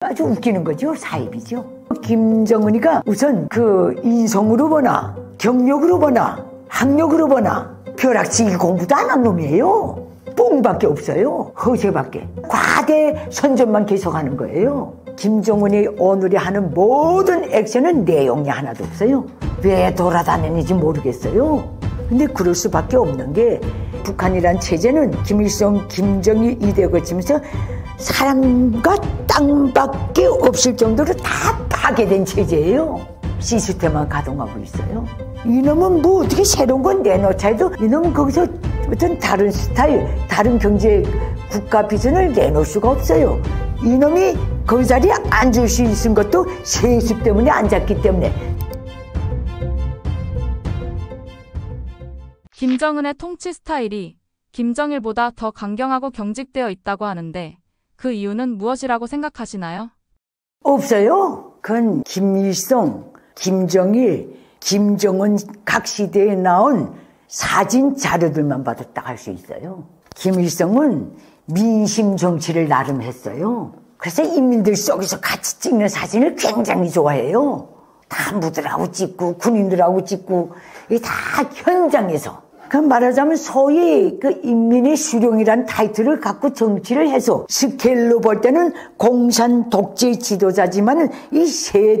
아주 웃기는 거죠. 사입이죠. 김정은이가 우선 그 인성으로 보나 경력으로 보나 학력으로 보나 벼락치기 공부도 안 한 놈이에요. 뽕밖에 없어요. 허세밖에. 과대 선전만 계속하는 거예요. 김정은이 오늘이 하는 모든 액션은 내용이 하나도 없어요. 왜 돌아다니는지 모르겠어요. 근데 그럴 수밖에 없는 게 북한이란 체제는 김일성, 김정일 이대 거치면서 사람과 땅밖에 없을 정도로 다 파괴된 체제예요. 시스템만 가동하고 있어요. 이놈은 뭐 어떻게 새로운 건 내놓자 해도 이놈은 거기서 어떤 다른 스타일, 다른 경제 국가 비전을 내놓을 수가 없어요. 이놈이 그 자리에 앉을 수 있은 것도 세습 때문에 앉았기 때문에. 김정은의 통치 스타일이 김정일보다 더 강경하고 경직되어 있다고 하는데 그 이유는 무엇이라고 생각하시나요? 없어요. 그건 김일성, 김정일, 김정은 각 시대에 나온 사진 자료들만 봐도 딱 알 수 있어요. 김일성은 민심 정치를 나름 했어요. 그래서 인민들 속에서 같이 찍는 사진을 굉장히 좋아해요. 간부들하고 찍고 군인들하고 찍고 이게 다 현장에서. 그 말하자면 소위 그 인민의 수령이란 타이틀을 갖고 정치를 해서 스케일로 볼 때는 공산 독재 지도자지만은 이 셋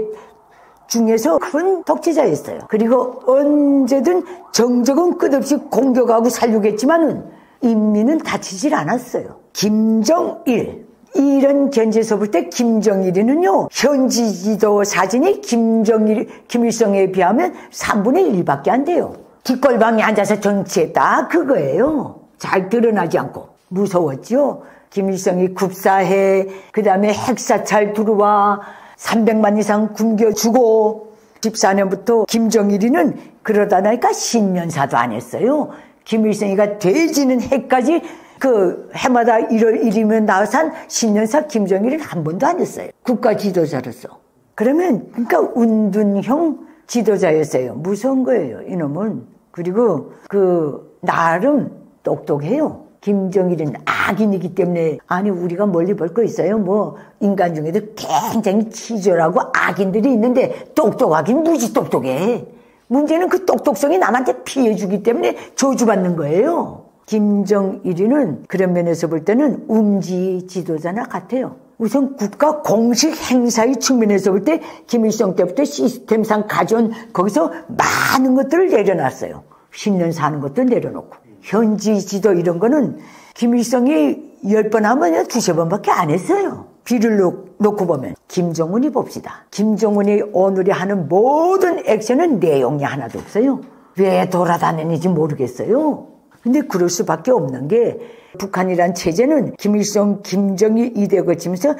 중에서 큰 독재자였어요. 그리고 언제든 정적은 끝없이 공격하고 살려겠지만은 인민은 다치질 않았어요. 김정일. 이런 견제에서 볼 때 김정일이는요, 현지 지도 사진이 김일성에 비하면 3분의 1밖에 안 돼요. 뒷골방에 앉아서 정치했다. 그거예요. 잘 드러나지 않고. 무서웠죠. 김일성이 굽사해, 그 다음에 핵사찰 들어와, 300만 이상 굶겨주고, 14년부터 김정일이는 그러다 나니까 신년사도 안 했어요. 김일성이가 돼지는 해까지 그 해마다 1월 1일이면 나와서 신년사 김정일은 한 번도 안 했어요. 국가 지도자로서. 그러면 그러니까 운둔형 지도자였어요. 무서운 거예요, 이놈은. 그리고 그 나름 똑똑해요. 김정일은 악인이기 때문에 아니 우리가 멀리 볼 거 있어요. 뭐 인간 중에도 굉장히 치졸하고 악인들이 있는데 똑똑하긴 무지 똑똑해. 문제는 그 똑똑성이 남한테 피해주기 때문에 저주받는 거예요. 김정일이는 그런 면에서 볼 때는 음지 지도자나 같아요. 우선 국가 공식 행사의 측면에서 볼 때 김일성 때부터 시스템상 가져온 거기서 많은 것들을 내려놨어요. 10년 사는 것도 내려놓고. 현지 지도 이런 거는 김일성이 10번 하면 2~3번밖에 안 했어요. 비를 놓고 보면. 김정은이 봅시다. 김정은이 오늘이 하는 모든 액션은 내용이 하나도 없어요. 왜 돌아다니는지 모르겠어요. 근데 그럴 수밖에 없는 게 북한이란 체제는 김일성, 김정일 이대 거치면서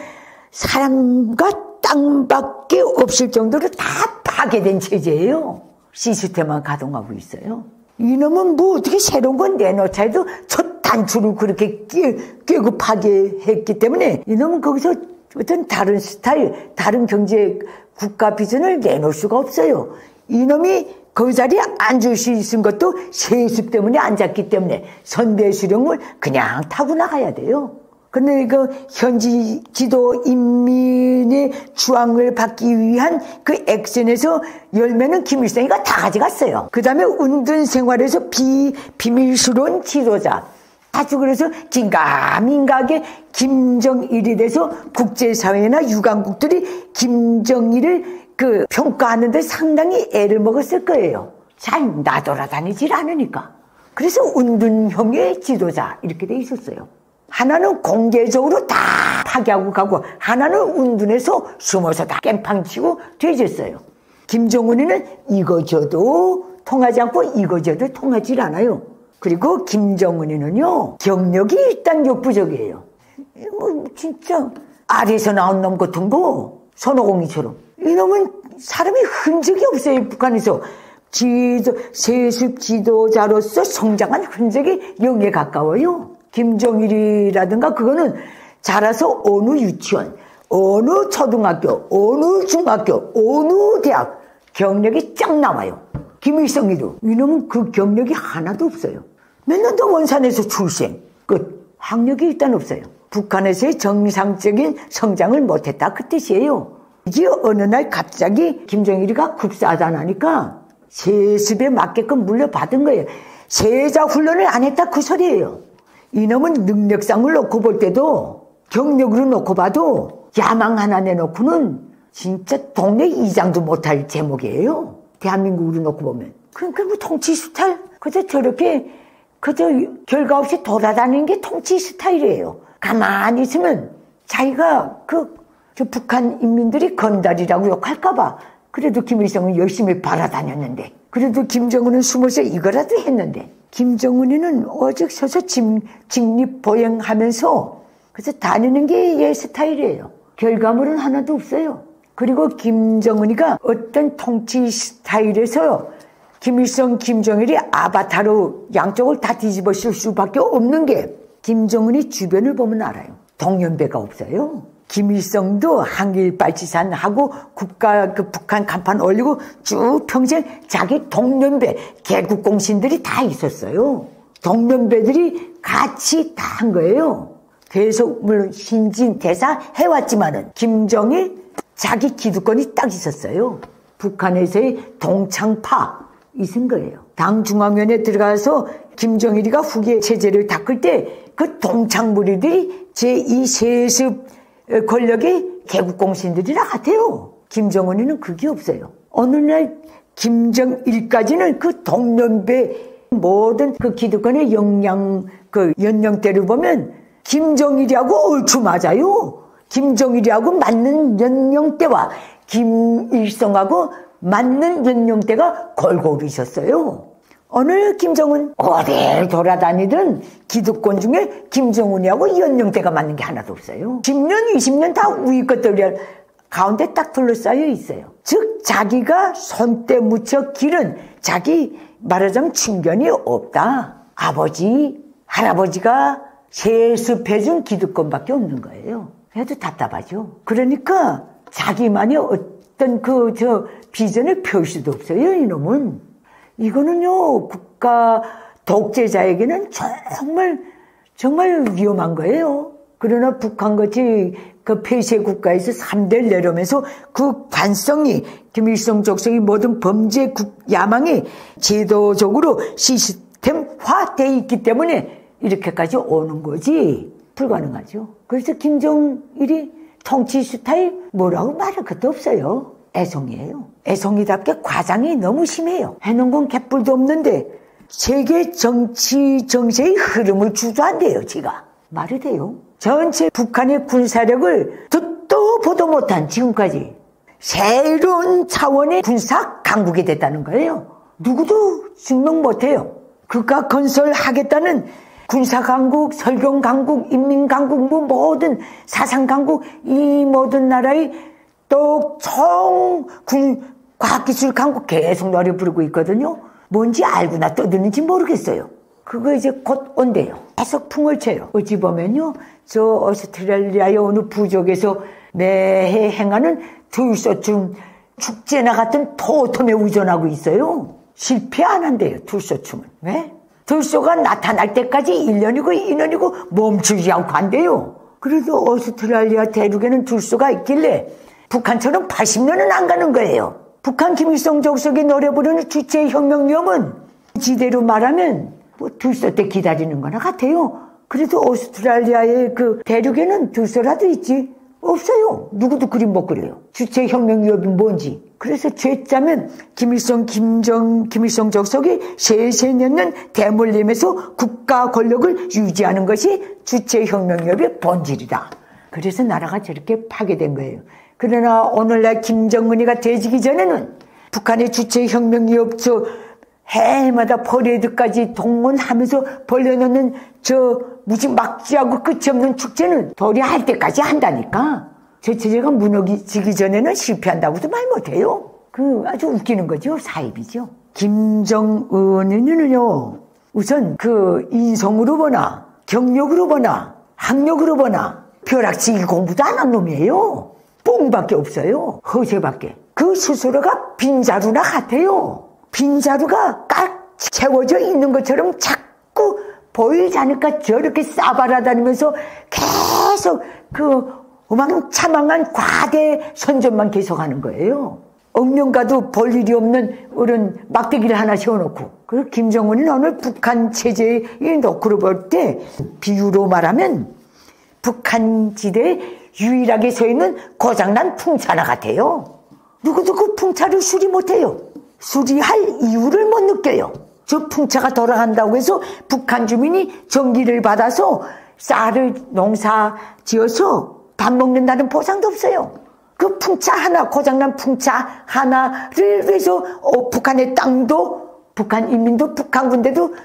사람과 땅밖에 없을 정도로 다 파괴된 체제예요. 시스템만 가동하고 있어요. 이놈은 뭐 어떻게 새로운 건 내놓자 해도 첫 단추를 그렇게 꿰고 파괴했기 때문에 이놈은 거기서 어떤 다른 스타일, 다른 경제 국가 비전을 내놓을 수가 없어요. 이놈이 그 자리에 앉을 수 있은 것도 세습 때문에 앉았기 때문에 선대 수령을 그냥 타고 나가야 돼요. 근데 그 현지 지도 인민의 주황을 받기 위한 그 액션에서 열매는 김일성이가 다 가져갔어요. 그 다음에 운둔 생활에서 비밀스러운 지도자. 아주 그래서 긴가민가하게 김정일이 돼서 국제사회나 유관국들이 김정일을 그 평가하는데 상당히 애를 먹었을 거예요. 잘 나돌아다니질 않으니까. 그래서 운둔형의 지도자 이렇게 돼 있었어요. 하나는 공개적으로 다 파괴하고 가고 하나는 운둔해서 숨어서 다 깽판치고 뒤졌어요. 김정은이는 이거 저도 통하지 않고 이거 저도 통하지 않아요. 그리고 김정은이는요 경력이 일단 역부족이에요. 뭐 진짜 아래에서 나온 놈 같은 거 손오공이처럼. 이놈은 사람이 흔적이 없어요. 북한에서 세습 지도자로서 성장한 흔적이 0에 가까워요. 김정일이라든가 그거는 자라서 어느 유치원, 어느 초등학교, 어느 중학교, 어느 대학 경력이 쫙 나와요. 김일성이도. 이놈은 그 경력이 하나도 없어요. 몇 년도 원산에서 출생. 끝. 학력이 일단 없어요. 북한에서의 정상적인 성장을 못했다 그 뜻이에요. 이제 어느 날 갑자기 김정일이가 국사하다니까 세습에 맞게끔 물려받은 거예요. 세자 훈련을 안 했다 그 소리예요. 이놈은 능력상을 놓고 볼 때도 경력으로 놓고 봐도 야망 하나 내놓고는 진짜 동네 이장도 못할 제목이에요. 대한민국으로 놓고 보면. 그러니까 뭐 통치 스타일 그저 저렇게 그저 결과 없이 돌아다니는 게 통치 스타일이에요. 가만히 있으면 자기가 저 북한 인민들이 건달이라고 욕할까봐 그래도 김일성은 열심히 바라다녔는데 그래도 김정은은 숨어서 이거라도 했는데 김정은이는 오직 서서 직립보행하면서 그래서 다니는 게 얘 스타일이에요. 결과물은 하나도 없어요. 그리고 김정은이가 어떤 통치 스타일에서 김일성, 김정일이 아바타로 양쪽을 다 뒤집어 쓸 수밖에 없는 게 김정은이 주변을 보면 알아요. 동년배가 없어요. 김일성도 한길발치산하고 국가 북한 간판 올리고 쭉 평생 자기 동년배 개국공신들이 다 있었어요. 동년배들이 같이 다 한 거예요. 계속 물론 신진대사 해왔지만은 김정일 자기 기득권이 딱 있었어요. 북한에서의 동창파 있은 거예요. 당 중앙위원회에 들어가서 김정일이가 후계 체제를 닦을 때 그 동창 무리들이 제2 세습 권력의 개국공신들이라 같아요. 김정은이는 그게 없어요. 어느 날 김정일까지는 그 동년배 모든 그 기득권의 연령대를 보면 김정일이하고 얼추 맞아요. 김정일이하고 맞는 연령대와 김일성하고 맞는 연령대가 골고루 있었어요. 어느 김정은 어딜 돌아다니든 기득권 중에 김정은이하고 연령대가 맞는 게 하나도 없어요. 10년, 20년 다 우리 것들 가운데 딱 둘러싸여 있어요. 즉 자기가 손때 묻혀 기른 자기 말하자면 친견이 없다. 아버지, 할아버지가 세습해준 기득권밖에 없는 거예요. 그래도 답답하죠. 그러니까 자기만의 어떤 비전을 펼 수도 없어요, 이놈은. 이거는요, 국가 독재자에게는 정말 위험한 거예요. 그러나 북한같이 그 폐쇄 국가에서 3대를 내려오면서 그 관성이, 김일성 족속이 모든 범죄 야망이 제도적으로 시스템화되어 있기 때문에 이렇게까지 오는 거지. 불가능하죠. 그래서 김정일이 통치 스타일 뭐라고 말할 것도 없어요. 애송이에요. 애송이답게 과장이 너무 심해요. 해놓은 건 개뿔도 없는데 세계 정치 정세의 흐름을 주도한대요. 지가. 말이 돼요. 전체 북한의 군사력을 듣도 보도 못한 지금까지 새로운 차원의 군사 강국이 됐다는 거예요. 누구도 증명 못해요. 그가 건설하겠다는 군사강국, 설경강국, 인민강국, 모든 사상강국, 이 모든 나라의 또 과학기술 강국 계속 노래 부르고 있거든요. 뭔지 알고나 떠드는지 모르겠어요. 그거 이제 곧 온대요. 계속 풍을 쳐요. 어찌 보면요, 저 오스트레일리아의 어느 부족에서 매해 행하는 둘소춤 축제나 같은 토톰에 의존하고 있어요. 실패 안 한대요, 둘소춤은. 왜? 둘소가 나타날 때까지 1년이고 2년이고 멈추지 않고 한대요. 그래도 오스트레일리아 대륙에는 둘소가 있길래 북한처럼 80년은 안 가는 거예요. 북한 김일성 족속이 노래 부르는 주체혁명위험은 지대로 말하면 뭐 둘소 때 기다리는 거나 같아요. 그래도 오스트레일리아의 그 대륙에는 둘소라도 있지. 없어요. 누구도 그림 못 그려요. 주체혁명위협이 뭔지. 그래서 죄짜면 김일성 족속이 세세년년 대물림에서 국가 권력을 유지하는 것이 주체혁명위협의 본질이다. 그래서 나라가 저렇게 파괴된 거예요. 그러나 오늘날 김정은이가 되지기 전에는 북한의 주체혁명위협 해마다 퍼레이드까지 동원하면서 벌려놓는 무지막지하고 끝이 없는 축제는 도리 할 때까지 한다니까. 저 체제가 무너지기 전에는 실패한다고도 말 못해요. 아주 웃기는 거죠. 사입이죠. 김정은은요, 우선 인성으로 보나, 경력으로 보나, 학력으로 보나, 벼락치기 공부도 안 한 놈이에요. 뽕밖에 없어요. 허세밖에. 그 스스로가 빈자루나 같아요. 빈자루가 꽉 채워져 있는 것처럼 자꾸 보이지 않을까 저렇게 싸바라다니면서 계속 그 어망차망한 과대 선전만 계속하는 거예요. 엉령가도 볼 일이 없는 어른 막대기를 하나 세워놓고, 그리고 김정은은 오늘 북한 체제에 놓고 볼 때 비유로 말하면 북한 지대에 유일하게 서 있는 고장난 풍차나 같아요. 누구도 그 풍차를 수리 못해요. 수리할 이유를 못 느껴요. 저 풍차가 돌아간다고 해서 북한 주민이 전기를 받아서 쌀을 농사 지어서 밥 먹는다는 보장도 없어요. 그 풍차 하나, 고장난 풍차 하나를 위해서 북한의 땅도, 북한 인민도, 북한 군대도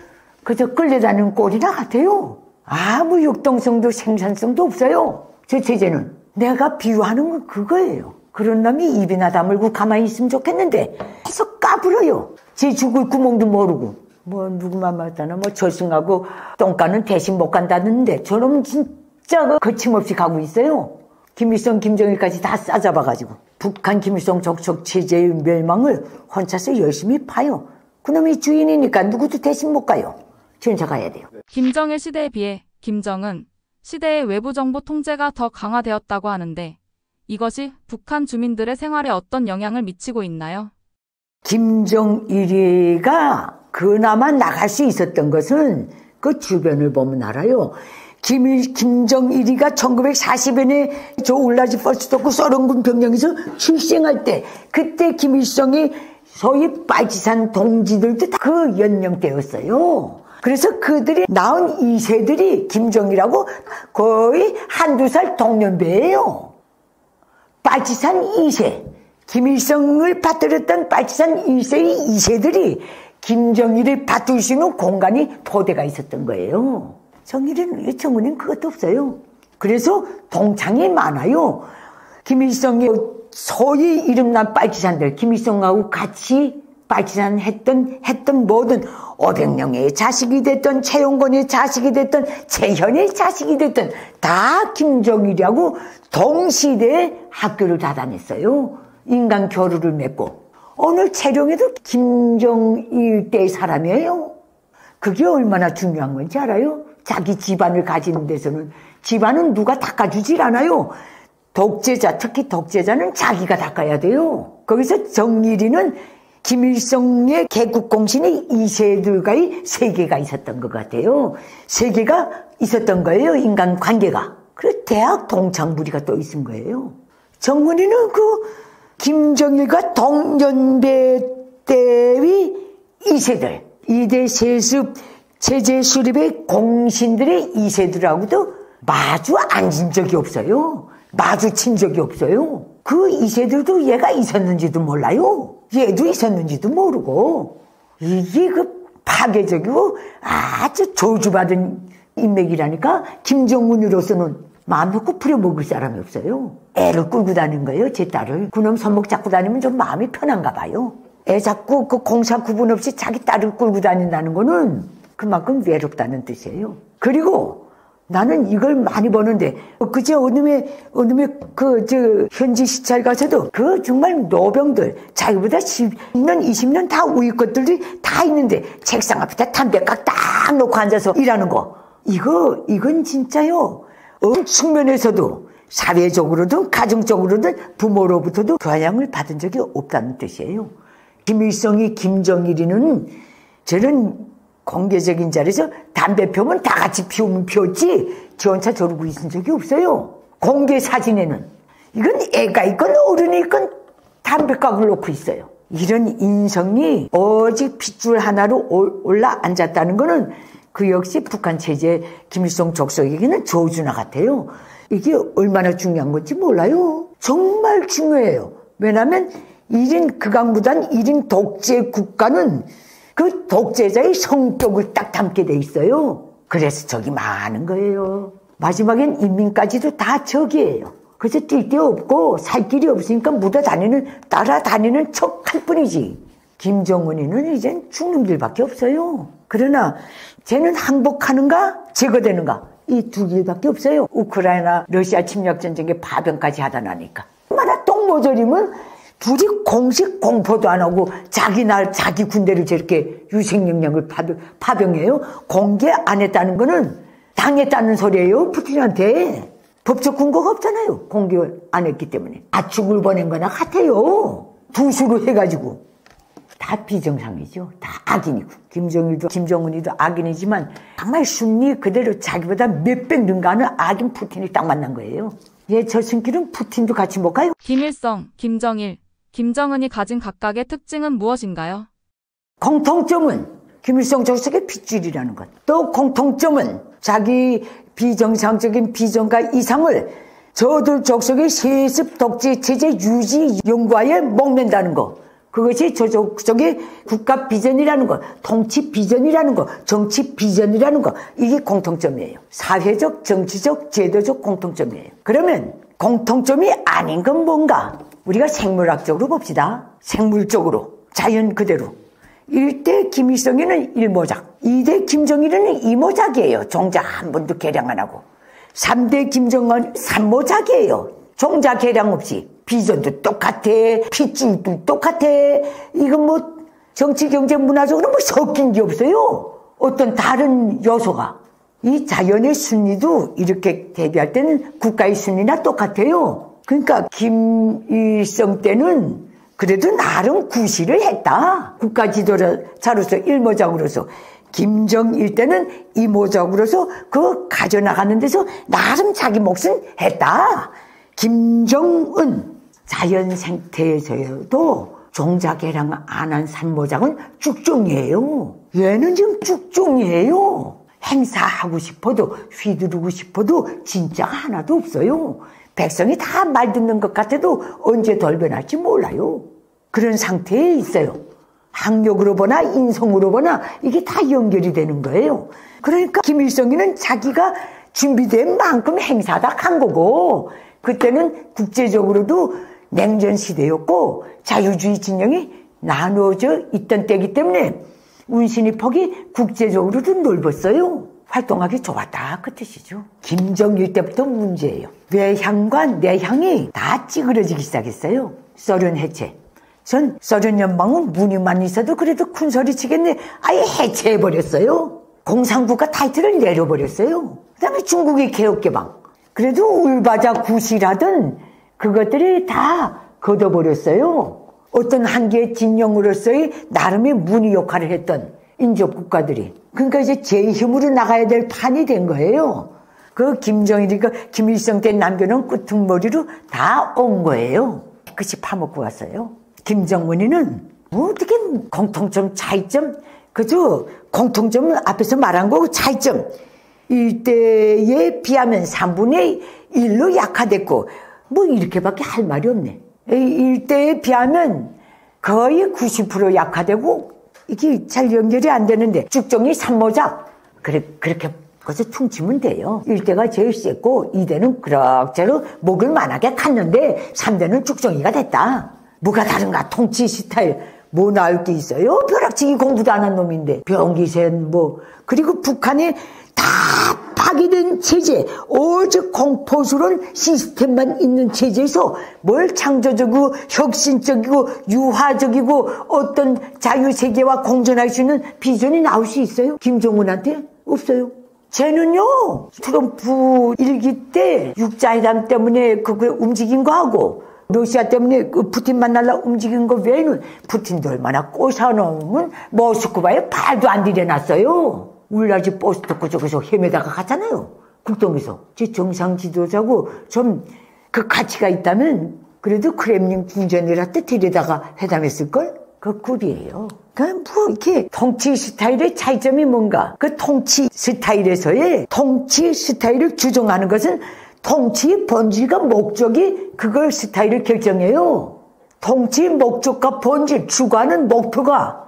그저 끌려다니는 꼴이나 같아요. 아무 역동성도 생산성도 없어요. 저 체제는. 내가 비유하는 건 그거예요. 그런 놈이 입이나 다물고 가만히 있으면 좋겠는데 계속 까불어요. 제 죽을 구멍도 모르고. 뭐 누구만 말다나 뭐 저승하고 똥가는 대신 못 간다는데 저놈 진짜 거침없이 가고 있어요. 김일성, 김정일까지 다 싸잡아가지고 북한 김일성 적적 체제의 멸망을 혼자서 열심히 파요. 그놈이 주인이니까 누구도 대신 못 가요. 전차 가야 돼요. 김정일 시대에 비해 김정은 시대의 외부 정보 통제가 더 강화되었다고 하는데 이것이 북한 주민들의 생활에 어떤 영향을 미치고 있나요? 김정일이가 그나마 나갈 수 있었던 것은 그 주변을 보면 알아요. 김정일이가 1940년에 저 울라지퍼스토크 소련군 병력에서 출생할 때 그때 김일성이 소위 빨치산 동지들도 다 그 연령대였어요. 그래서 그들이 낳은 2세들이 김정일하고 거의 한두 살 동년배예요. 빨치산 2세, 김일성을 받들었던 빨치산 1세의 2세들이 김정일을 받들 수 있는 공간이 포대가 있었던 거예요. 정은은 그것도 없어요. 그래서 동창이 많아요. 김일성이 소위 이름난 빨치산들, 김일성하고 같이 빨치산 했던 모든 500명의 자식이 됐던, 최용건의 자식이 됐던, 최현의 자식이 됐던 다 김정일이하고 동시대에 학교를 다 다녔어요. 인간 교류를 맺고. 오늘 채령에도 김정일 때의 사람이에요. 그게 얼마나 중요한 건지 알아요? 자기 집안을 가지는 데서는 집안은 누가 닦아주질 않아요. 독재자, 특히 독재자는 자기가 닦아야 돼요. 거기서 정일이는 김일성의 개국공신의 2세들과의 세계가 있었던 것 같아요. 세계가 있었던 거예요, 인간관계가. 그래서 대학 동창부리가 또 있은 거예요. 정은이는 그 김정일과 동년배 때의 2세들, 2대 세습 체제 수립의 공신들의 2세들하고도 마주 앉은 적이 없어요. 마주친 적이 없어요. 그 2세들도 얘가 있었는지도 몰라요. 얘도 있었는지도 모르고. 이게 그 파괴적이고 아주 저주받은 인맥이라니까. 김정은으로서는 마음 놓고 부려먹을 사람이 없어요. 애를 끌고 다니는 거예요, 제 딸을. 그놈 손목 잡고 다니면 좀 마음이 편한가 봐요. 애 잡고 그 공사 구분 없이 자기 딸을 끌고 다닌다는 거는 그만큼 외롭다는 뜻이에요. 그리고 나는 이걸 많이 보는데, 그제 어느새 현지 시찰 가서도 그 정말 노병들, 자기보다 10년, 20년 다 우위 것들이 다 있는데 책상 앞에다 담배깍 딱 놓고 앉아서 일하는 거. 이건 진짜요. 측면에서도 사회적으로든 가정적으로든 부모로부터도 교양을 받은 적이 없다는 뜻이에요. 김일성이 김정일이는 저는 공개적인 자리에서 담배 피우면 다 같이 피우면 피웠지 지 혼자 저러고 있은 적이 없어요. 공개 사진에는. 이건 애가 있건 어른이 있건 담배각을 놓고 있어요. 이런 인성이 오직 핏줄 하나로 올라 앉았다는 거는 그 역시 북한 체제 김일성 족속에게는 저주나 같아요. 이게 얼마나 중요한 건지 몰라요. 정말 중요해요. 왜냐하면 1인 극악무단 1인 독재 국가는 그 독재자의 성격을 딱 담게 돼 있어요. 그래서 적이 많은 거예요. 마지막엔 인민까지도 다 적이에요. 그래서 뛸 데 없고 살 길이 없으니까 따라다니는 척 할 뿐이지. 김정은이는 이젠 죽놈들밖에 없어요. 그러나 쟤는 항복하는가 제거되는가 이 두 길밖에 없어요. 우크라이나 러시아 침략전쟁에 파병까지 하다 나니까. 얼마나 똥모조리면 둘이 공식 공포도 안 하고 자기 군대를 저렇게 유생영량을 파병해요. 공개 안 했다는 거는 당했다는 소리예요, 푸틴한테. 법적 근거가 없잖아요. 공개를 안 했기 때문에. 가축을 보낸 거나 같아요. 두수로 해가지고. 다 비정상이죠. 다 악인이고. 김정일도 김정은이도 악인이지만 정말 순리 그대로 자기보다 몇 배 능가하는 악인 푸틴이 딱 만난 거예요. 예, 저 승길은 푸틴도 같이 못 가요. 김일성, 김정일, 김정은이 가진 각각의 특징은 무엇인가요? 공통점은 김일성 주석의 핏줄이라는 것. 또 공통점은 자기 비정상적인 비정가 이상을 저들 족속의 세습 독재 체제 유지 연구하에 목맨다는 것. 그것이 저 족속의 국가 비전이라는 것, 통치 비전이라는 것, 정치 비전이라는 것. 이게 공통점이에요. 사회적, 정치적, 제도적 공통점이에요. 그러면 공통점이 아닌 건 뭔가? 우리가 생물학적으로 봅시다. 생물적으로. 자연 그대로. 1대 김일성이는 1모작, 2대 김정일은 2모작이에요. 종자 한 번도 개량 안 하고. 3대 김정은 3모작이에요. 종자 개량 없이. 비전도 똑같아, 핏줄도 똑같아. 이건 뭐 정치, 경제, 문화적으로 뭐 섞인 게 없어요. 어떤 다른 요소가. 이 자연의 순리도 이렇게 대비할 때는 국가의 순리나 똑같아요. 그러니까 김일성 때는 그래도 나름 구실을 했다. 국가 지도자로서 1모작으로서. 김정일 때는 2모작으로서 그 가져나가는 데서 나름 자기 몫은 했다. 김정은 자연 생태에서도 종자 개량 안 한 3모작은 쭉종이에요. 얘는 지금 쭉종이에요. 행사하고 싶어도 휘두르고 싶어도 진짜가 하나도 없어요. 백성이 다 말 듣는 것 같아도 언제 돌변할지 몰라요. 그런 상태에 있어요. 학력으로 보나 인성으로 보나 이게 다 연결이 되는 거예요. 그러니까 김일성이는 자기가 준비된 만큼 행사다 한 거고, 그때는 국제적으로도 냉전 시대였고 자유주의 진영이 나누어져 있던 때이기 때문에 운신의 폭이 국제적으로도 넓었어요. 활동하기 좋았다 그 뜻이죠. 김정일 때부터 문제예요. 외향과 내향이 다 찌그러지기 시작했어요. 소련 해체. 전 소련 연방은 문의만 있어도 그래도 큰 소리 치겠네. 아예 해체해버렸어요. 공산국가 타이틀을 내려버렸어요. 그 다음에 중국의 개혁개방. 그래도 울바자 구실하던 그것들이 다 걷어버렸어요. 어떤 한계의 진영으로서의 나름의 문의 역할을 했던 인접국가들이. 그러니까 이제 제 힘으로 나가야 될 판이 된 거예요. 그 김정일이가 김일성 때 남겨놓은 끄트머리로 다 온 거예요. 깨끗이 파먹고 왔어요. 김정은이는 뭐 어떻게 공통점, 차이점, 그죠? 공통점은 앞에서 말한 거고 차이점. 이때에 비하면 3분의 1로 약화됐고 뭐 이렇게밖에 할 말이 없네. 일대에 비하면 거의 90% 약화되고 이게 잘 연결이 안 되는데 쭉정이 3모작 그렇게 거기서 퉁치면 돼요. 1대가 제일 셌고 2대는 그럭저럭 목을 만하게 탔는데 3대는 쭉정이가 됐다. 뭐가 다른가? 통치 스타일 뭐 나올 게 있어요? 벼락치기 공부도 안 한 놈인데 병기센 뭐. 그리고 북한이 다 파괴된 체제, 오직 공포스러운 시스템만 있는 체제에서 뭘 창조적이고 혁신적이고 유화적이고 어떤 자유세계와 공존할 수 있는 비전이 나올 수 있어요? 김정은한테? 없어요. 쟤는요, 트럼프 일기 때 육자회담 때문에 그걸 움직인 거하고 러시아 때문에 그 푸틴 만나려 움직인 거 외에는 푸틴도 얼마나 꼬셔놓으면 모스크바에 발도 안 들여놨어요. 우리나라 버스 타고 저기서 헤매다가 갔잖아요. 국동에서. 제 정상 지도자고 좀 그 가치가 있다면 그래도 크렘린 궁전이라 때 데려다가 회담했을걸? 그 꿀이에요. 그러니까 뭐 이렇게 통치 스타일의 차이점이 뭔가? 그 통치 스타일에서의 통치 스타일을 주종하는 것은 통치의 본질과 목적이 그걸 스타일을 결정해요. 통치의 목적과 본질, 추구하는 목표가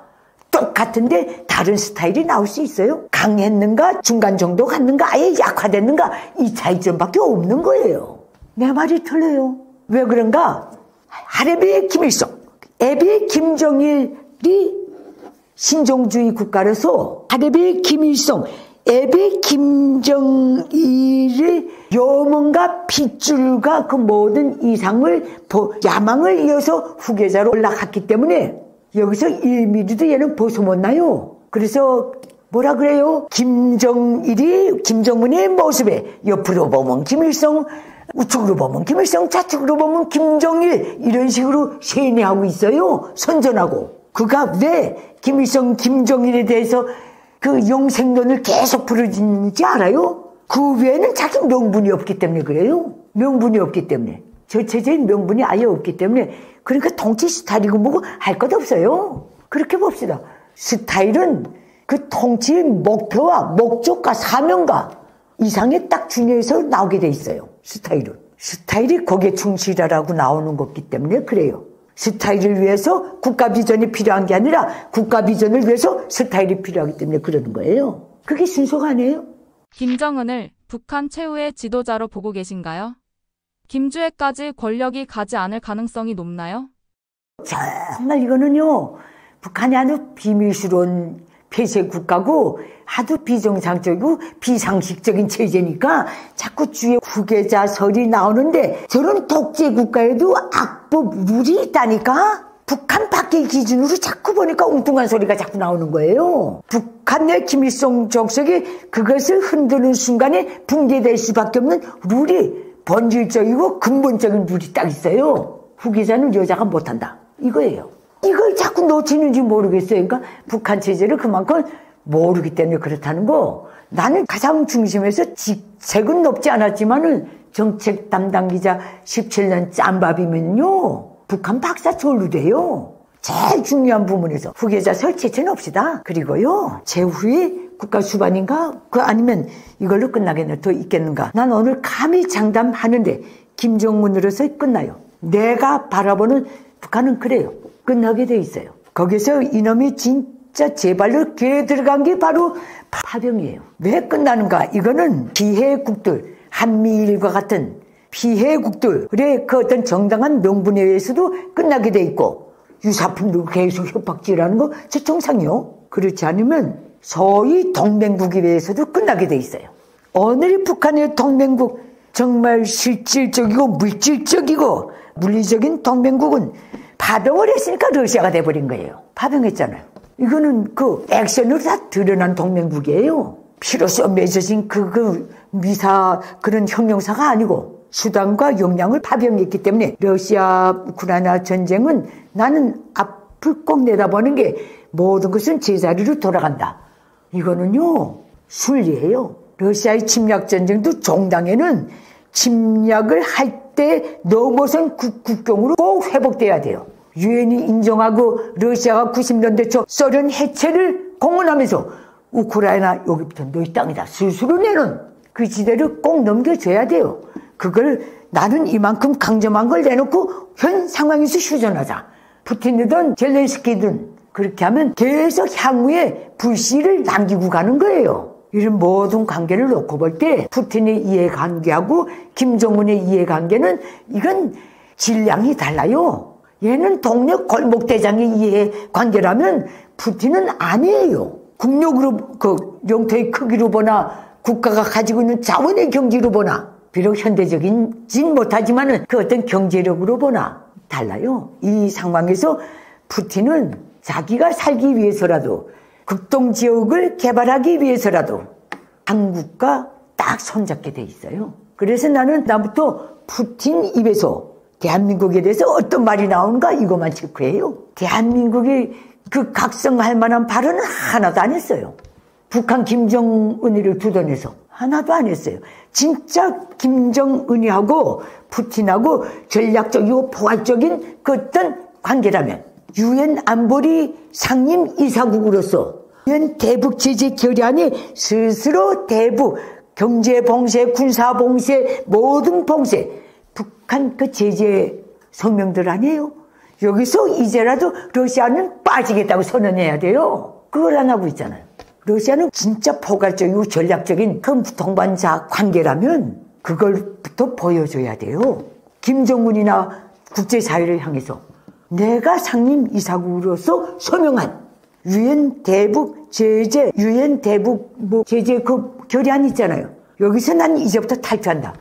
똑같은데 다른 스타일이 나올 수 있어요? 강했는가? 중간 정도 갔는가? 아예 약화됐는가? 이 차이점밖에 없는 거예요. 내 말이 틀려요. 왜 그런가? 하레비의 김일성, 애비의 김정일이 신종주의 국가라서 하레비의 김일성, 애비의 김정일의 염원과 핏줄과 그 모든 이상을 야망을 이어서 후계자로 올라갔기 때문에 여기서 1mm도 얘는 벗어못 나요. 그래서 뭐라 그래요? 김정은의 모습에 옆으로 보면 김일성, 우측으로 보면 김일성, 좌측으로 보면 김정일 이런 식으로 세뇌하고 있어요. 선전하고. 그가 왜 김일성, 김정일에 대해서 그 영생론을 계속 부르짖는지 알아요? 그 외에는 자기 명분이 없기 때문에 그래요. 명분이 없기 때문에. 저체제인 명분이 아예 없기 때문에. 그러니까 통치 스타일이고 뭐고 할 것 없어요. 그렇게 봅시다. 스타일은 그 통치의 목표와 목적과 사명과 이상에 딱 준해서 나오게 돼 있어요. 스타일이 거기에 충실하라고 나오는 거기 때문에 그래요. 스타일을 위해서 국가 비전이 필요한 게 아니라 국가 비전을 위해서 스타일이 필요하기 때문에 그러는 거예요. 그게 순서가 아니에요. 김정은을 북한 최후의 지도자로 보고 계신가요? 김주애까지 권력이 가지 않을 가능성이 높나요? 정말 이거는요. 북한이 아주 비밀스러운 폐쇄 국가고 아주 비정상적이고 비상식적인 체제니까 자꾸 주의 후계자설이 나오는데 저런 독재 국가에도 악법 룰이 있다니까? 북한 밖의 기준으로 자꾸 보니까 엉뚱한 소리가 자꾸 나오는 거예요. 북한 내 김일성 족속이 그것을 흔드는 순간에 붕괴될 수밖에 없는 룰이 본질적이고 근본적인 룰이 딱 있어요. 후계자는 여자가 못한다. 이거예요. 이걸 자꾸 놓치는지 모르겠어요. 그러니까 북한 체제를 그만큼 모르기 때문에 그렇다는 거. 나는 가장 중심에서 직책은 높지 않았지만은 정책 담당 기자 17년 짬밥이면요. 북한 박사 졸루돼요. 제일 중요한 부분에서 후계자 설치체 없시다. 그리고요. 제후에 국가 수반인가? 그 아니면 이걸로 끝나겠네. 더 있겠는가? 난 오늘 감히 장담하는데 김정은으로서 끝나요. 내가 바라보는 북한은 그래요. 끝나게 돼 있어요. 거기서 이놈이 진짜 제 발로 괴 들어간 게 바로 파병이에요. 왜 끝나는가? 이거는 피해국들, 한미일과 같은 피해국들의 그 어떤 정당한 명분에 의해서도 끝나게 돼 있고 유사품도 계속 협박질하는 거 저 정상이요. 그렇지 않으면 소위 동맹국에 의해서도 끝나게 돼 있어요. 오늘 북한의 동맹국 정말 실질적이고 물질적이고 물리적인 동맹국은 파병을 했으니까 러시아가 돼버린 거예요. 파병했잖아요. 이거는 그 액션으로 다 드러난 동맹국이에요. 피로써 맺어진 그 미사 그런 혁명사가 아니고 수단과 역량을 파병했기 때문에 러시아 우크라이나 전쟁은 나는 앞을 꼭 내다보는 게 모든 것은 제자리로 돌아간다. 이거는요 순리예요. 러시아의 침략 전쟁도 종당에는 침략을 할 때 넘어선 국경으로 꼭 회복돼야 돼요. 유엔이 인정하고 러시아가 90년대 초 소련 해체를 공언하면서 우크라이나 여기부터 너희 땅이다 스스로 내는 그 지대를 꼭 넘겨줘야 돼요. 그걸 나는 이만큼 강점한 걸 내놓고 현 상황에서 휴전하자. 푸틴이든 젤렌스키든 그렇게 하면 계속 향후에 불씨를 남기고 가는 거예요. 이런 모든 관계를 놓고 볼 때 푸틴의 이해관계하고 김정은의 이해관계는 이건 질량이 달라요. 얘는 동네 골목대장의 이해관계라면 푸틴은 아니에요. 국력으로 그 영토의 크기로 보나 국가가 가지고 있는 자원의 경지로 보나 비록 현대적이진 못하지만은 그 어떤 경제력으로 보나 달라요. 이 상황에서 푸틴은 자기가 살기 위해서라도 극동지역을 개발하기 위해서라도 한국과 딱 손잡게 돼 있어요. 그래서 나는 나부터 푸틴 입에서 대한민국에 대해서 어떤 말이 나오는가 이것만 체크해요. 대한민국이 그 각성할 만한 발언은 하나도 안 했어요. 북한 김정은이를 두던해서 하나도 안 했어요. 진짜 김정은이하고 푸틴하고 전략적이고 포괄적인 그 어떤 관계라면 유엔 안보리 상임 이사국으로서 유엔 대북 제재 결의안이 스스로 대북 경제 봉쇄, 군사 봉쇄, 모든 봉쇄 북한 그 제재 성명들 아니에요? 여기서 이제라도 러시아는 빠지겠다고 선언해야 돼요. 그걸 안 하고 있잖아요. 러시아는 진짜 포괄적이고 전략적인 그 동반자 관계라면 그걸부터 보여줘야 돼요. 김정은이나 국제사회를 향해서 내가 상임 이사국으로서 서명한 유엔 대북 제재, 유엔 대북 제재 그 결의안 있잖아요. 여기서 난 이제부터 탈퇴한다.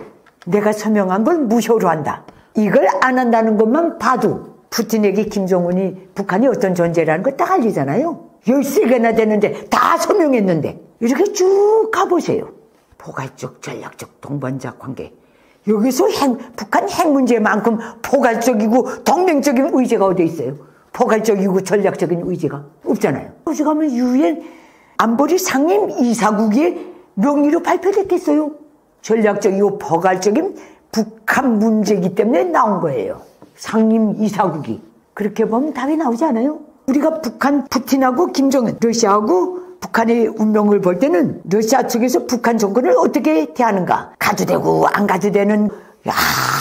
내가 서명한 걸 무효로 한다. 이걸 안 한다는 것만 봐도 푸틴에게 김정은이 북한이 어떤 존재라는 거 딱 알리잖아요. 13개나 되는데 다 서명했는데 이렇게 쭉 가보세요. 포괄적, 전략적, 동반자 관계. 여기서 북한 핵 문제만큼 포괄적이고 동맹적인 의제가 어디 있어요? 포괄적이고 전략적인 의제가 없잖아요. 어디 가면 유엔 안보리 상임 이사국의 명의로 발표됐겠어요? 전략적이고 포괄적인 북한 문제이기 때문에 나온 거예요. 상임 이사국이. 그렇게 보면 답이 나오지 않아요? 우리가 북한 푸틴하고 김정은, 러시아하고 북한의 운명을 볼 때는 러시아 측에서 북한 정권을 어떻게 대하는가. 가도 되고 안 가도 되는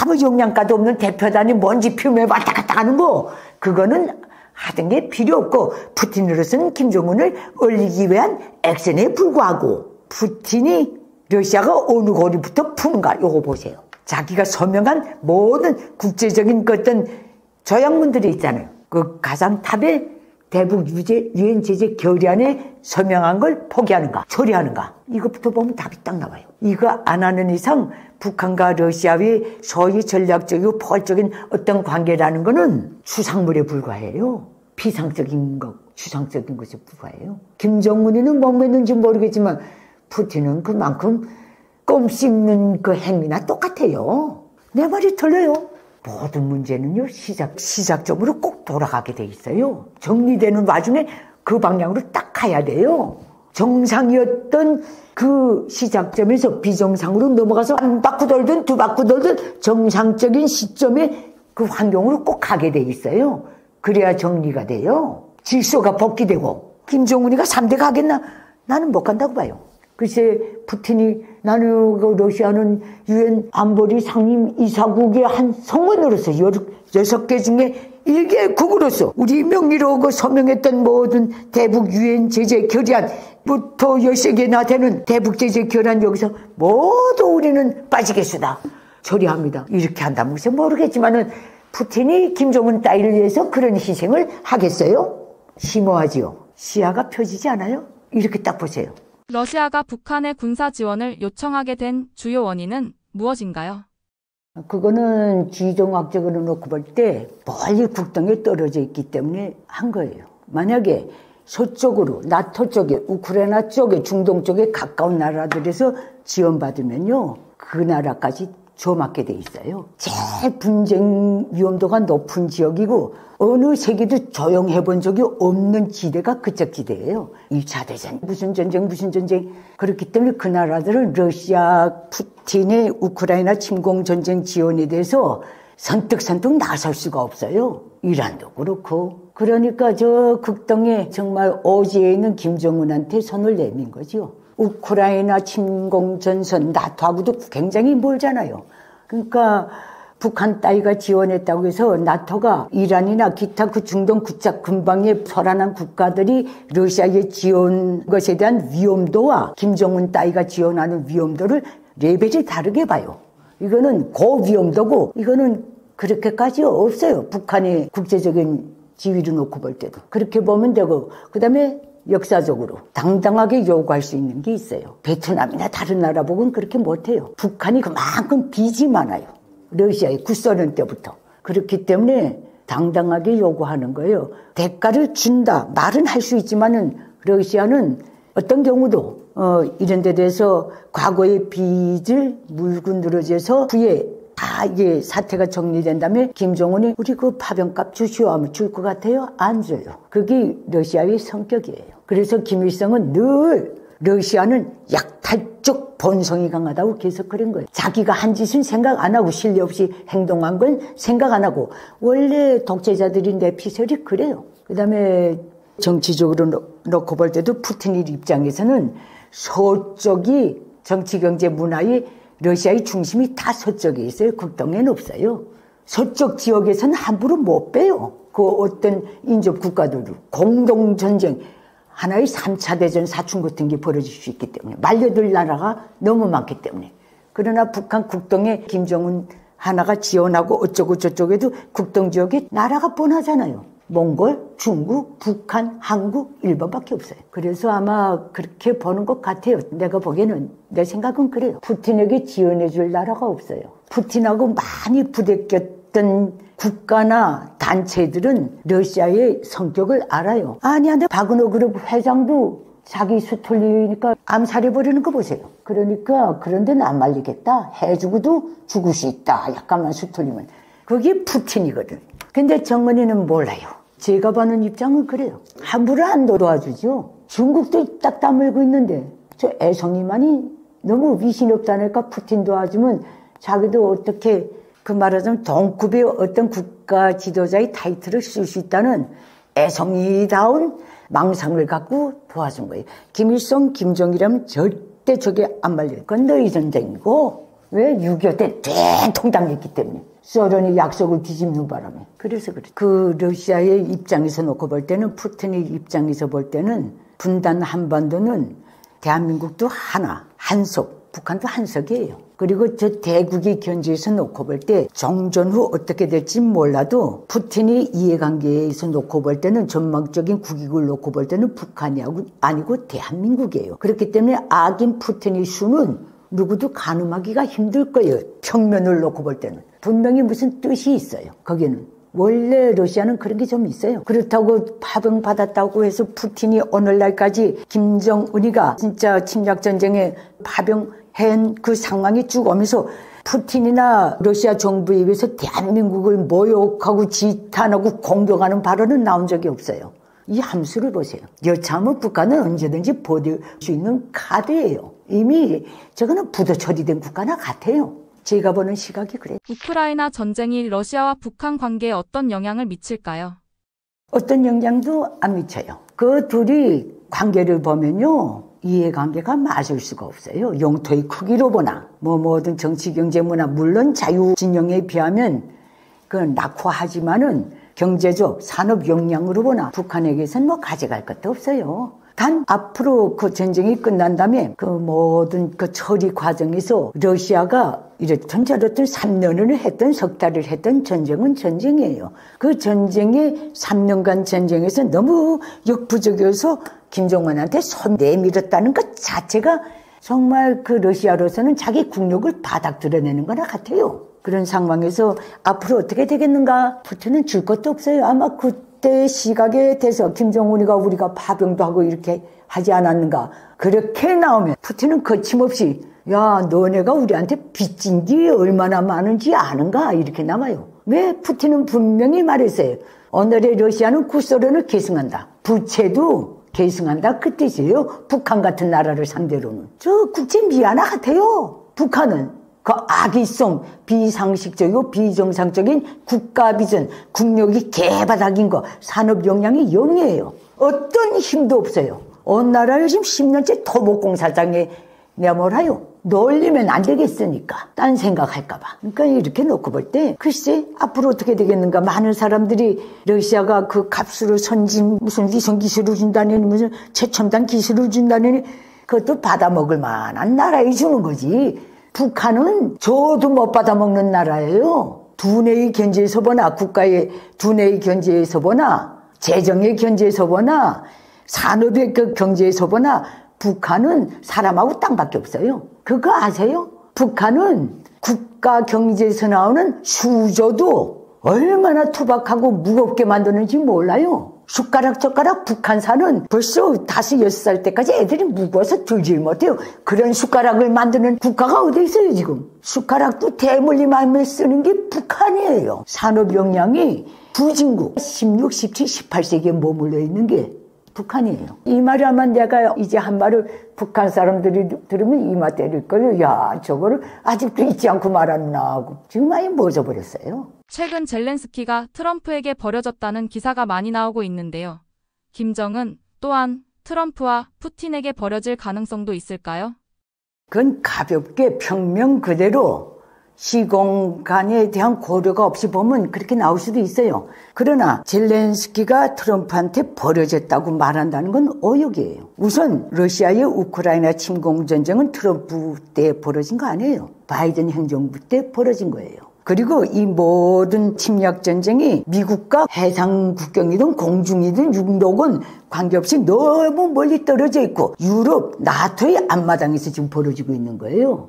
아무 영양가도 없는 대표단이 먼지 피우며 왔다 갔다 하는 거, 그거는 하던 게 필요 없고, 푸틴으로서는 김정은을 얼리기 위한 액션에 불과하고, 푸틴이 러시아가 어느 고리부터 푸는가 요거 보세요. 자기가 서명한 모든 국제적인 어떤 조약문들이 있잖아요. 그 가장 탑에 대북 유엔 제재 결의안에 서명한 걸 포기하는가, 처리하는가. 이것부터 보면 답이 딱 나와요. 이거 안 하는 이상 북한과 러시아의 소위 전략적이고 포괄적인 어떤 관계라는 거는 추상물에 불과해요. 피상적인 것, 추상적인 것에 불과해요. 김정은이는 뭐했는지 모르겠지만 푸틴은 그만큼 껌 씹는 그 행위나 똑같아요. 내 말이 틀려요. 모든 문제는요, 시작점으로 꼭 돌아가게 돼 있어요. 정리되는 와중에 그 방향으로 딱 가야 돼요. 정상이었던 그 시작점에서 비정상으로 넘어가서 한 바퀴 돌든 두 바퀴 돌든 정상적인 시점에 그 환경으로 꼭 가게 돼 있어요. 그래야 정리가 돼요. 질서가 복귀되고. 김정은이가 3대 가겠나? 나는 못 간다고 봐요. 글쎄, 푸틴이 나는 그 러시아는 유엔 안보리 상임 이사국의 한 성원으로서 6개 중에 1개국으로서 우리 명의로 그 서명했던 모든 대북 유엔 제재 결의안부터 13개나 되는 대북 제재 결의안 여기서 모두 우리는 빠지겠수다. 처리합니다. 이렇게 한다면 글쎄 모르겠지만은 푸틴이 김정은 따위를 위해서 그런 희생을 하겠어요? 심오하지요. 시야가 펴지지 않아요? 이렇게 딱 보세요. 러시아가 북한의 군사 지원을 요청하게 된 주요 원인은 무엇인가요? 그거는 지정학적으로 놓고 볼 때 멀리 국경에 떨어져 있기 때문에 한 거예요. 만약에 서쪽으로 나토 쪽에, 우크라이나 쪽에, 중동 쪽에 가까운 나라들에서 지원받으면요, 그 나라까지 조맞게 돼 있어요. 제일 분쟁 위험도가 높은 지역이고 어느 세계도 조용해 본 적이 없는 지대가 그쪽 지대예요. 2차 대전, 무슨 전쟁. 그렇기 때문에 그 나라들은 러시아 푸틴의 우크라이나 침공 전쟁 지원에 대해서 선뜻 나설 수가 없어요. 이란도 그렇고. 그러니까 저 극동에 정말 오지에 있는 김정은한테 손을 내민 거죠. 우크라이나 침공 전선, 나토하고도 굉장히 멀잖아요. 그러니까 북한 따위가 지원했다고 해서 나토가 이란이나 기타 그 중동 근방에 설안한 국가들이 러시아에 지원 것에 대한 위험도와 김정은 따위가 지원하는 위험도를 레벨이 다르게 봐요. 이거는 고위험도고 이거는 그렇게까지 없어요. 북한의 국제적인 지위를 놓고 볼 때도. 그렇게 보면 되고, 그 다음에 역사적으로 당당하게 요구할 수 있는 게 있어요. 베트남이나 다른 나라 보고는 그렇게 못해요. 북한이 그만큼 빚이 많아요. 러시아의 구소련 때부터. 그렇기 때문에 당당하게 요구하는 거예요. 대가를 준다. 말은 할 수 있지만은 러시아는 어떤 경우도 이런 데 대해서 과거의 빚을 물고 늘어져서 후에 다 이게 사태가 정리된 다음에 김정은이 우리 그 파병값 주시오 하면 줄 것 같아요? 안 줘요. 그게 러시아의 성격이에요. 그래서 김일성은 늘 러시아는 약탈적 본성이 강하다고 계속 그런 거예요. 자기가 한 짓은 생각 안 하고 신뢰 없이 행동한 건 생각 안 하고. 원래 독재자들이 내피셜이 그래요. 그 다음에 정치적으로 놓고 볼 때도 푸틴 입장에서는 서쪽이 정치, 경제, 문화의 러시아의 중심이 다 서쪽에 있어요. 극동에는 없어요. 서쪽 지역에서는 함부로 못 빼요. 그 어떤 인접 국가들도. 공동전쟁, 하나의 3차 대전 사춘 같은 게 벌어질 수 있기 때문에. 말려들 나라가 너무 많기 때문에. 그러나 북한 국동에 김정은 하나가 지원하고 어쩌고 저쩌고에도 국동 지역에 나라가 뻔하잖아요. 몽골, 중국, 북한, 한국, 일본밖에 없어요. 그래서 아마 그렇게 보는 것 같아요. 내가 보기에는, 내 생각은 그래요. 푸틴에게 지원해 줄 나라가 없어요. 푸틴하고 많이 부대꼈 어떤 국가나 단체들은 러시아의 성격을 알아요. 아니, 근데 바그너 그룹 회장도 자기 수톨리니까 암살해버리는 거 보세요. 그러니까 그런 데는 안 말리겠다. 해주고도 죽을 수 있다. 약간만 수톨리면. 그게 푸틴이거든. 근데 정은이는 몰라요. 제가 보는 입장은 그래요. 함부로 안 도와주죠. 중국도 딱 다물고 있는데 저 애송이만이 너무 위신 없다니까 푸틴 도와주면 자기도 어떻게 그 말하자면 동급의 어떤 국가 지도자의 타이틀을 쓸 수 있다는 애송이다운 망상을 갖고 도와준 거예요. 김일성, 김정일이라면 절대 저게 안 말려요. 그건 너희 전쟁이고 왜 6.25 때 된통 당했기 때문에 소련이 약속을 뒤집는 바람에. 그래서 그래. 그 러시아의 입장에서 놓고 볼 때는 푸틴의 입장에서 볼 때는 분단 한반도는 대한민국도 하나, 한속, 북한도 한석이에요. 그리고 저 대국의 견지에서 놓고 볼 때 정전 후 어떻게 될지 몰라도 푸틴이 이해관계에서 놓고 볼 때는 전망적인 국익을 놓고 볼 때는 북한이 아니고 대한민국이에요. 그렇기 때문에 악인 푸틴의 수는 누구도 가늠하기가 힘들 거예요. 평면을 놓고 볼 때는. 분명히 무슨 뜻이 있어요. 거기는. 원래 러시아는 그런 게 좀 있어요. 그렇다고 파병 받았다고 해서 푸틴이 오늘날까지 김정은이가 진짜 침략전쟁에 파병한 그 상황이 쭉 오면서 푸틴이나 러시아 정부에 의해서 대한민국을 모욕하고 지탄하고 공격하는 발언은 나온 적이 없어요. 이 함수를 보세요. 여차하면 북한은 언제든지 버틸 수 있는 카드예요. 이미 저거는 부도 처리된 국가나 같아요. 제가 보는 시각이 그래요. 우크라이나 전쟁이 러시아와 북한 관계에 어떤 영향을 미칠까요? 어떤 영향도 안 미쳐요. 그 둘이 관계를 보면요. 이해관계가 맞을 수가 없어요. 영토의 크기로 보나 뭐든 정치, 경제, 문화 물론 자유진영에 비하면 그건 낙후하지만은 경제적, 산업 역량으로 보나 북한에게서는 뭐 가져갈 것도 없어요. 단 앞으로 그 전쟁이 끝난 다음에 그 모든 그 처리 과정에서 러시아가 이렇든 저렇든 3년을 했던 석 달을 했던 전쟁은 전쟁이에요. 그 전쟁의 3년간 전쟁에서 너무 역부족이어서 김정은한테 손 내밀었다는 것 자체가 정말 그 러시아로서는 자기 국력을 바닥 드러내는 거나 같아요. 그런 상황에서 앞으로 어떻게 되겠는가? 푸틴은 줄 것도 없어요. 아마 그때 시각에 대해서 김정은이가 우리가 파병도 하고 이렇게 하지 않았는가? 그렇게 나오면 푸틴은 거침없이 야, 너네가 우리한테 빚진 게 얼마나 많은지 아는가? 이렇게 남아요. 왜? 푸틴은 분명히 말했어요. 오늘의 러시아는 구소련을 계승한다. 부채도 계승한다. 그 뜻이에요. 북한 같은 나라를 상대로는. 저 국제 미안하 같아요. 북한은. 그 악의성, 비상식적이고 비정상적인 국가 비전, 국력이 개바닥인 거, 산업 역량이 0이에요. 어떤 힘도 없어요. 온 나라를 지금 10년째 토목공사장에 내몰아요. 놀리면 안 되겠으니까. 딴 생각할까봐. 그러니까 이렇게 놓고 볼 때 글쎄 앞으로 어떻게 되겠는가. 많은 사람들이 러시아가 그 값으로 선진 무슨 위성 기술을 준다느니 무슨 최첨단 기술을 준다느니 그것도 받아먹을 만한 나라에 주는 거지. 북한은 줘도 못 받아먹는 나라예요. 두뇌의 견제에서 보나 국가의 두뇌의 견제에서 보나 재정의 견제에서 보나 산업의 그 경제에서 보나 북한은 사람하고 땅밖에 없어요. 그거 아세요? 북한은 국가 경제에서 나오는 수저도 얼마나 투박하고 무겁게 만드는지 몰라요. 숟가락 젓가락 북한산은 벌써 5, 6살 때까지 애들이 무거워서 들질 못해요. 그런 숟가락을 만드는 국가가 어디 있어요 지금. 숟가락도 대물림하며 쓰는 게 북한이에요. 산업 역량이 부진국 16, 17, 18세기에 머물러 있는 게 북한이에요. 이 말을 하면 내가 이제 한 말을 북한 사람들이 들으면 이마 때릴걸요. 야, 저거를 아직도 잊지 않고 말하나 하고. 지금 아예 멎어버렸어요. 최근 젤렌스키가 트럼프에게 버려졌다는 기사가 많이 나오고 있는데요. 김정은 또한 트럼프와 푸틴에게 버려질 가능성도 있을까요? 그건 가볍게 평명 그대로 시공간에 대한 고려가 없이 보면 그렇게 나올 수도 있어요. 그러나 젤렌스키가 트럼프한테 버려졌다고 말한다는 건 오역이에요. 우선 러시아의 우크라이나 침공전쟁은 트럼프 때 벌어진 거 아니에요. 바이든 행정부 때 벌어진 거예요. 그리고 이 모든 침략전쟁이 미국과 해상 국경이든 공중이든 육로건 관계없이 너무 멀리 떨어져 있고 유럽, 나토의 앞마당에서 지금 벌어지고 있는 거예요.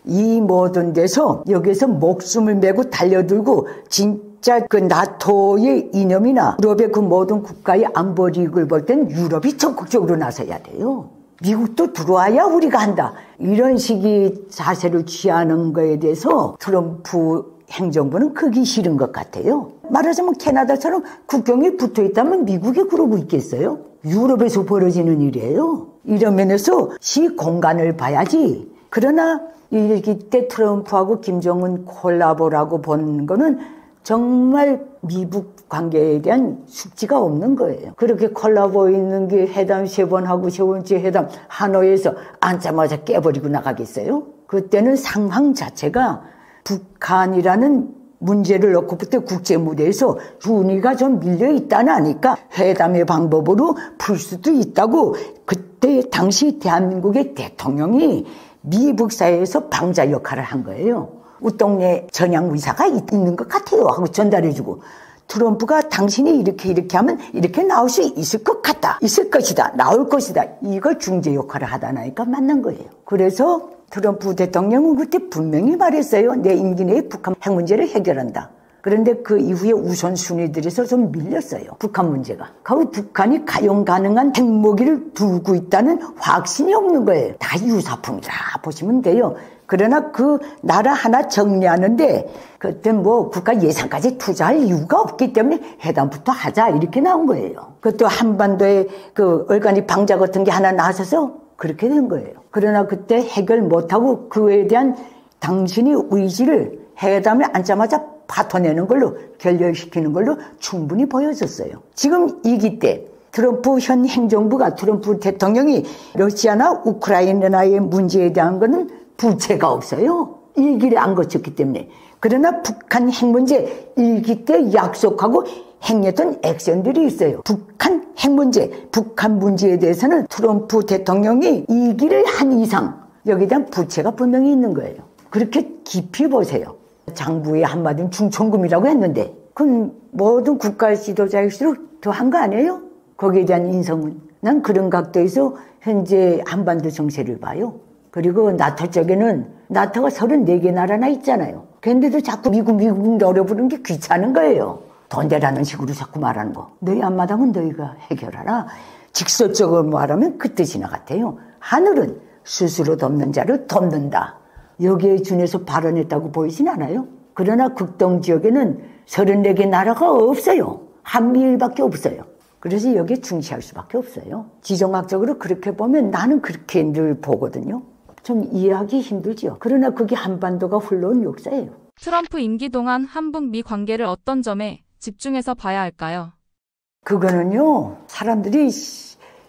이 모든 데서 여기서 목숨을 메고 달려들고 진짜 그 나토의 이념이나 유럽의 그 모든 국가의 안보 리그를 볼 땐 유럽이 적극적으로 나서야 돼요. 미국도 들어와야 우리가 한다. 이런 식의 자세를 취하는 거에 대해서 트럼프 행정부는 그게 싫은 것 같아요. 말하자면 캐나다처럼 국경에 붙어 있다면 미국에 그러고 있겠어요? 유럽에서 벌어지는 일이에요. 이런 면에서 시 공간을 봐야지. 그러나 이때 트럼프하고 김정은 콜라보라고 보는 거는 정말 미국 관계에 대한 숙지가 없는 거예요. 그렇게 콜라보 있는 게 회담 3번 하고 3번째 회담 하노이에서 앉자마자 깨버리고 나가겠어요? 그때는 상황 자체가 북한이라는 문제를 놓고 그때 국제 무대에서 순위가 좀 밀려 있다는 아니까 회담의 방법으로 풀 수도 있다고 그때 당시 대한민국의 대통령이 미국 사회에서 방자 역할을 한 거예요. 우동네 전향 의사가 있는 것 같아요 하고 전달해주고 트럼프가 당신이 이렇게 하면 이렇게 나올 수 있을 것 같다. 있을 것이다. 나올 것이다. 이걸 중재 역할을 하다 나니까 만난 거예요. 그래서 트럼프 대통령은 그때 분명히 말했어요. 내 임기 내에 북한 핵 문제를 해결한다. 그런데 그 이후에 우선순위들에서 좀 밀렸어요. 북한 문제가. 그 북한이 가용 가능한 핵무기를 두고 있다는 확신이 없는 거예요. 다 유사품이다 보시면 돼요. 그러나 그 나라 하나 정리하는데 그때 뭐 국가 예산까지 투자할 이유가 없기 때문에 회담부터 하자 이렇게 나온 거예요. 그것도 한반도에 그 얼간이 방자 같은 게 하나 나서서 그렇게 된 거예요. 그러나 그때 해결 못하고 그에 대한 당신의 의지를 회담에 앉자마자 파토내는 걸로 결렬시키는 걸로 충분히 보여줬어요. 지금 이기 때 트럼프 현 행정부가 트럼프 대통령이 러시아나 우크라이나의 문제에 대한 거는 부채가 없어요. 일기를 안 거쳤기 때문에. 그러나 북한 핵 문제 일기 때 약속하고 행했던 액션들이 있어요. 북한 핵 문제, 북한 문제에 대해서는 트럼프 대통령이 일기를 한 이상 여기에 대한 부채가 분명히 있는 거예요. 그렇게 깊이 보세요. 장부의 한마디는 중천금이라고 했는데 그건 모든 국가 지도자일수록 더한 거 아니에요? 거기에 대한 인성은. 난 그런 각도에서 현재 한반도 정세를 봐요. 그리고 나토 쪽에는 나토가 34개 나라나 있잖아요. 그런데도 자꾸 미국 노려 부르는 게 귀찮은 거예요. 돈 대라는 식으로 자꾸 말하는 거. 너희 앞마당은 너희가 해결하라. 직설적으로 말하면 그 뜻이나 같아요. 하늘은 스스로 돕는 자를 돕는다. 여기에 준해서 발언했다고 보이진 않아요. 그러나 극동 지역에는 34개 나라가 없어요. 한미일밖에 없어요. 그래서 여기에 중시할 수밖에 없어요. 지정학적으로 그렇게 보면 나는 그렇게 늘 보거든요. 좀 이해하기 힘들죠. 그러나 그게 한반도가 흘러온 역사예요. 트럼프 임기 동안 한북미 관계를 어떤 점에 집중해서 봐야 할까요? 그거는요. 사람들이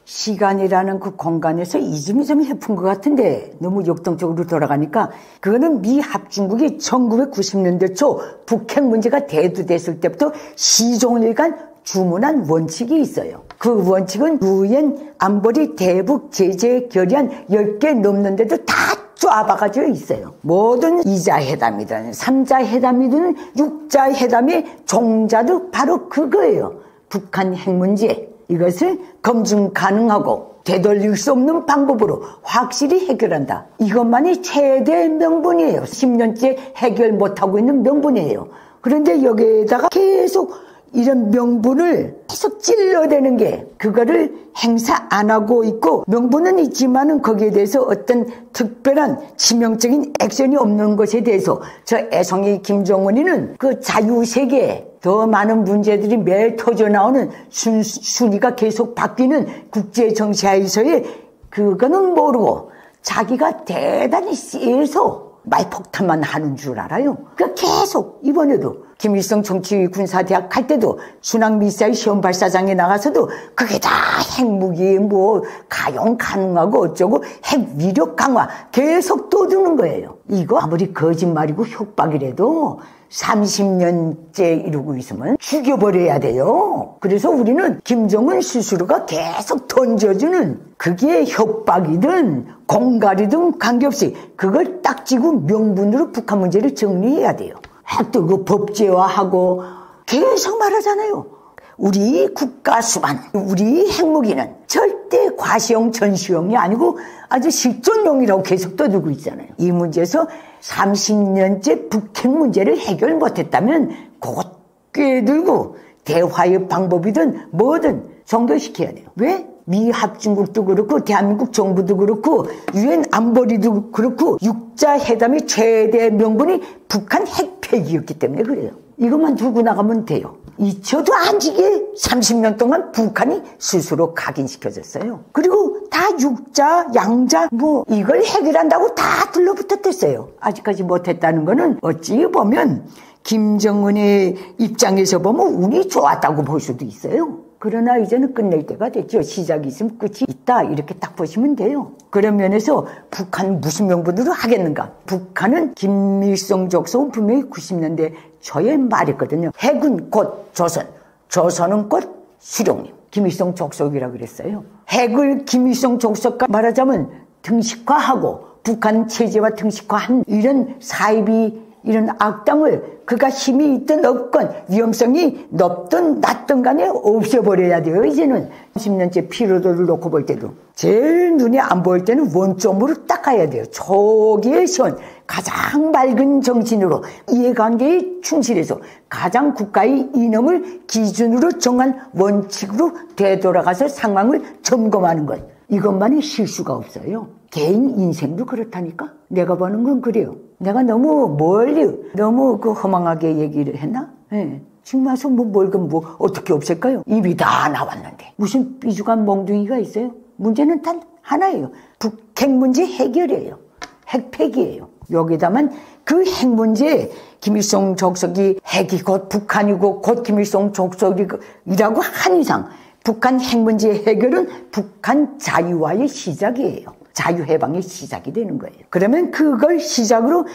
시간이라는 그 공간에서 이점이 좀 해픈 것 같은데 너무 역동적으로 돌아가니까 그거는 미 합중국이 1990년대 초 북핵 문제가 대두됐을 때부터 시종일관 주문한 원칙이 있어요. 그 원칙은 유엔 안보리 대북 제재 결의안 10개 넘는데도 다 쫙박아져 있어요. 모든 2자 회담이든 3자 회담이든 6자 회담의 종자도 바로 그거예요. 북한 핵 문제. 이것을 검증 가능하고 되돌릴 수 없는 방법으로 확실히 해결한다. 이것만이 최대의 명분이에요. 10년째 해결 못하고 있는 명분이에요. 그런데 여기에다가 계속 이런 명분을 계속 찔러대는 게 그거를 행사 안 하고 있고 명분은 있지만은 거기에 대해서 어떤 특별한 치명적인 액션이 없는 것에 대해서 저 애송이 김정은이는 그 자유세계 더 많은 문제들이 매일 터져나오는 순위가 계속 바뀌는 국제정세하에서의 그거는 모르고 자기가 대단히 세서 말폭탄만 하는 줄 알아요. 그러니까 계속 이번에도 김일성 정치군사대학 갈 때도 순항미사일 시험 발사장에 나가서도 그게 다 핵무기 뭐 가용 가능하고 어쩌고 핵 위력 강화 계속 떠드는 거예요. 이거 아무리 거짓말이고 협박이라도 30년째 이러고 있으면 죽여버려야 돼요. 그래서 우리는 김정은 스스로가 계속 던져주는 그게 협박이든 공갈이든 관계없이 그걸 딱 쥐고 명분으로 북한 문제를 정리해야 돼요. 핵도 그 법제화하고 계속 말하잖아요. 우리 국가 수반, 우리 핵무기는 절대 절대 과시용 전시용이 아니고 아주 실존용이라고 계속 떠들고 있잖아요. 이 문제에서 30년째 북핵 문제를 해결 못했다면 곧게 들고 대화의 방법이든 뭐든 정도시켜야 돼요. 왜? 미 합중국도 그렇고 대한민국 정부도 그렇고 유엔 안보리도 그렇고 육자 회담의 최대 명분이 북한 핵폐기였기 때문에 그래요. 이것만 들고 나가면 돼요. 잊혀도 안 지게 30년 동안 북한이 스스로 각인시켜졌어요. 그리고 다 육자, 양자 이걸 해결한다고 다 들러붙었댔어요. 아직까지 못했다는 거는 어찌 보면 김정은의 입장에서 보면 운이 좋았다고 볼 수도 있어요. 그러나 이제는 끝낼 때가 됐죠. 시작이 있으면 끝이 있다 이렇게 딱 보시면 돼요. 그런 면에서 북한 무슨 명분으로 하겠는가. 북한은 김일성 족속은 분명히 90년대 초에 말했거든요. 핵은 곧 조선, 조선은 곧 수령님. 김일성 족속이라고 그랬어요. 핵을 김일성 족속과 말하자면 등식화하고 북한 체제와 등식화한 이런 사이비 이런 악당을 그가 힘이 있든 없건 위험성이 높든 낮든 간에 없애버려야 돼요. 이제는 30년째 피로도를 놓고 볼 때도 제일 눈에 안 보일 때는 원점으로 닦아야 돼요. 초기의 선 가장 맑은 정신으로 이해관계에 충실해서 가장 국가의 이념을 기준으로 정한 원칙으로 되돌아가서 상황을 점검하는 것. 이것만이 실수가 없어요. 개인 인생도 그렇다니까. 내가 보는 건 그래요. 내가 너무 멀리 너무 허망하게 얘기를 했나? 네. 지금 와서 어떻게 없앨까요? 입이 다 나왔는데 무슨 삐죽한 멍둥이가 있어요? 문제는 단 하나예요. 북핵 문제 해결이에요. 핵폐기예요. 여기다만 그 핵 문제 김일성 족속이 핵이 곧 북한이고 곧 김일성 족속이라고 한 이상 북한 핵 문제 해결은 북한 자유화의 시작이에요. 자유해방의 시작이 되는 거예요. 그러면 그걸 시작으로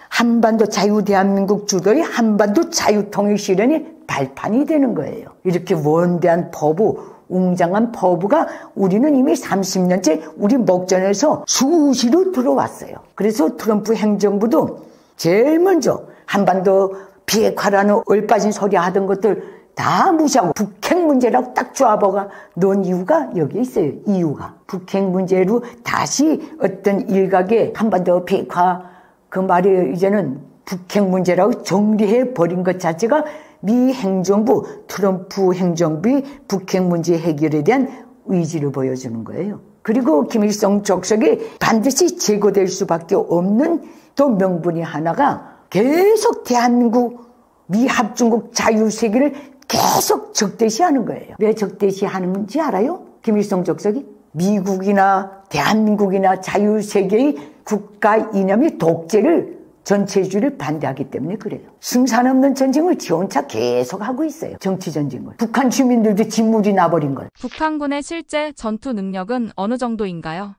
한반도 자유 대한민국 주도의 한반도 자유통일 실현의 발판이 되는 거예요. 이렇게 원대한 포부, 웅장한 포부가 우리는 이미 30년째 우리 목전에서 수시로 들어왔어요. 그래서 트럼프 행정부도 제일 먼저 한반도 비핵화라는 얼빠진 소리 하던 것들 다 무시하고 북핵 문제라고 딱 조합어가 놓은 이유가 여기 있어요. 이유가 북핵 문제로 다시 어떤 일각의 한반도 비핵화 그 말이 이제는 북핵 문제라고 정리해 버린 것 자체가 미 행정부 트럼프 행정부의 북핵 문제 해결에 대한 의지를 보여주는 거예요. 그리고 김일성 족속이 반드시 제거될 수밖에 없는 또 명분이 하나가 계속 대한민국 미합중국 자유세계를 계속 적대시하는 거예요. 왜 적대시하는지 알아요? 김일성 족속이 미국이나 대한민국이나 자유세계의 국가 이념의 독재를 전체주의를 반대하기 때문에 그래요. 승산 없는 전쟁을 지 혼자 계속 하고 있어요. 정치 전쟁을. 북한 주민들도 진물이 나버린 걸. 북한군의 실제 전투 능력은 어느 정도인가요?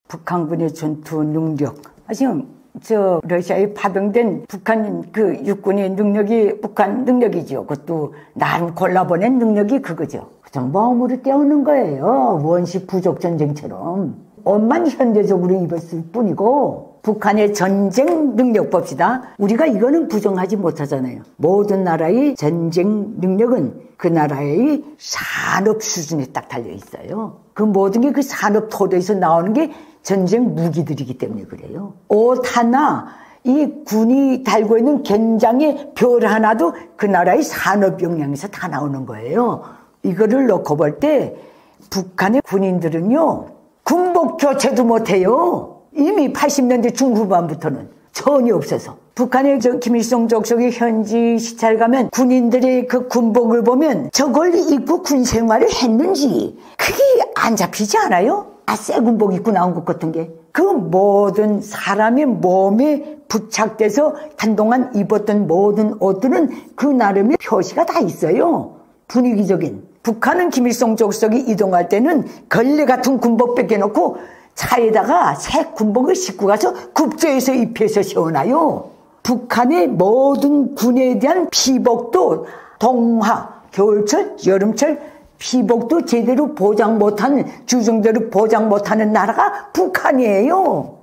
북한군의 전투 능력. 지금 러시아에 파병된 북한 그 육군의 능력이 북한 능력이죠. 그것도 나름 골라보낸 능력이 그거죠. 그냥 마음으로 때우는 거예요. 원시 부족 전쟁처럼. 옷만 현대적으로 입었을 뿐이고 북한의 전쟁 능력 봅시다. 우리가 이거는 부정하지 못하잖아요. 모든 나라의 전쟁 능력은 그 나라의 산업 수준에 딱 달려 있어요. 그 모든 게 그 산업 토대에서 나오는 게 전쟁 무기들이기 때문에 그래요. 옷 하나, 이 군이 달고 있는 견장의 별 하나도 그 나라의 산업 역량에서 다 나오는 거예요. 이거를 놓고 볼 때 북한의 군인들은요, 군복 교체도 못해요. 이미 80년대 중후반부터는 전혀 없어서. 북한의 김일성 족속의 현지 시찰 가면 군인들의 그 군복을 보면 저걸 입고 군 생활을 했는지 그게 안 잡히지 않아요? 새 군복 입고 나온 것 같은 게. 그 모든 사람의 몸에 부착돼서 한동안 입었던 모든 옷들은 그 나름의 표시가 다 있어요. 분위기적인. 북한은 김일성 족속이 이동할 때는 걸레 같은 군복 뺏겨놓고 차에다가 새 군복을 싣고 가서 국조에서 입혀서 세워놔요. 북한의 모든 군에 대한 피복도 동하, 겨울철, 여름철 피복도 제대로 보장 못하는, 주정대로 보장 못하는 나라가 북한이에요.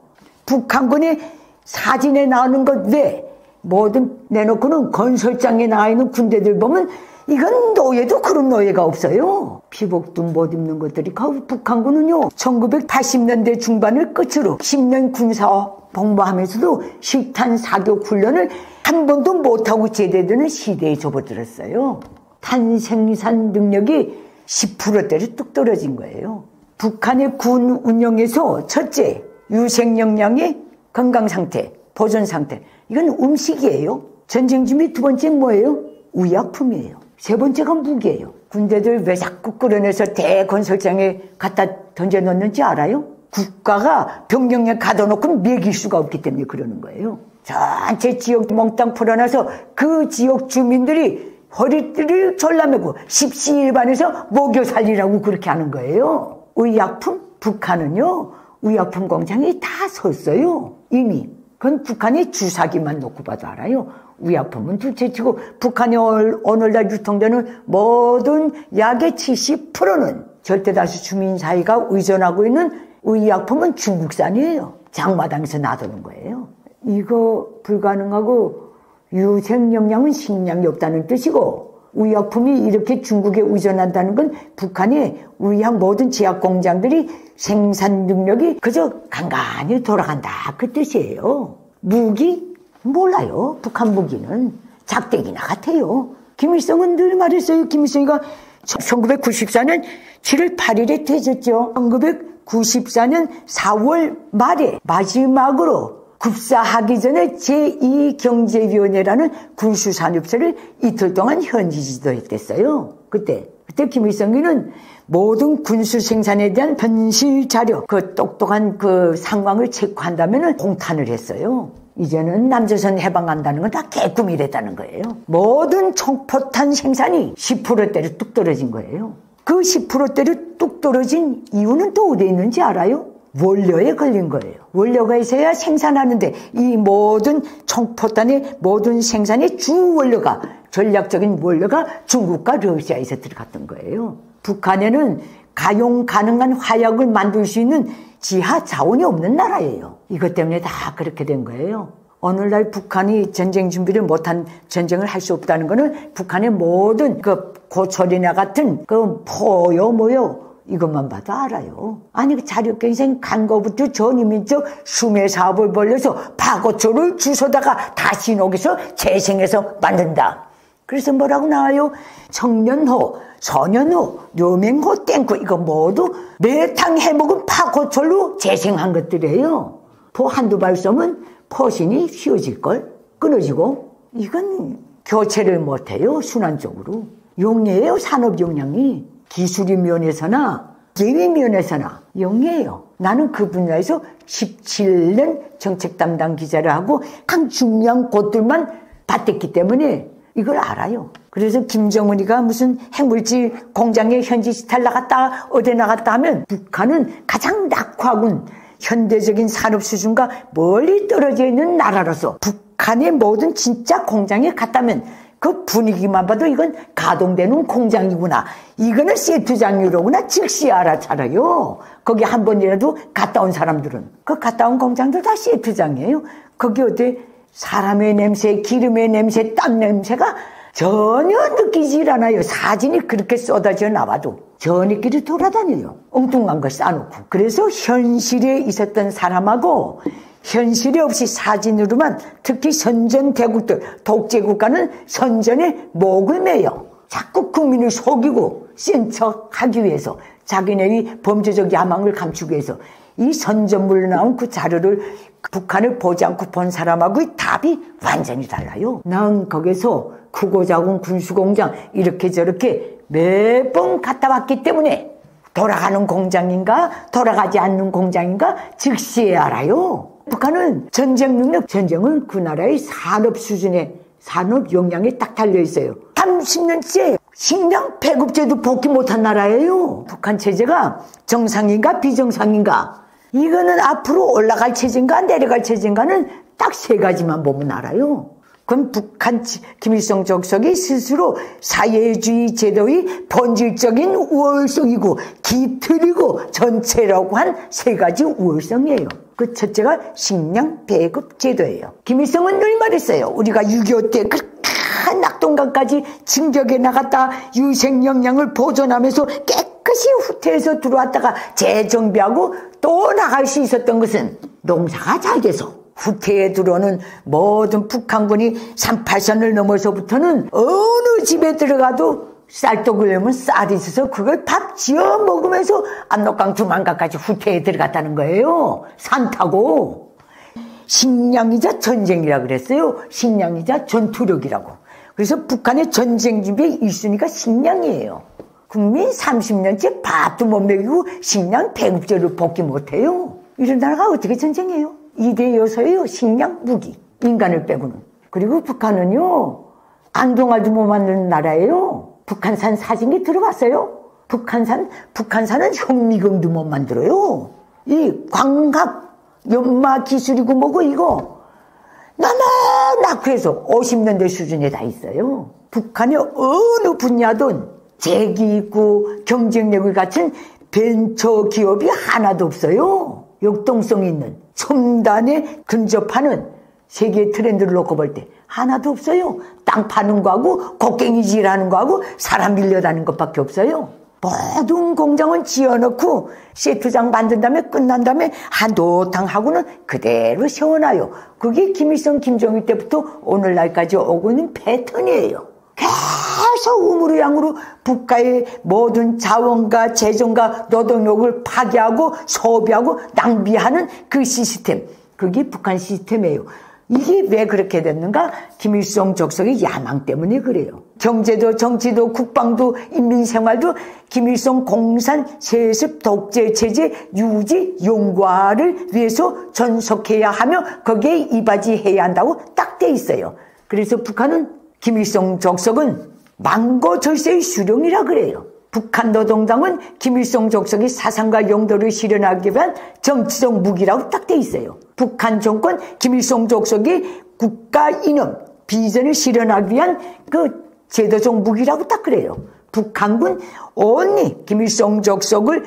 북한군의 사진에 나오는 것 외 모든 내놓고는 건설장에 나와 있는 군대들 보면 이건 노예도 그런 노예가 없어요. 피복도 못 입는 것들이. 북한군은요 1980년대 중반을 끝으로 10년 군사 복무하면서도 실탄 사격 훈련을 한 번도 못하고 제대되는 시대에 접어들었어요. 탄생산 능력이 10%대로 뚝 떨어진 거예요. 북한의 군 운영에서 첫째, 유색 역량의 건강 상태, 보존 상태. 이건 음식이에요. 전쟁 준비 두 번째 뭐예요? 의약품이에요. 세 번째가 무기예요. 군대들 왜 자꾸 끌어내서 대건설장에 갖다 던져놓는지 알아요? 국가가 병력에 가둬놓고 먹일 수가 없기 때문에 그러는 거예요. 전체 지역 몽땅 풀어놔서 그 지역 주민들이 허리띠를 졸라매고 십시일반에서 먹여 살리라고 그렇게 하는 거예요. 의약품? 북한은요 의약품 공장이 다 섰어요. 이미. 그건 북한이 주사기만 놓고 봐도 알아요. 의약품은 둘째치고 북한이 오늘날 유통되는 모든 약의 70%는 절대다수 주민 사회가 의존하고 있는 의약품은 중국산이에요. 장마당에서 놔두는 거예요. 이거 불가능하고 유색 역량은 식량이 없다는 뜻이고 의약품이 이렇게 중국에 의존한다는 건 북한의 의학 모든 제약 공장들이 생산 능력이 그저 간간히 돌아간다 그 뜻이에요. 무기? 몰라요. 북한 무기는 작대기나 같아요. 김일성은 늘 말했어요. 김일성이가 1994년 7월 8일에 퇴졌죠. 1994년 4월 말에 마지막으로 급사하기 전에 제2경제위원회라는 군수산업체를 이틀 동안 현지 지도했댔어요. 그때 김일성이는 모든 군수 생산에 대한 현실 자료, 그 똑똑한 그 상황을 체크한다면 공탄을 했어요. 이제는 남조선 해방한다는 건 다 개꿈이랬다는 거예요. 모든 총포탄 생산이 10%대로 뚝 떨어진 거예요. 그 10%대로 뚝 떨어진 이유는 또 어디에 있는지 알아요? 원료에 걸린 거예요. 원료가 있어야 생산하는데 이 모든 총포탄의 모든 생산의 주 원료가 전략적인 원료가 중국과 러시아에서 들어갔던 거예요. 북한에는 가용 가능한 화약을 만들 수 있는 지하 자원이 없는 나라예요. 이것 때문에 다 그렇게 된 거예요. 오늘날 북한이 전쟁 준비를 못한 전쟁을 할 수 없다는 거는 북한의 모든 그 고철이나 같은 그 포요 뭐요 이것만 봐도 알아요. 아니 자력갱생 간거부터 전이민족 수매 사업을 벌려서 파고초를 주워다가 다시 녹여서 재생해서 만든다. 그래서 뭐라고 나와요? 청년호, 소년호, 료맹호, 땡코 이거 모두 매탕 해먹은 파고철로 재생한 것들이에요. 포 한두 발 쏘면 포신이 휘어질걸? 끊어지고. 이건 교체를 못해요. 순환적으로. 용이에요. 산업 역량이. 기술의 면에서나 예비 면에서나 영예예요. 나는 그 분야에서 17년 정책 담당 기자를 하고 강 중요한 곳들만 봤댔기 때문에 이걸 알아요. 그래서 김정은이가 무슨 핵물질 공장에 현지 시탈 나갔다 어디 나갔다 하면 북한은 가장 낙후하군 현대적인 산업 수준과 멀리 떨어져 있는 나라로서 북한의 모든 진짜 공장에 갔다면 그 분위기만 봐도 이건 가동되는 공장이구나. 이거는 세트장유로구나. 즉시 알아차려요. 거기 한 번이라도 갔다 온 사람들은. 그 갔다 온 공장들 다 세트장이에요. 거기 어때 사람의 냄새, 기름의 냄새, 땀 냄새가 전혀 느끼질 않아요. 사진이 그렇게 쏟아져 나와도. 저녁끼리 돌아다녀요. 엉뚱한 걸 싸놓고. 그래서 현실에 있었던 사람하고 현실이 없이 사진으로만 특히 선전 대국들, 독재국가는 선전에 목을 매요. 자꾸 국민을 속이고 센 척하기 위해서 자기네의 범죄적 야망을 감추기 위해서 이 선전물로 나온 그 자료를 북한을 보지 않고 본 사람하고의 답이 완전히 달라요. 난 거기서 크고 작은 군수공장 이렇게 저렇게 몇 번 갔다 왔기 때문에 돌아가는 공장인가 돌아가지 않는 공장인가 즉시에 알아요. 북한은 전쟁 능력, 전쟁은 그 나라의 산업 수준에 산업 역량에 딱 달려있어요. 30년째 식량 배급제도 복귀 못한 나라예요. 북한 체제가 정상인가 비정상인가 이거는 앞으로 올라갈 체제인가 내려갈 체제인가는 딱 세 가지만 보면 알아요. 그건 북한 김일성 주석이 스스로 사회주의 제도의 본질적인 우월성이고 기틀이고 전체라고 한 세 가지 우월성이에요. 그 첫째가 식량 배급 제도예요. 김일성은 늘 말했어요. 우리가 6.25 때 그렇게 낙동강까지 진격에 나갔다 유생 역량을 보존하면서 깨끗이 후퇴해서 들어왔다가 재정비하고 또 나갈 수 있었던 것은 농사가 잘 돼서 후퇴에 들어오는 모든 북한군이 38선을 넘어서부터는 어느 집에 들어가도 쌀떡을 내면 쌀이 있어서 그걸 밥 지어 먹으면서 압록강 두만강까지 후퇴에 들어갔다는 거예요. 산 타고. 식량이자 전쟁이라 그랬어요. 식량이자 전투력이라고. 그래서 북한의 전쟁 준비의 1순위가 식량이에요. 국민 30년째 밥도 못 먹이고 식량 배급제를 복귀 못해요. 이런 나라가 어떻게 전쟁해요? 2대 요소예요. 식량, 무기. 인간을 빼고는. 그리고 북한은요. 안경알도 못 만드는 나라예요. 북한산 사진기 들어봤어요? 북한산은 현미경도 못 만들어요. 이 광학 연마 기술이고 뭐고 이거 너무 낙후해서 50년대 수준에 다 있어요. 북한의 어느 분야든 재기 있고 경쟁력을 갖춘 벤처 기업이 하나도 없어요. 역동성 있는 첨단에 근접하는 세계 트렌드를 놓고 볼 때 하나도 없어요. 땅 파는 거하고 곡괭이질하는 거하고 사람 빌려다는 것밖에 없어요. 모든 공장은 지어놓고 세트장 만든 다음에 끝난 다음에 한도탕하고는 그대로 세워놔요. 그게 김일성, 김정일 때부터 오늘날까지 오고 있는 패턴이에요. 계속 우물우 양으로 국가의 모든 자원과 재정과 노동력을 파괴하고 소비하고 낭비하는 그 시스템. 그게 북한 시스템이에요. 이게 왜 그렇게 됐는가? 김일성 족속의 야망 때문에 그래요. 경제도 정치도 국방도 인민생활도 김일성 공산 세습 독재 체제 유지 용과를 위해서 전속해야 하며 거기에 이바지해야 한다고 딱 돼 있어요. 그래서 북한은 김일성 족속은 망고절세의 수령이라 그래요. 북한 노동당은 김일성 족속의 사상과 용도를 실현하기 위한 정치적 무기라고 딱 돼 있어요. 북한 정권 김일성 족속의 국가 이념 비전을 실현하기 위한 그 제도적 무기라고 딱 그래요. 북한군 온리 김일성 족속을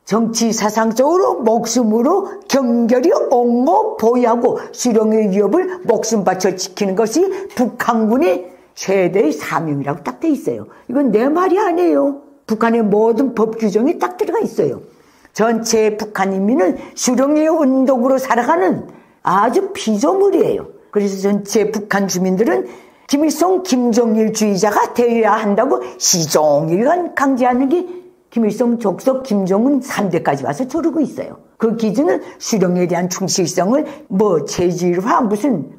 정치 사상적으로 목숨으로 경결히 옹호 보유하고 수령의 위협을 목숨 바쳐 지키는 것이 북한군의 최대의 사명이라고 딱 돼 있어요. 이건 내 말이 아니에요. 북한의 모든 법 규정이 딱 들어가 있어요. 전체 북한 인민은 수령의 운동으로 살아가는 아주 피조물이에요. 그래서 전체 북한 주민들은 김일성, 김정일주의자가 되어야 한다고 시종일관 강제하는 게 김일성 족속 김정은 3대까지 와서 저러고 있어요. 그 기준은 수령에 대한 충실성을 체질화 무슨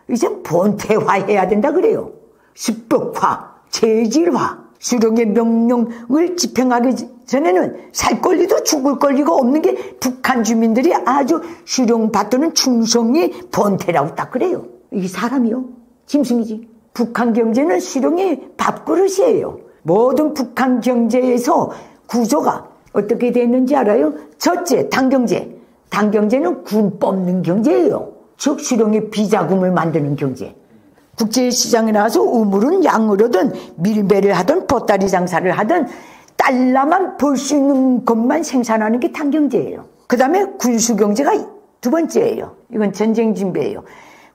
이제 본태화해야 된다 그래요. 습법화, 체질화. 수령의 명령을 집행하기 전에는 살 권리도 죽을 권리가 없는 게 북한 주민들이 아주 수령 받드는 충성이 본태라고 딱 그래요. 이게 사람이요? 짐승이지. 북한 경제는 수령의 밥그릇이에요. 모든 북한 경제에서 구조가 어떻게 됐는지 알아요? 첫째, 당경제. 당경제는 군 뽑는 경제예요. 즉 수령의 비자금을 만드는 경제. 국제시장에 나와서 우물은 양으로든 밀배를 하든 보따리 장사를 하든 달러만 벌 수 있는 것만 생산하는 게 당경제예요. 그 다음에 군수경제가 두 번째예요. 이건 전쟁 준비예요.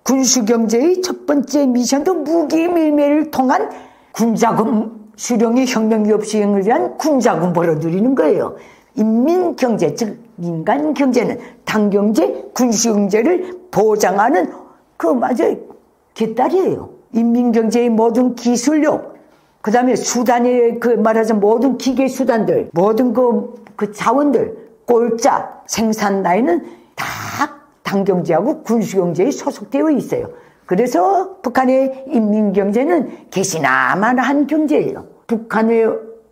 군수경제의 첫 번째 미션도 무기 밀매를 통한 군자금 수령의 혁명기업 수행을 위한 군자금 벌어들이는 거예요. 인민경제 즉 민간경제는 당경제, 군수경제를 보장하는 그 맞아요. 뒷다리예요. 인민경제의 모든 기술력, 그 다음에 수단의 그 말하자면 모든 기계 수단들, 모든 그 자원들, 꼴자, 생산 라인은 다 당경제하고 군수경제에 소속되어 있어요. 그래서 북한의 인민경제는 개시나마한 경제예요. 북한의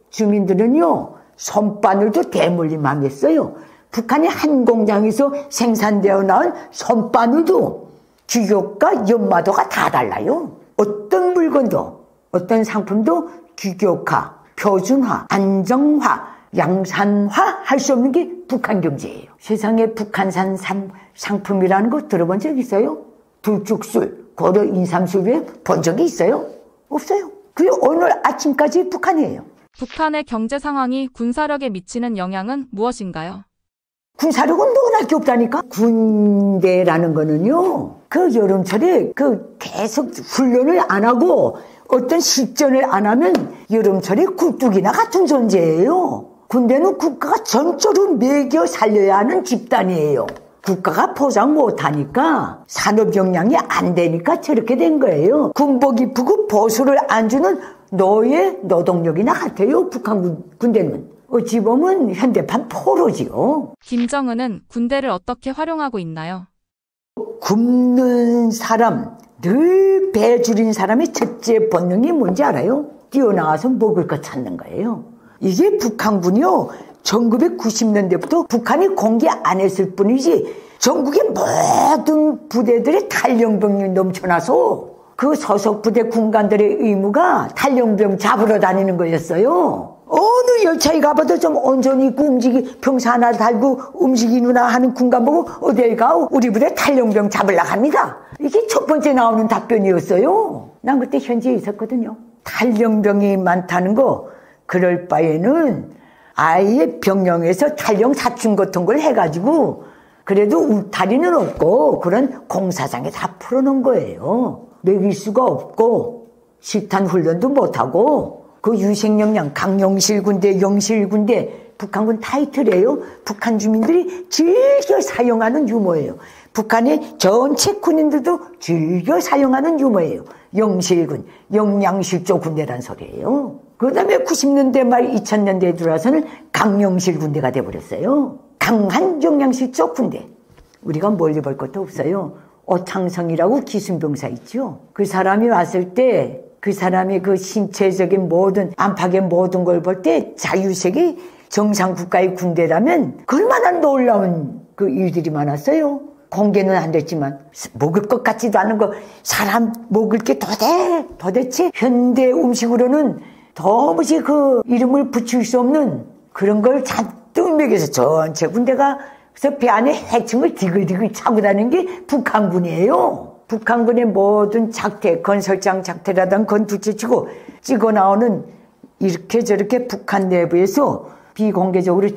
주민들은요, 손바늘도 대물림하겠어요. 북한의 한 공장에서 생산되어 나온 손바늘도 규격과 연마도가 다 달라요. 어떤 물건도 어떤 상품도 규격화, 표준화, 안정화, 양산화 할 수 없는 게 북한 경제예요. 세상에 북한산 상품이라는 거 들어본 적 있어요? 불죽술, 고려 인삼술 외에 본 적이 있어요? 없어요. 그게 오늘 아침까지 북한이에요. 북한의 경제 상황이 군사력에 미치는 영향은 무엇인가요? 군사력은 논할 게 없다니까. 군대라는 거는요, 그 여름철에 그 계속 훈련을 안 하고 어떤 실전을 안 하면 여름철에 굴뚝이나 같은 존재예요. 군대는 국가가 전적으로 매겨 살려야 하는 집단이에요. 국가가 보장 못하니까 산업 역량이 안 되니까 저렇게 된 거예요. 군복 입고 보수를 안 주는 노예 노동력이나 같아요. 북한 군대는. 어찌 보면 현대판 포로지요. 김정은은 군대를 어떻게 활용하고 있나요? 굶는 사람, 늘 배 줄인 사람의 첫째 본능이 뭔지 알아요? 뛰어나와서 먹을 거 찾는 거예요. 이게 북한군이요. 1990년대부터 북한이 공개 안 했을 뿐이지 전국의 모든 부대들의 탈영병이 넘쳐나서 그 소속 부대 군관들의 의무가 탈영병 잡으러 다니는 거였어요. 어느 열차에 가봐도 좀 온전히 있고 병사 하나 달고 움직이누나 하는 군관 보고 어딜 가오? 우리 부대 탈영병 잡으려고 합니다. 이게 첫 번째 나오는 답변이었어요. 난 그때 현지에 있었거든요. 탈영병이 많다는 거 그럴 바에는 아예 병영에서 탈영 사춘 같은 걸 해가지고 그래도 울타리는 없고 그런 공사장에 다 풀어놓은 거예요. 먹일 수가 없고 식탄 훈련도 못하고 그 유생역량 강영실 군대, 영실 군대 북한군 타이틀이에요. 북한 주민들이 즐겨 사용하는 유머예요. 북한의 전체 군인들도 즐겨 사용하는 유머예요. 영실군, 영양실조 군대란 소리예요. 그 다음에 90년대 말 2000년대에 들어와서는 강영실 군대가 돼버렸어요. 강한 영양실조 군대. 우리가 멀리 볼 것도 없어요. 오창성이라고 기순병사 있죠. 그 사람이 왔을 때 그 사람의 그 신체적인 모든 안팎의 모든 걸 볼 때 자유세계 정상국가의 군대라면 얼마나 놀라운 그 일들이 많았어요. 공개는 안 됐지만 먹을 것 같지도 않은 거 사람 먹을 게 도대체 현대 음식으로는 도무지 그 이름을 붙일 수 없는 그런 걸 잔뜩 먹여서 전체 군대가 그래서 배 안에 해충을 디글디글 차고 다니는 게 북한군이에요. 북한군의 모든 작태, 건설장 작태라든 건 둘째치고 찍어 나오는 이렇게 저렇게 북한 내부에서 비공개적으로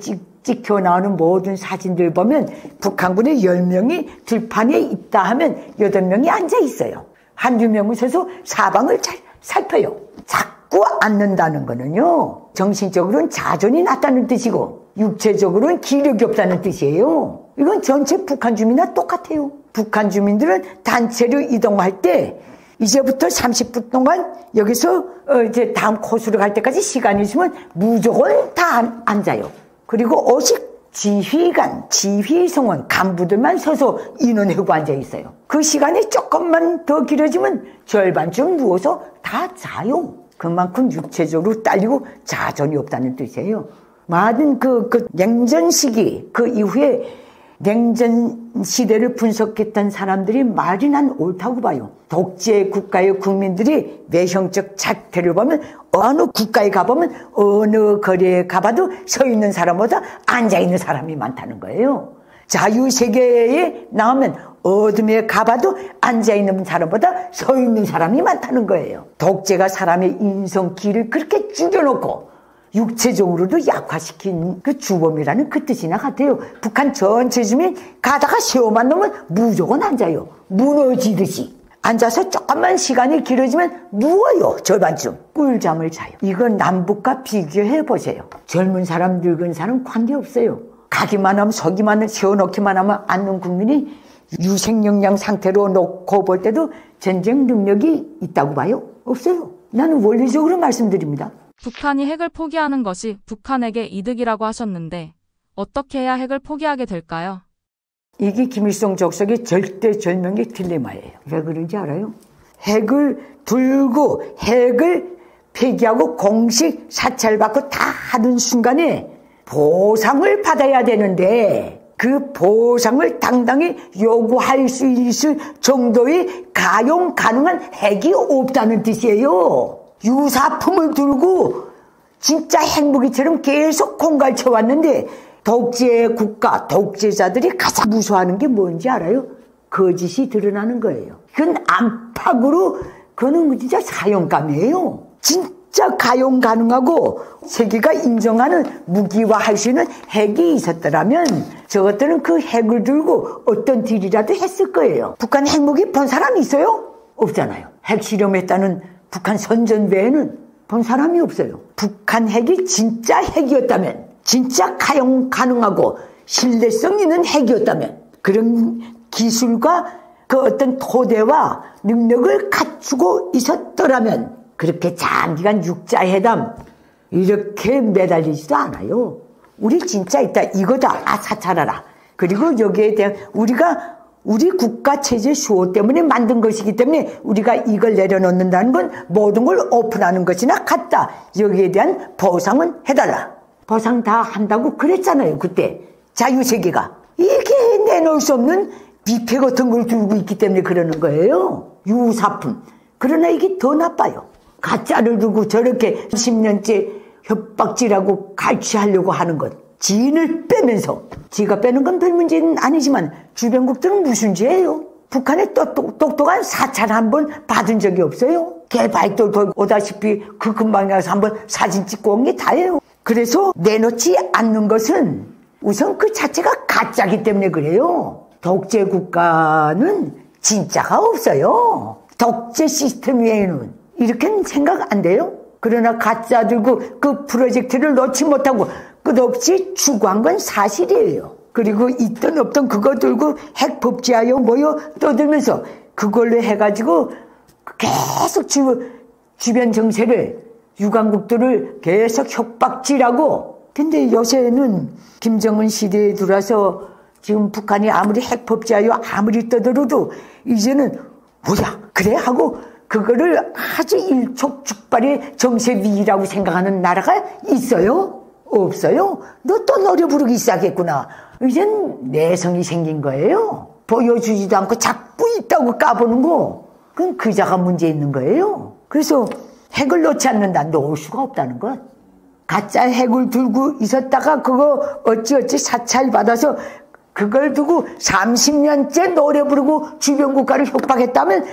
찍혀 나오는 모든 사진들 보면 북한군의 10명이 들판에 있다 하면 8명이 앉아 있어요. 한두 명은 서서 사방을 잘 살펴요. 자꾸 앉는다는 거는요. 정신적으로는 자존이 낮다는 뜻이고 육체적으로는 기력이 없다는 뜻이에요. 이건 전체 북한 주민이나 똑같아요. 북한 주민들은 단체로 이동할 때 이제부터 30분 동안 여기서 이제 다음 코스로 갈 때까지 시간이 있으면 무조건 다 앉아요. 오직 지휘관, 지휘성원, 간부들만 서서 인원하고 앉아 있어요. 그 시간이 조금만 더 길어지면 절반쯤 누워서 다 자요. 그만큼 육체적으로 딸리고 자존이 없다는 뜻이에요. 많은 그 냉전 시기, 그 이후에 냉전 시대를 분석했던 사람들이 말이 난 옳다고 봐요. 독재 국가의 국민들이 외형적 작태를 보면 어느 국가에 가보면 어느 거리에 가봐도 서 있는 사람보다 앉아 있는 사람이 많다는 거예요. 자유세계에 나오면 어둠에 가봐도 앉아 있는 사람보다 서 있는 사람이 많다는 거예요. 독재가 사람의 인성기를 그렇게 죽여놓고 육체적으로도 약화시킨 그 주범이라는 그 뜻이나 같아요. 북한 전체 주민 가다가 시험만 놓으면 무조건 앉아요. 무너지듯이. 앉아서 조금만 시간이 길어지면 누워요. 절반쯤. 꿀잠을 자요. 이건 남북과 비교해 보세요. 젊은 사람, 늙은 사람 관계없어요. 가기만 하면 서기만 하면 세워놓기만 하면 앉는 국민이 유생역량 상태로 놓고 볼 때도 전쟁 능력이 있다고 봐요? 없어요. 나는 원리적으로 말씀드립니다. 북한이 핵을 포기하는 것이 북한에게 이득이라고 하셨는데 어떻게 해야 핵을 포기하게 될까요? 이게 김일성 족속의 절대절명의 딜레마예요. 왜 그런지 알아요? 핵을 들고 핵을 폐기하고 공식 사찰받고 다 하는 순간에 보상을 받아야 되는데 그 보상을 당당히 요구할 수 있을 정도의 가용 가능한 핵이 없다는 뜻이에요. 유사품을 들고 진짜 핵무기처럼 계속 공갈쳐 왔는데 독재 국가, 독재자들이 가장 무서워하는 게 뭔지 알아요? 거짓이 드러나는 거예요. 그건 안팎으로 그거는 진짜 사용감이에요. 진짜 가용 가능하고 세계가 인정하는 무기화할 수 있는 핵이 있었더라면 저것들은 그 핵을 들고 어떤 딜이라도 했을 거예요. 북한 핵무기 본 사람이 있어요? 없잖아요. 핵 실험했다는 북한 선전 외에는 본 사람이 없어요. 북한 핵이 진짜 핵이었다면, 진짜 가용 가능하고 신뢰성 있는 핵이었다면, 그런 기술과 그 어떤 토대와 능력을 갖추고 있었더라면 그렇게 장기간 육자회담 이렇게 매달리지도 않아요. 우리 진짜 있다, 이거다, 사찰하라. 그리고 여기에 대한 우리 국가 체제 수호 때문에 만든 것이기 때문에 우리가 이걸 내려놓는다는 건 모든 걸 오픈하는 것이나 같다. 여기에 대한 보상은 해달라. 보상 다 한다고 그랬잖아요, 그때. 자유세계가. 이게 내놓을 수 없는 비패 같은 걸 들고 있기 때문에 그러는 거예요. 유사품. 그러나 이게 더 나빠요. 가짜를 두고 저렇게 10년째 협박질하고 갈취하려고 하는 것. 지인을 빼면서, 지가 빼는 건 별 문제는 아니지만 주변국들은 무슨 죄예요? 북한에 똑똑한 사찰 한번 받은 적이 없어요. 개발도 오다시피 그 근방에 가서 한번 사진 찍고 온 게 다예요. 그래서 내놓지 않는 것은 우선 그 자체가 가짜기 때문에 그래요. 독재 국가는 진짜가 없어요. 독재 시스템 외에는. 이렇게는 생각 안 돼요? 그러나 가짜 들고 그 프로젝트를 놓지 못하고 끝없이 추구한 건 사실이에요. 그리고 있던 없던 그거 들고 핵 법제하여 모여 떠들면서 그걸로 해가지고 계속 주변 정세를, 유관국들을 계속 협박질하고. 근데 요새는 김정은 시대에 들어와서 지금 북한이 아무리 핵 법제하여 아무리 떠들어도 이제는 뭐야 그래 하고 그거를 아주 일촉즉발의 정세위기라고 생각하는 나라가 있어요? 없어요? 너 또 노래 부르기 시작했구나. 이젠 내성이 생긴 거예요. 보여주지도 않고 자꾸 있다고 까보는 거. 그건 그자가 문제 있는 거예요. 그래서 핵을 놓지 않는다. 놓을 수가 없다는 것. 가짜 핵을 들고 있었다가 그거 어찌어찌 사찰받아서 그걸 두고 30년째 노래 부르고 주변 국가를 협박했다면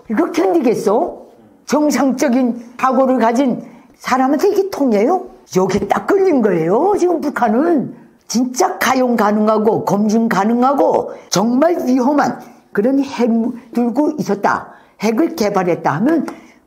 이거 견디겠어? 정상적인 각오를 가진 사람한테 이게 통해요? 여기 딱 걸린 거예요. 지금 북한은 진짜 가용 가능하고 검증 가능하고 정말 위험한 그런 핵 들고 있었다. 핵을 개발했다 하면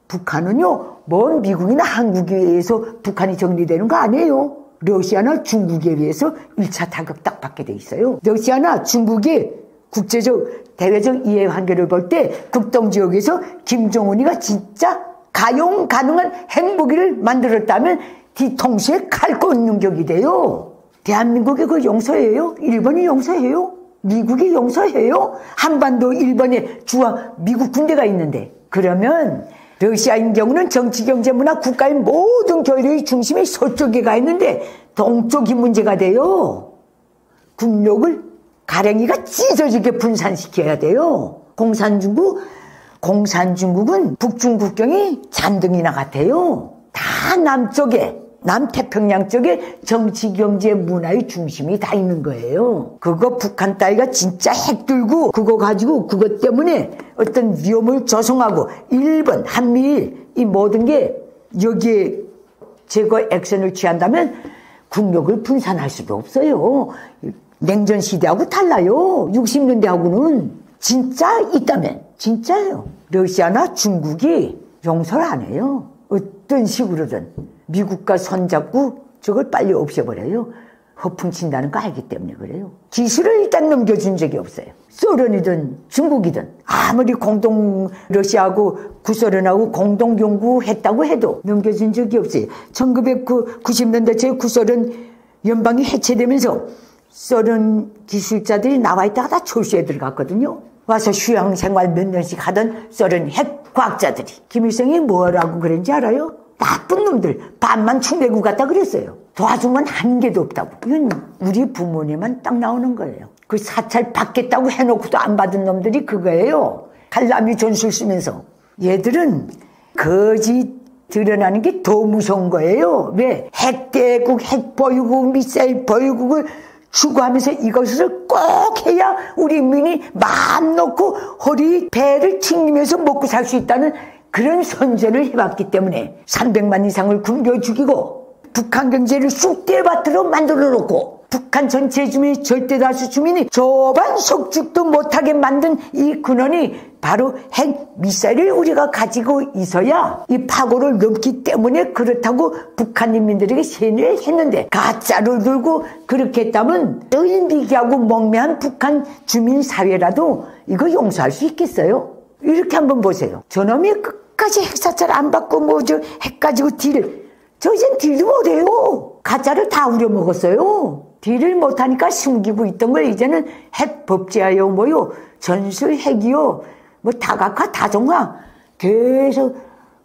북한은요, 뭔 미국이나 한국에 의해서 북한이 정리되는 거 아니에요. 러시아나 중국에 의해서 1차 타격 딱 받게 돼 있어요. 러시아나 중국의 국제적, 대외적 이해관계를 볼 때 극동지역에서 김정은이가 진짜 가용 가능한 핵무기를 만들었다면 뒤통수에 칼 꽂는 격이 돼요. 대한민국이 그걸 용서해요? 일본이 용서해요? 미국이 용서해요? 한반도 일본에 미국 군대가 있는데. 그러면 러시아인 경우는 정치, 경제, 문화, 국가의 모든 교류의 중심이 서쪽에 가 있는데 동쪽이 문제가 돼요. 국력을 가랭이가 찢어지게 분산시켜야 돼요. 공산중국은 북중 국경이 잔등이나 같아요. 다 남쪽에, 남태평양 쪽에 정치, 경제, 문화의 중심이 다 있는 거예요. 그거 북한 따위가 진짜 핵 들고 그거 가지고 그것 때문에 어떤 위험을 조성하고 일본, 한미일 이 모든 게 여기에 제거 액션을 취한다면 국력을 분산할 수도 없어요. 냉전 시대하고 달라요. 60년대하고는. 진짜 있다면 진짜예요. 러시아나 중국이 용서를 안 해요. 어떤 식으로든 미국과 손잡고 저걸 빨리 없애버려요. 허풍친다는 거 알기 때문에 그래요. 기술을 일단 넘겨준 적이 없어요. 소련이든 중국이든 아무리 러시아하고 구소련하고 공동 연구했다고 해도 넘겨준 적이 없어요. 1990년대 제 구소련 연방이 해체되면서 소련 기술자들이 나와 있다가 다 철수에 들어갔거든요. 와서 휴양생활 몇 년씩 하던 소련 핵과학자들이 김일성이 뭐라고 그랬는지 알아요? 나쁜 놈들 반만 충내고 갔다 그랬어요. 도와준 건 한 개도 없다고. 이건 우리 부모님만 딱 나오는 거예요. 그 사찰 받겠다고 해놓고도 안 받은 놈들이 그거예요. 갈라미 전술 쓰면서. 얘들은 거짓 드러나는 게 더 무서운 거예요. 왜? 핵대국, 핵보유국, 미사일 보유국을 추구하면서 이것을 꼭 해야 우리 민이 마음 놓고 허리 배를 튕기면서 먹고 살 수 있다는 그런 선전을 해왔기 때문에 300만 이상을 굶겨 죽이고 북한 경제를 쑥대밭으로 만들어 놓고 북한 전체 주민이 절대 다수 주민이 저반 석죽도 못하게 만든 이 근원이 바로 핵 미사일을 우리가 가지고 있어야 이 파고를 넘기 때문에 그렇다고 북한 인민들에게 세뇌를 했는데 가짜로 들고 그렇게 했다면 떠일비기하고 멍매한 북한 주민 사회라도 이거 용서할 수 있겠어요? 이렇게 한번 보세요. 저놈이 끝까지 핵사찰 안 받고 뭐 저 핵 가지고 저 이젠 딜도 못해요. 가짜를 다 우려먹었어요. 딜을 못하니까 숨기고 있던 걸 이제는 핵 법제하여 뭐요 전술 핵이요 뭐 다각화 다종화 계속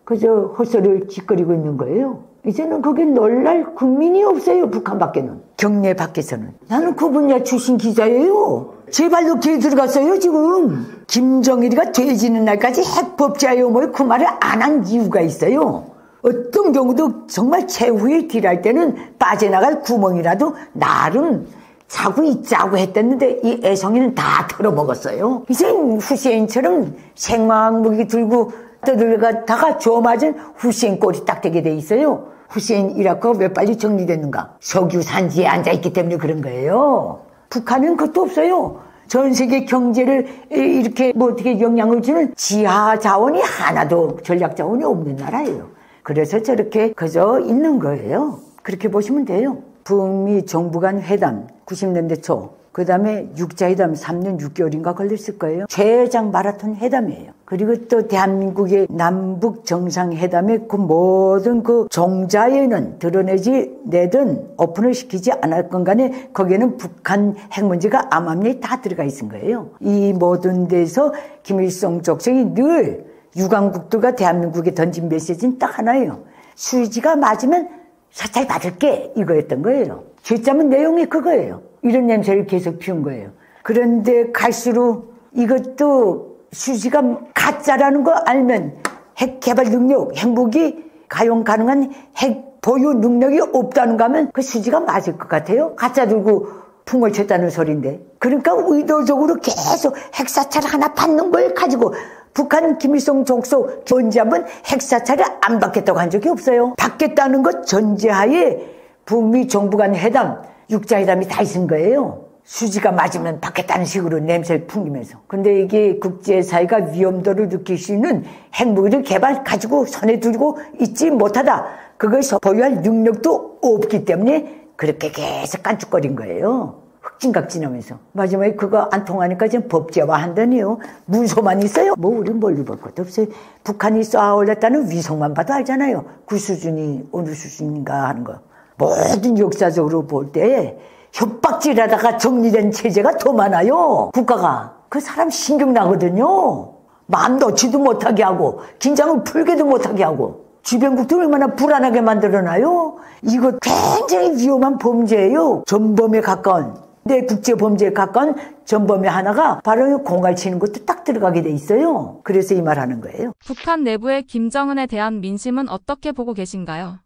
그저 헛소리를 짓거리고 있는 거예요. 이제는 거기 놀랄 국민이 없어요. 북한 밖에는. 경례 밖에서는. 나는 그 분야 출신 기자예요. 제 발로 길 들어갔어요 지금. 김정일이가 돼지는 날까지 핵 법제하여 뭐 그 말을 안 한 이유가 있어요. 어떤 경우도 정말 최후의 딜할 때는 빠져나갈 구멍이라도 나름 자고 있자고 했댔는데 이 애송이는 다 털어먹었어요. 이제 후세인처럼 생화학무기 들고 떠들어가다가 조맞은 후세인 꼴이 딱 되게 돼 있어요. 후세인 이라크가 왜 빨리 정리됐는가? 석유 산지에 앉아있기 때문에 그런 거예요. 북한은 그것도 없어요. 전 세계 경제를 이렇게 뭐 어떻게 영향을 주는 지하 자원이 하나도 전략 자원이 없는 나라예요. 그래서 저렇게 그저 있는 거예요. 그렇게 보시면 돼요. 북미 정부 간 회담 90년대 초, 그 다음에 육자회담 3년 6개월인가 걸렸을 거예요. 최장 마라톤 회담이에요. 그리고 또 대한민국의 남북 정상회담의 그 모든 그 종자에는 드러내지 내든 오픈을 시키지 않았건 간에 거기에는 북한 핵 문제가 암암리에 다 들어가 있은 거예요. 이 모든 데서 김일성 족속이 늘 유관국들과 대한민국에 던진 메시지는 딱 하나예요. 수지가 맞으면 사찰 받을게 이거였던 거예요. 죄짜면 내용이 그거예요. 이런 냄새를 계속 피운 거예요. 그런데 갈수록 이것도 수지가 가짜라는 거 알면 핵 개발 능력, 핵무기 가용 가능한 핵 보유 능력이 없다는 거 하면 그 수지가 맞을 것 같아요. 가짜 들고 풍을 쳤다는 소리인데. 그러니까 의도적으로 계속 핵사찰 하나 받는 걸 가지고 북한 김일성 족속 언제 한번 핵사찰을 안 받겠다고 한 적이 없어요. 받겠다는 것 전제하에 북미 정부 간 회담, 육자회담이 다 있은 거예요. 수지가 맞으면 받겠다는 식으로 냄새를 풍기면서. 근데 이게 국제사회가 위험도를 느낄 수 있는 핵무기를 개발 가지고 손에 들고 있지 못하다. 그걸 보유할 능력도 없기 때문에 그렇게 계속 깐죽거린 거예요. 흑진각진하면서. 마지막에 그거 안 통하니까 지금 법제화 한다니요. 문서만 있어요. 뭐 우리 멀리 볼 것도 없어요. 북한이 쏘아 올렸다는 위성만 봐도 알잖아요. 그 수준이 어느 수준인가 하는 거. 모든 역사적으로 볼 때 협박질하다가 정리된 체제가 더 많아요. 국가가. 그 사람 신경 나거든요. 마음 놓지도 못하게 하고 긴장을 풀게도 못하게 하고 주변국도 얼마나 불안하게 만들어놔요. 이거 굉장히 위험한 범죄예요. 전범에 가까운, 내 국제범죄에 가까운 전범의 하나가 바로 공갈 치는 것도 딱 들어가게 돼 있어요. 그래서 이 말 하는 거예요. 북한 내부의 김정은에 대한 민심은 어떻게 보고 계신가요?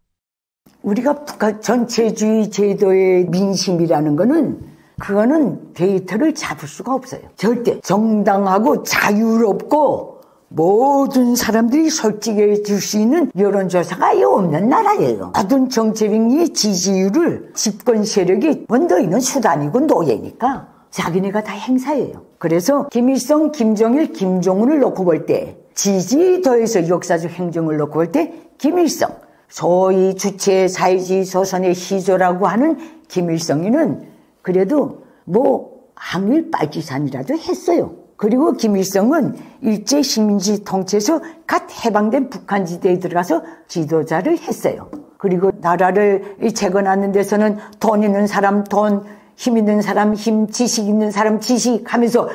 우리가 북한 전체주의 제도의 민심이라는 거는 그거는 데이터를 잡을 수가 없어요. 절대 정당하고 자유롭고 모든 사람들이 솔직해 줄 수 있는 여론조사가 아예 없는 나라예요. 모든 정치인의 지지율을 집권 세력이 원더있는 수단이고 노예니까 자기네가 다 행사예요. 그래서 김일성, 김정일, 김정은을 놓고 볼 때 지지에 더해서 역사적 행정을 놓고 볼 때 김일성, 소위 주체 사회주의 조선의 시조라고 하는 김일성이는 그래도 뭐 항일 빨치산이라도 했어요. 그리고 김일성은 일제 식민지 통치에서 갓 해방된 북한지대에 들어가서 지도자를 했어요. 그리고 나라를 재건하는 데서는 돈 있는 사람 돈, 힘 있는 사람 힘, 지식 있는 사람 지식 하면서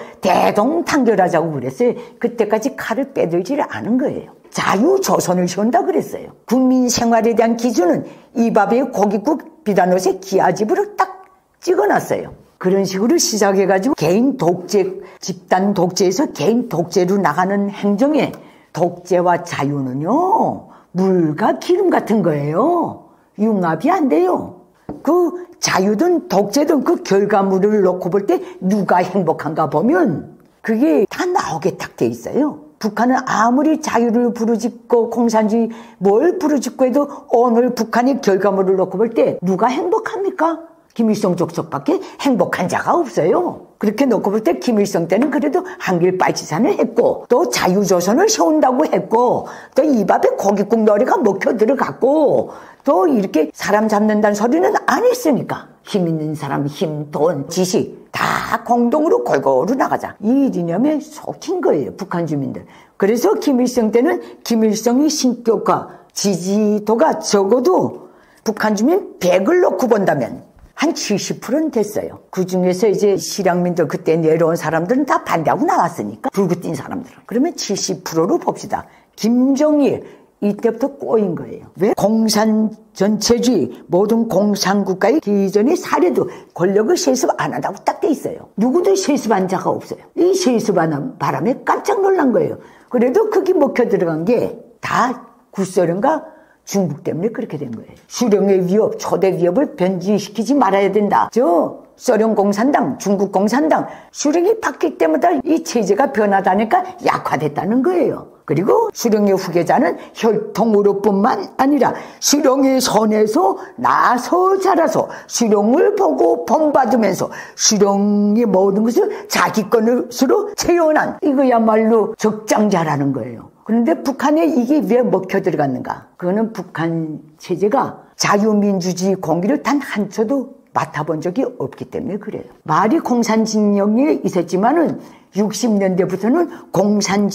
대동단결하자고 그랬어요. 그때까지 칼을 빼들지를 않은 거예요. 자유조선을 세운다 그랬어요. 국민 생활에 대한 기준은 이 밥에 고깃국 비단옷에 기아집으로 딱 찍어놨어요. 그런 식으로 시작해가지고 개인 독재, 집단 독재에서 개인 독재로 나가는 행정에 독재와 자유는요, 물과 기름 같은 거예요. 융합이 안 돼요. 그 자유든 독재든 그 결과물을 놓고 볼 때 누가 행복한가 보면 그게 다 나오게 딱 돼 있어요. 북한은 아무리 자유를 부르짖고 공산주의 뭘 부르짖고 해도 오늘 북한의 결과물을 놓고 볼 때 누가 행복합니까? 김일성 족속밖에 행복한 자가 없어요. 그렇게 놓고 볼 때 김일성 때는 그래도 한길 빨치산을 했고 또 자유조선을 세운다고 했고 또 입 앞에 고깃국 너리가 먹혀 들어갔고 또 이렇게 사람 잡는다는 소리는 안 했으니까 힘 있는 사람 힘, 돈, 지식 다 공동으로 골고루 나가자. 이 이념에 속힌 거예요. 북한 주민들. 그래서 김일성 때는 김일성의 신격과 지지도가 적어도 북한 주민 100을 놓고 본다면 한 70%는 됐어요. 그 중에서 이제 실향민들 그때 내려온 사람들은 다 반대하고 나왔으니까 불구 뛴 사람들은. 그러면 70%로 봅시다. 김정일 이때부터 꼬인 거예요. 왜? 공산 전체주의 모든 공산국가의 기존의 사례도 권력을 세습 안 한다고 딱 돼 있어요. 누구도 세습한 자가 없어요. 이 세습하는 바람에 깜짝 놀란 거예요. 그래도 그게 먹혀 들어간 게 다 구소련과 중국 때문에 그렇게 된 거예요. 수령의 위협, 초대 위협을 변질시키지 말아야 된다. 저 소련 공산당, 중국 공산당 수령이 바뀔 때마다 이 체제가 변하다니까 약화됐다는 거예요. 그리고 수령의 후계자는 혈통으로뿐만 아니라 수령의 손에서 나서 자라서 수령을 보고 본받으면서 수령의 모든 것을 자기 것으로 채워난 이거야말로 적장자라는 거예요. 그런데 북한에 이게 왜 먹혀 들어갔는가? 그거는 북한 체제가 자유민주주의 공기를 단 한 초도 맡아본 적이 없기 때문에 그래요. 말이 공산진영에 있었지만은 60년대부터는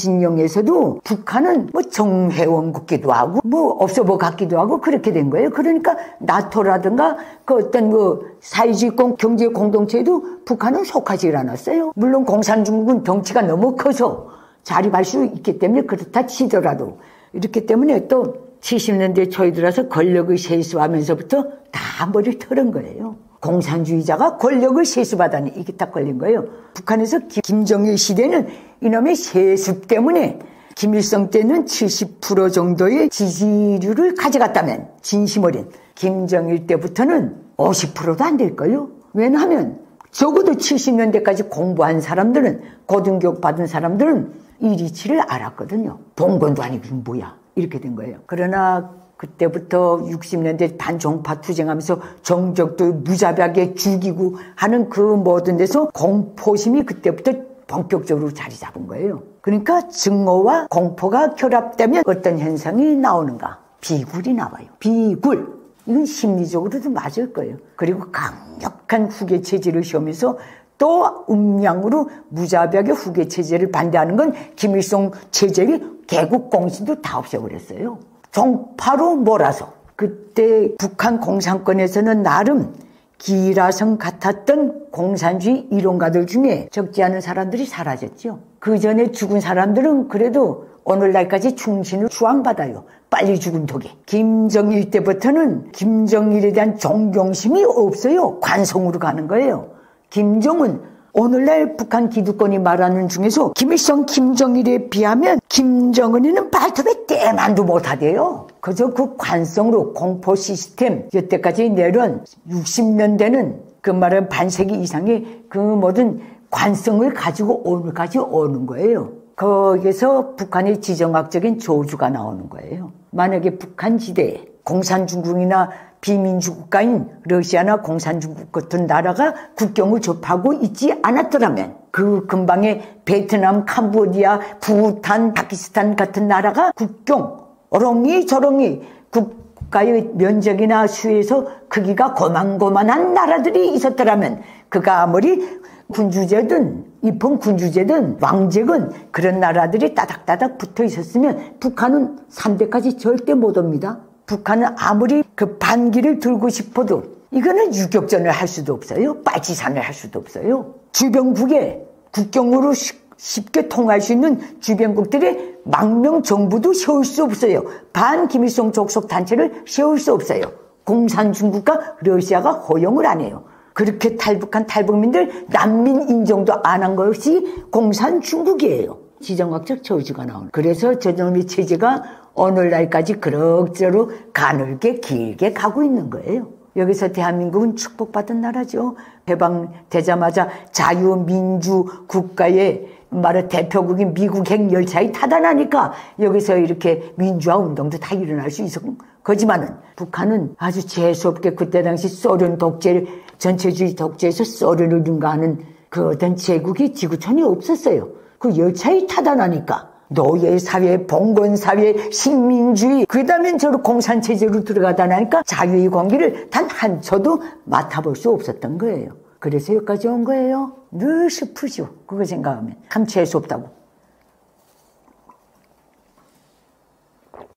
공산진영에서도 북한은 뭐 정회원 국기도 하고 뭐 없어보 같기도 하고 그렇게 된 거예요. 그러니까 나토라든가 그 어떤 그 사회주의 경제 공동체에도 북한은 속하지 않았어요. 물론 공산중국은 덩치가 너무 커서 자립할 수 있기 때문에 그렇다 치더라도 이렇기 때문에 또 70년대 초에 들어서 권력을 세습하면서부터 다 머리를 털은 거예요. 공산주의자가 권력을 세습하다니 이게 딱 걸린 거예요. 북한에서 김정일 시대는 이놈의 세습 때문에 김일성 때는 70% 정도의 지지율을 가져갔다면 진심 어린 김정일 때부터는 50%도 안 될 거예요. 왜냐하면 적어도 70년대까지 공부한 사람들은 고등교육 받은 사람들은 이 이치를 알았거든요. 봉건도 아니고 뭐야 이렇게 된 거예요. 그러나 그때부터 60년대 반종파 투쟁하면서 정적도 무자비하게 죽이고 하는 그 모든 데서 공포심이 그때부터 본격적으로 자리 잡은 거예요. 그러니까 증오와 공포가 결합되면 어떤 현상이 나오는가? 비굴이 나와요. 비굴. 이건 심리적으로도 맞을 거예요. 그리고 강력한 후계 체제를 세우면서 또 음량으로 무자비하게 후계 체제를 반대하는 건 김일성 체제의 개국 공신도 다 없애버렸어요. 종파로 몰아서 그때 북한 공산권에서는 나름 기라성 같았던 공산주의 이론가들 중에 적지 않은 사람들이 사라졌죠. 그 전에 죽은 사람들은 그래도 오늘날까지 충신을 추앙받아요. 빨리 죽은 덕에. 김정일 때부터는 김정일에 대한 존경심이 없어요. 관성으로 가는 거예요. 김정은 오늘날 북한 기득권이 말하는 중에서 김일성, 김정일에 비하면 김정은이는 발톱에 때만도 못하대요. 그저 그 관성으로 공포 시스템 여태까지 내려온 60년대는 그 말은 반세기 이상의 그 모든 관성을 가지고 오늘까지 오는 거예요. 거기서 북한의 지정학적인 저주가 나오는 거예요. 만약에 북한 지대에 공산중국이나 비민주 국가인 러시아나 공산중국 같은 나라가 국경을 접하고 있지 않았더라면 그 근방에 베트남, 캄보디아, 부탄, 파키스탄 같은 나라가 국경 어렁이 저렁이 국가의 면적이나 수에서 크기가 고만고만한 나라들이 있었더라면 그가 아무리 군주제든 입헌 군주제든 왕제든 그런 나라들이 따닥따닥 붙어 있었으면 북한은 3대까지 절대 못 옵니다. 북한은 아무리 그 반기를 들고 싶어도 이거는 유격전을 할 수도 없어요. 빨치산을 할 수도 없어요. 주변국에 국경으로 쉽게 통할 수 있는 주변국들의 망명 정부도 세울 수 없어요. 반김일성 족속 단체를 세울 수 없어요. 공산중국과 러시아가 허용을 안 해요. 그렇게 탈북한 탈북민들 난민 인정도 안 한 것이 공산중국이에요. 지정학적 저주가 나오는. 그래서 저놈의 체제가 오늘날까지 그럭저럭 가늘게 길게 가고 있는 거예요. 여기서 대한민국은 축복받은 나라죠. 해방되자마자 자유민주 국가의 말의 대표국인 미국 핵열차에 타다 나니까 여기서 이렇게 민주화 운동도 다 일어날 수 있었고 거지만은 북한은 아주 재수없게 그때 당시 소련 독재, 전체주의 독재에서 소련을 능가하는 그 어떤 제국이 지구촌이 없었어요. 그 열차에 타다 나니까 노예사회, 봉건사회, 식민주의, 그 다음에 저로 공산체제로 들어가다 나니까 자유의 공기를 단 한 초도 맡아볼 수 없었던 거예요. 그래서 여기까지 온 거예요. 늘 슬프죠. 그거 생각하면. 참 재수없다고.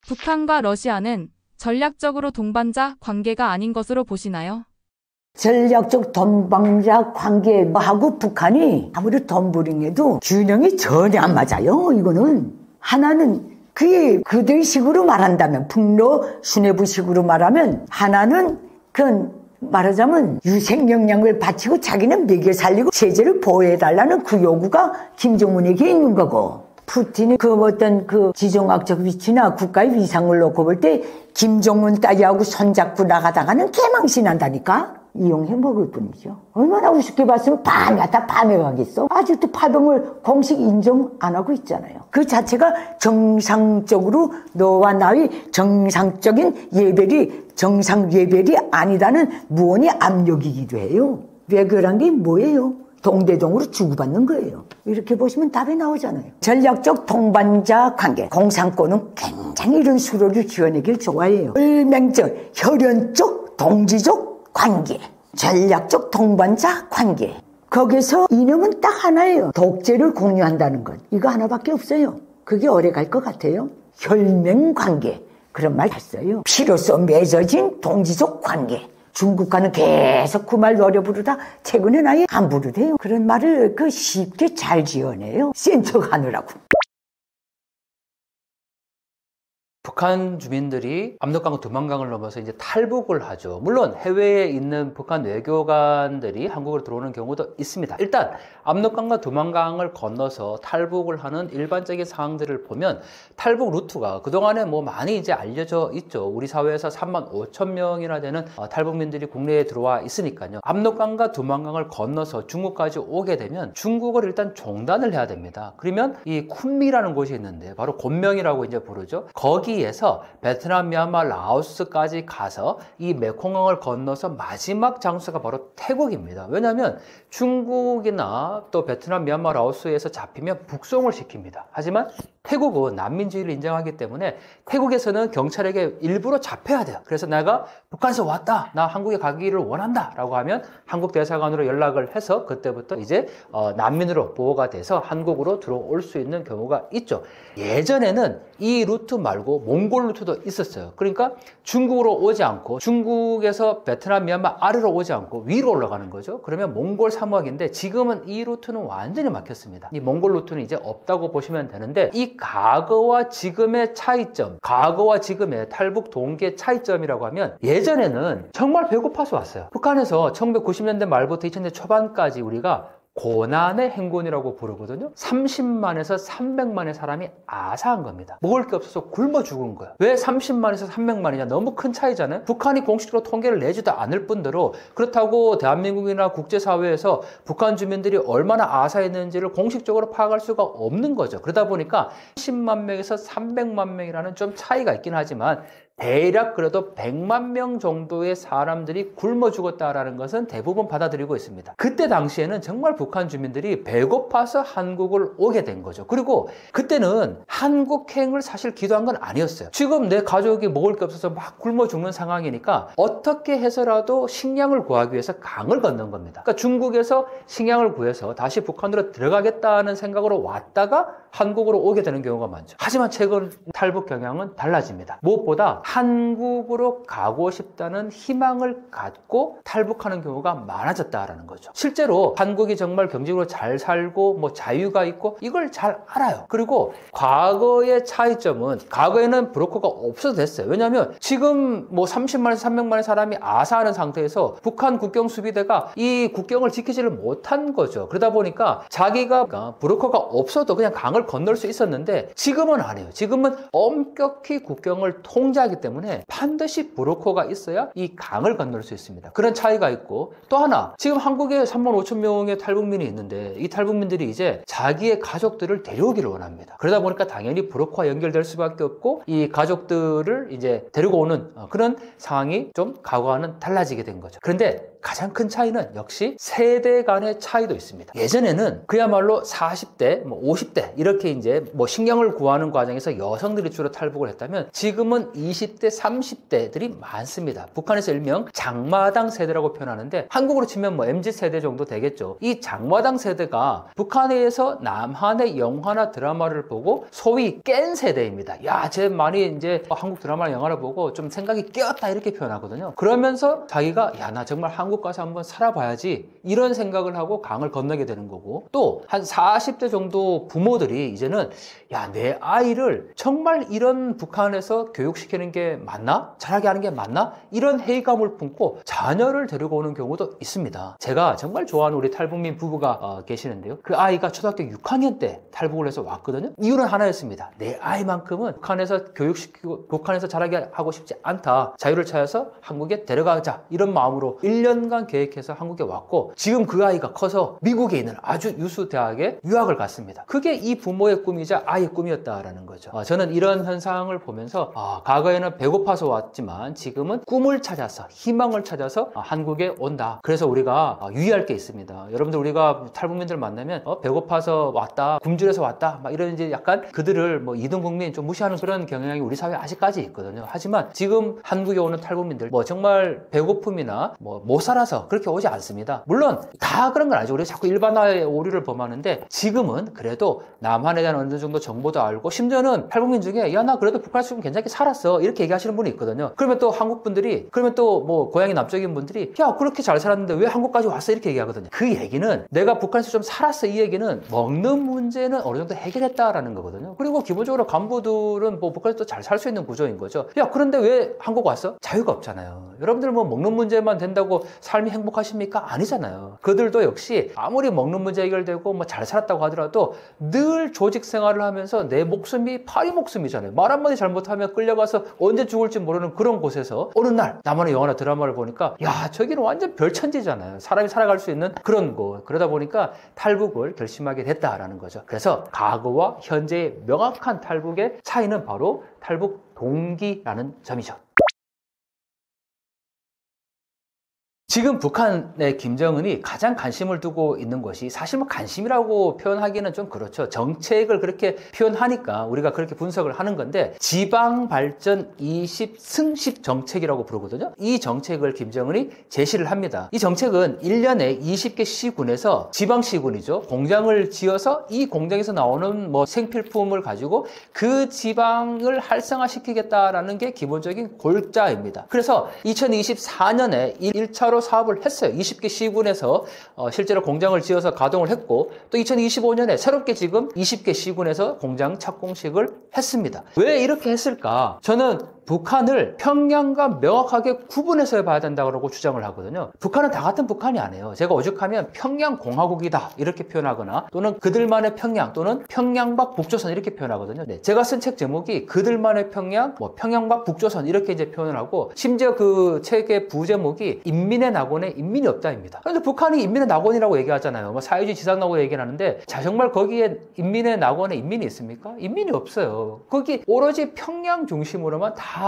북한과 러시아는 전략적으로 동반자 관계가 아닌 것으로 보시나요? 전략적 동반자 관계하고 북한이 아무리 덤부링해도 균형이 전혀 안 맞아요. 이거는 하나는 그게 그들 식으로 말한다면 북러 수뇌부 식으로 말하면 하나는 그건 말하자면 유생 영양을 바치고 자기는 먹여 살리고 체제를 보호해달라는 그 요구가 김정은에게 있는 거고, 푸틴이 그 어떤 그 지정학적 위치나 국가의 위상을 놓고 볼 때 김정은 따위하고 손잡고 나가다가는 개망신한다니까. 이용해 먹을 뿐이죠. 얼마나 우습게 봤으면 밤에 갔다 밤에 가겠어. 아직도 파동을 공식 인정 안 하고 있잖아요. 그 자체가 정상적으로 너와 나의 정상적인 예별이 정상 예별이 아니다는 무언의 압력이기도 해요. 외교란 게 뭐예요? 동대동으로 주고받는 거예요. 이렇게 보시면 답이 나오잖아요. 전략적 동반자 관계. 공산권은 굉장히 이런 수로를 지어내길 좋아해요. 일명적, 혈연적, 동지적 관계, 전략적 동반자 관계. 거기서 이념은 딱 하나예요. 독재를 공유한다는 것. 이거 하나밖에 없어요. 그게 오래 갈 것 같아요. 혈맹관계. 그런 말 했어요. 피로써 맺어진 동지적 관계. 중국과는 계속 그 말 노려 부르다 최근엔 아예 안 부르대요. 그런 말을 그 쉽게 잘 지어내요. 센 척 하느라고. 북한 주민들이 압록강과 두만강을 넘어서 이제 탈북을 하죠. 물론 해외에 있는 북한 외교관들이 한국으로 들어오는 경우도 있습니다. 일단 압록강과 두만강을 건너서 탈북을 하는 일반적인 상황들을 보면 탈북 루트가 그동안에 뭐 많이 이제 알려져 있죠. 우리 사회에서 35,000명이나 되는 탈북민들이 국내에 들어와 있으니까요. 압록강과 두만강을 건너서 중국까지 오게 되면 중국을 일단 종단을 해야 됩니다. 그러면 이 쿤미라는 곳이 있는데 바로 곤명이라고 이제 부르죠. 거기에서 베트남, 미얀마, 라오스까지 가서 이 메콩강을 건너서 마지막 장소가 바로 태국입니다. 왜냐하면 중국이나 또 베트남, 미얀마, 라오스에서 잡히면 북송을 시킵니다. 하지만 태국은 난민주의를 인정하기 때문에 태국에서는 경찰에게 일부러 잡혀야 돼요. 그래서 내가 북한에서 왔다, 나 한국에 가기를 원한다 라고 하면 한국 대사관으로 연락을 해서 그때부터 이제 난민으로 보호가 돼서 한국으로 들어올 수 있는 경우가 있죠. 예전에는 이 루트 말고 몽골 루트도 있었어요. 그러니까 중국으로 오지 않고 중국에서 베트남, 미얀마 아래로 오지 않고 위로 올라가는 거죠. 그러면 몽골 사막인데 지금은 이 루트는 완전히 막혔습니다. 이 몽골 루트는 이제 없다고 보시면 되는데, 이 과거와 지금의 차이점, 과거와 지금의 탈북 동기의 차이점이라고 하면, 예전에는 정말 배고파서 왔어요. 북한에서 1990년대 말부터 2000년대 초반까지 우리가 고난의 행군이라고 부르거든요. 30만에서 300만의 사람이 아사한 겁니다. 먹을 게 없어서 굶어 죽은 거예요. 왜 30만에서 300만이냐? 너무 큰 차이잖아요. 북한이 공식적으로 통계를 내지도 않을 뿐더러 그렇다고 대한민국이나 국제사회에서 북한 주민들이 얼마나 아사했는지를 공식적으로 파악할 수가 없는 거죠. 그러다 보니까 10만 명에서 300만 명이라는 좀 차이가 있긴 하지만 대략 그래도 100만 명 정도의 사람들이 굶어 죽었다라는 것은 대부분 받아들이고 있습니다. 그때 당시에는 정말 북한 주민들이 배고파서 한국을 오게 된 거죠. 그리고 그때는 한국행을 사실 기도한 건 아니었어요. 지금 내 가족이 먹을 게 없어서 막 굶어 죽는 상황이니까 어떻게 해서라도 식량을 구하기 위해서 강을 건넌 겁니다. 그러니까 중국에서 식량을 구해서 다시 북한으로 들어가겠다는 생각으로 왔다가 한국으로 오게 되는 경우가 많죠. 하지만 최근 탈북 경향은 달라집니다. 무엇보다 한국으로 가고 싶다는 희망을 갖고 탈북하는 경우가 많아졌다라는 거죠. 실제로 한국이 정말 경제적으로 잘 살고 뭐 자유가 있고 이걸 잘 알아요. 그리고 과거의 차이점은, 과거에는 브로커가 없어도 됐어요. 왜냐하면 지금 뭐 30만에서 300만의 사람이 아사하는 상태에서 북한 국경 수비대가 이 국경을 지키지를 못한 거죠. 그러다 보니까 자기가 브로커가 없어도 그냥 강을 건널 수 있었는데 지금은 아니에요. 지금은 엄격히 국경을 통제하기 하기 때문에 반드시 브로커가 있어야 이 강을 건널 수 있습니다. 그런 차이가 있고, 또 하나, 지금 한국에 35,000명의 탈북민이 있는데 이 탈북민들이 이제 자기의 가족들을 데려오기를 원합니다. 그러다 보니까 당연히 브로커와 연결될 수밖에 없고 이 가족들을 이제 데리고 오는 그런 상황이 좀 과거와는 달라지게 된 거죠. 그런데 가장 큰 차이는 역시 세대 간의 차이도 있습니다. 예전에는 그야말로 40대, 50대 이렇게 이제 식량을 구하는 과정에서 여성들이 주로 탈북을 했다면 지금은 20대, 30대들이 많습니다. 북한에서 일명 장마당 세대라고 표현하는데 한국으로 치면 MZ 세대 정도 되겠죠. 이 장마당 세대가 북한에서 남한의 영화나 드라마를 보고 소위 깬 세대입니다. 야, 쟤 많이 이제 한국 드라마나 영화를 보고 좀 생각이 깨었다 이렇게 표현하거든요. 그러면서 자기가 야, 나 정말 한국 가서 한번 살아봐야지 이런 생각을 하고 강을 건너게 되는 거고, 또 한 40대 정도 부모들이 이제는 야, 내 아이를 정말 이런 북한에서 교육시키는 게 맞나? 잘하게 하는 게 맞나? 이런 회의감을 품고 자녀를 데리고 오는 경우도 있습니다. 제가 정말 좋아하는 우리 탈북민 부부가 계시는데요. 그 아이가 초등학교 6학년 때 탈북을 해서 왔거든요. 이유는 하나였습니다. 내 아이만큼은 북한에서 교육시키고 북한에서 잘하게 하고 싶지 않다. 자유를 찾아서 한국에 데려가자. 이런 마음으로 1년간 계획해서 한국에 왔고, 지금 그 아이가 커서 미국에 있는 아주 유수 대학에 유학을 갔습니다. 그게 이 부모의 꿈이자 아이의 꿈이었다라는 거죠. 저는 이런 현상을 보면서 과거에는 배고파서 왔지만 지금은 꿈을 찾아서, 희망을 찾아서 한국에 온다. 그래서 우리가 유의할 게 있습니다. 여러분들, 우리가 탈북민들 만나면 배고파서 왔다, 굶주려서 왔다, 막 이런 이제 약간 그들을 이등 국민 좀 무시하는 그런 경향이 우리 사회에 아직까지 있거든요. 하지만 지금 한국에 오는 탈북민들 정말 배고픔이나 못 살아서 그렇게 오지 않습니다. 물론 다 그런 건 아니죠. 우리가 자꾸 일반화의 오류를 범하는데 지금은 그래도 남한에 대한 어느 정도 정보도 알고, 심지어는 탈북민 중에 야, 나 그래도 북한에서 좀 괜찮게 살았어 이렇게 얘기하시는 분이 있거든요. 그러면 또 한국 분들이, 그러면 또 고향이 남쪽인 분들이 야, 그렇게 잘 살았는데 왜 한국까지 왔어 이렇게 얘기하거든요. 그 얘기는 내가 북한에서 좀 살았어 이 얘기는 먹는 문제는 어느 정도 해결했다라는 거거든요. 그리고 기본적으로 간부들은 북한에서 또 잘 살 수 있는 구조인 거죠. 야, 그런데 왜 한국 왔어? 자유가 없잖아요. 여러분들 먹는 문제만 된다고 삶이 행복하십니까? 아니잖아요. 그들도 역시 아무리 먹는 문제 해결되고 잘 살았다고 하더라도 늘 조직 생활을 하면서 내 목숨이 파리 목숨이잖아요. 말 한마디 잘못하면 끌려가서 언제 죽을지 모르는 그런 곳에서 어느 날 나만의 영화나 드라마를 보니까 야, 저기는 완전 별천지잖아요. 사람이 살아갈 수 있는 그런 곳. 그러다 보니까 탈북을 결심하게 됐다라는 거죠. 그래서 과거와 현재의 명확한 탈북의 차이는 바로 탈북 동기라는 점이죠. 지금 북한의 김정은이 가장 관심을 두고 있는 것이, 사실 관심이라고 표현하기는 좀 그렇죠. 정책을 그렇게 표현하니까 우리가 그렇게 분석을 하는 건데, 지방발전 20승십 정책이라고 부르거든요. 이 정책을 김정은이 제시를 합니다. 이 정책은 1년에 20개 시군에서, 지방시군이죠, 공장을 지어서 이 공장에서 나오는 생필품을 가지고 그 지방을 활성화시키겠다라는 게 기본적인 골자입니다. 그래서 2024년에 1차로 사업을 했어요. 20개 시군에서 실제로 공장을 지어서 가동을 했고, 또 2025년에 새롭게 지금 20개 시군에서 공장 착공식을 했습니다. 왜 이렇게 했을까? 저는 북한을 평양과 명확하게 구분해서 봐야 된다고 주장을 하거든요. 북한은 다 같은 북한이 아니에요. 제가 오죽하면 평양공화국이다 이렇게 표현하거나, 또는 그들만의 평양, 또는 평양박 북조선 이렇게 표현하거든요. 네, 제가 쓴 책 제목이 그들만의 평양, 평양박 북조선 이렇게 이제 표현을 하고, 심지어 그 책의 부제목이 인민의 낙원에 인민이 없다입니다. 그런데 북한이 인민의 낙원이라고 얘기하잖아요. 사회주의 지상낙원 얘기를 하는데, 자, 정말 거기에 인민의 낙원에 인민이 있습니까? 인민이 없어요. 거기 오로지 평양 중심으로만 다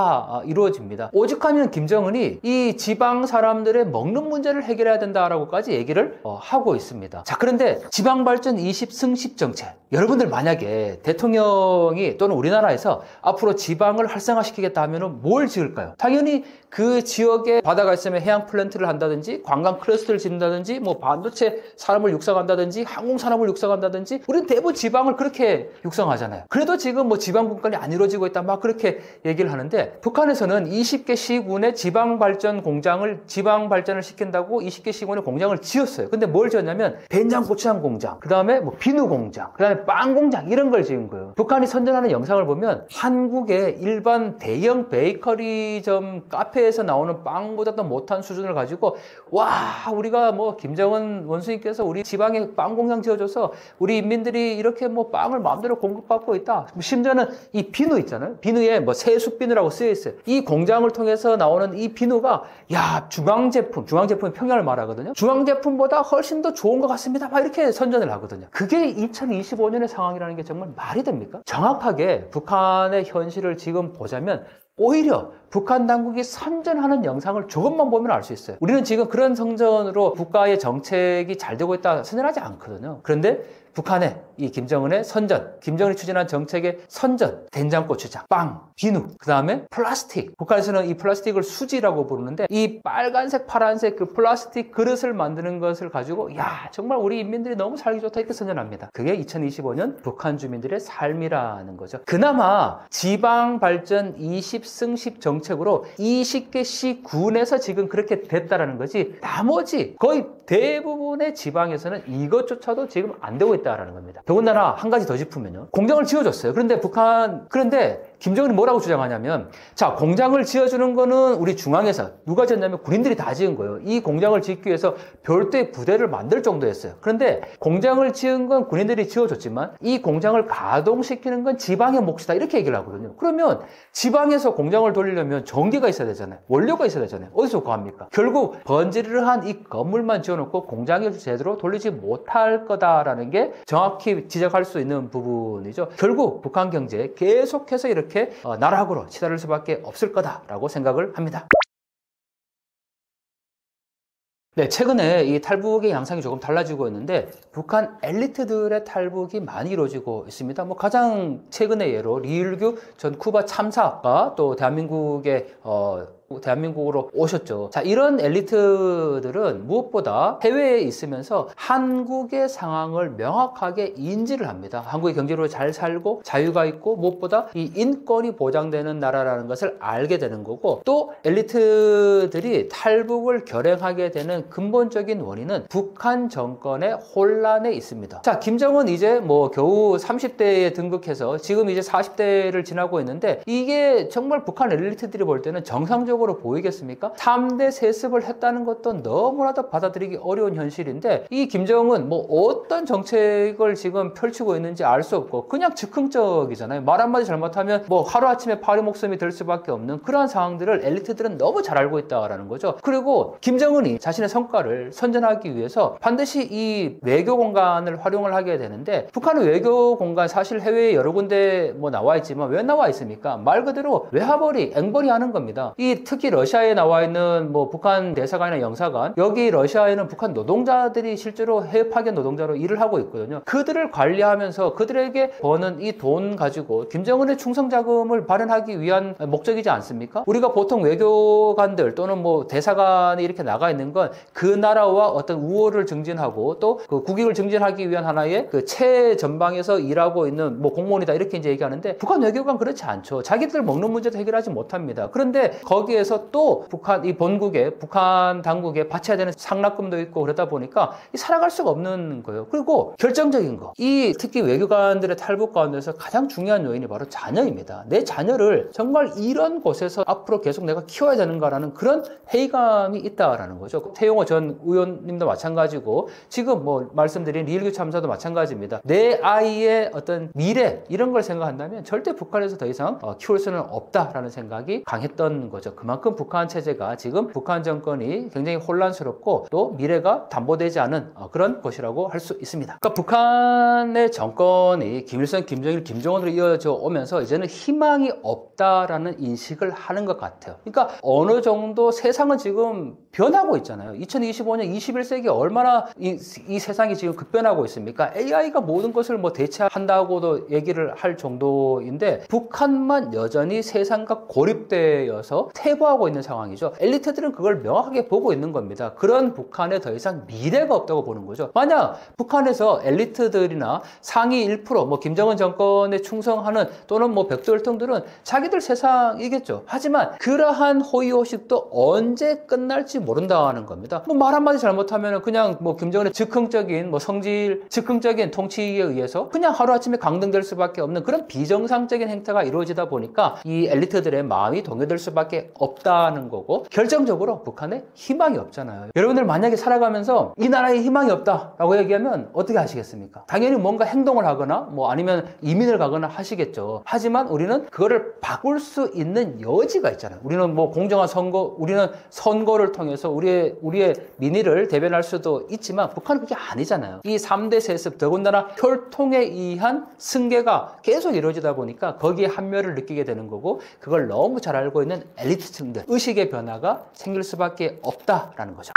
이루어집니다. 오죽하면 김정은이 이 지방 사람들의 먹는 문제를 해결해야 된다라고까지 얘기를 하고 있습니다. 자, 그런데 지방발전 20승십 정책, 여러분들 만약에 대통령이 또는 우리나라에서 앞으로 지방을 활성화시키겠다 하면 뭘 지을까요? 당연히 그 지역에 바다가 있으면 해양 플랜트를 한다든지, 관광 클러스터를 짓는다든지, 반도체 산업을 육성한다든지, 항공산업을 육성한다든지, 우리는 대부분 지방을 그렇게 육성하잖아요. 그래도 지금 지방 분권이 안 이루어지고 있다 막 그렇게 얘기를 하는데, 북한에서는 20개 시군의 지방 발전을 시킨다고 20개 시군의 공장을 지었어요. 근데 뭘 지었냐면 된장 고추장 공장, 그 다음에 비누 공장, 그 다음에 빵 공장, 이런 걸 지은 거예요. 북한이 선전하는 영상을 보면 한국의 일반 대형 베이커리점 카페에서 나오는 빵보다도 못한 수준을 가지고, 와, 우리가 김정은 원수님께서 우리 지방에 빵 공장 지어줘서 우리 인민들이 이렇게 빵을 마음대로 공급받고 있다. 심지어는 이 비누 있잖아요. 비누에 새숲비누라고 쓰여 있어요. 이 공장을 통해서 나오는 이 비누가 야, 중앙제품이 평양을 말하거든요. 중앙제품보다 훨씬 더 좋은 것 같습니다. 막 이렇게 선전을 하거든요. 그게 2025년의 상황이라는 게 정말 말이 됩니까? 정확하게 북한의 현실을 지금 보자면 오히려 북한 당국이 선전하는 영상을 조금만 보면 알 수 있어요. 우리는 지금 그런 선전으로 국가의 정책이 잘 되고 있다 선전하지 않거든요. 그런데 북한의 이 김정은의 선전, 김정은이 추진한 정책의 선전, 된장고추장, 빵, 비누, 그 다음에 플라스틱. 북한에서는 이 플라스틱을 수지라고 부르는데 이 빨간색, 파란색 그 플라스틱 그릇을 만드는 것을 가지고 야, 정말 우리 인민들이 너무 살기 좋다 이렇게 선전합니다. 그게 2025년 북한 주민들의 삶이라는 거죠. 그나마 지방발전 20승10 정책으로 20개 시군에서 지금 그렇게 됐다라는 거지 나머지 거의 대부분의 지방에서는 이것조차도 지금 안 되고 있다라는 겁니다. 더군다나 한 가지 더 짚으면요. 공장을 지어줬어요. 그런데 김정은이 뭐라고 주장하냐면 자, 공장을 지어주는 거는 우리 중앙에서 누가 지었냐면 군인들이 다 지은 거예요. 이 공장을 짓기 위해서 별도의 부대를 만들 정도였어요. 그런데 공장을 지은 건 군인들이 지어줬지만 이 공장을 가동시키는 건 지방의 몫이다 이렇게 얘기를 하거든요. 그러면 지방에서 공장을 돌리려면 전기가 있어야 되잖아요. 원료가 있어야 되잖아요. 어디서 구합니까? 결국 번지르르한 이 건물만 지어놓고 공장을 제대로 돌리지 못할 거다라는 게 정확히 지적할 수 있는 부분이죠. 결국 북한 경제에 계속해서 이렇게 나락으로 치달을 수밖에 없을 거다라고 생각을 합니다. 네, 최근에 이 탈북의 양상이 조금 달라지고 있는데 북한 엘리트들의 탈북이 많이 이루어지고 있습니다. 뭐 가장 최근의 예로 리일규 전 쿠바 참사가 또 대한민국으로 오셨죠. 자, 이런 엘리트들은 무엇보다 해외에 있으면서 한국의 상황을 명확하게 인지를 합니다. 한국의 경제로 잘 살고 자유가 있고 무엇보다 이 인권이 보장되는 나라라는 것을 알게 되는 거고 또 엘리트들이 탈북을 결행하게 되는 근본적인 원인은 북한 정권의 혼란에 있습니다. 자, 김정은 이제 뭐 겨우 30대에 등극해서 지금 이제 40대를 지나고 있는데 이게 정말 북한 엘리트들이 볼 때는 정상적으로 보이겠습니까? 3대 세습을 했다는 것도 너무나도 받아들이기 어려운 현실인데 이 김정은 뭐 어떤 정책을 지금 펼치고 있는지 알 수 없고 그냥 즉흥적이잖아요. 말 한마디 잘못하면 뭐 하루아침에 파리 목숨이 될 수밖에 없는 그러한 상황들을 엘리트들은 너무 잘 알고 있다라는 거죠. 그리고 김정은이 자신의 성과를 선전하기 위해서 반드시 이 외교 공간을 활용을 하게 되는데 북한의 외교 공간 사실 해외에 여러 군데 뭐 나와 있지만 왜 나와 있습니까? 말 그대로 외화벌이, 앵벌이 하는 겁니다. 이 특히 러시아에 나와 있는 뭐 북한 대사관이나 영사관 여기 러시아에는 북한 노동자들이 실제로 해외 파견 노동자로 일을 하고 있거든요. 그들을 관리하면서 그들에게 버는 이 돈 가지고 김정은의 충성 자금을 발현하기 위한 목적이지 않습니까? 우리가 보통 외교관들 또는 뭐 대사관이 이렇게 나가 있는 건 그 나라와 어떤 우호를 증진하고 또 그 국익을 증진하기 위한 하나의 그 최전방에서 일하고 있는 뭐 공무원이다 이렇게 이제 얘기하는데 북한 외교관 그렇지 않죠. 자기들 먹는 문제도 해결하지 못합니다. 그런데 거기에서 또 북한 이 본국에 북한 당국에 바쳐야 되는 상납금도 있고 그러다 보니까 살아갈 수가 없는 거예요. 그리고 결정적인 거, 이 특히 외교관들의 탈북 가운데서 가장 중요한 요인이 바로 자녀입니다. 내 자녀를 정말 이런 곳에서 앞으로 계속 내가 키워야 되는가라는 그런 회의감이 있다라는 거죠. 태용호 전 의원님도 마찬가지고 지금 뭐 말씀드린 리일규 참사도 마찬가지입니다. 내 아이의 어떤 미래 이런 걸 생각한다면 절대 북한에서 더 이상 키울 수는 없다라는 생각이 강했던 거죠. 그만큼 북한 체제가 지금 북한 정권이 굉장히 혼란스럽고 또 미래가 담보되지 않은 그런 곳이라고 할 수 있습니다. 그러니까 북한의 정권이 김일성, 김정일, 김정은으로 이어져 오면서 이제는 희망이 없다라는 인식을 하는 것 같아요. 그러니까 어느 정도 세상은 지금 변하고 있잖아요. 2025년 21세기 얼마나 이 세상이 지금 급변하고 있습니까? AI가 모든 것을 뭐 대체한다고도 얘기를 할 정도인데 북한만 여전히 세상과 고립되어서 퇴보하고 있는 상황이죠. 엘리트들은 그걸 명확하게 보고 있는 겁니다. 그런 북한에 더 이상 미래가 없다고 보는 거죠. 만약 북한에서 엘리트들이나 상위 1%, 뭐 김정은 정권에 충성하는 또는 뭐 백두혈통들은 자기들 세상이겠죠. 하지만 그러한 호의호식도 언제 끝날지 모른다는 겁니다. 뭐 말 한마디 잘못하면 그냥 뭐 김정은의 즉흥적인 뭐 성질, 즉흥적인 통치에 의해서 그냥 하루아침에 강등될 수밖에 없는 그런 비정상적인 행태가 이루어지다 보니까 이 엘리트들의 마음이 동요될 수밖에 없다는 거고, 결정적으로 북한에 희망이 없잖아요. 여러분들 만약에 살아가면서 이 나라에 희망이 없다라고 얘기하면 어떻게 하시겠습니까? 당연히 뭔가 행동을 하거나 뭐 아니면 이민을 가거나 하시겠죠. 하지만 우리는 그거를 바꿀 수 있는 여지가 있잖아요. 우리는 뭐 공정한 선거, 우리는 선거를 통해서 우리의 민의를 대변할 수도 있지만 북한은 그게 아니잖아요. 이 3대 세습, 더군다나 혈통에 의한 승계가 계속 이루어지다 보니까 거기에 한멸을 느끼게 되는 거고, 그걸 너무 잘 알고 있는 엘리트층들, 의식의 변화가 생길 수밖에 없다라는 거죠.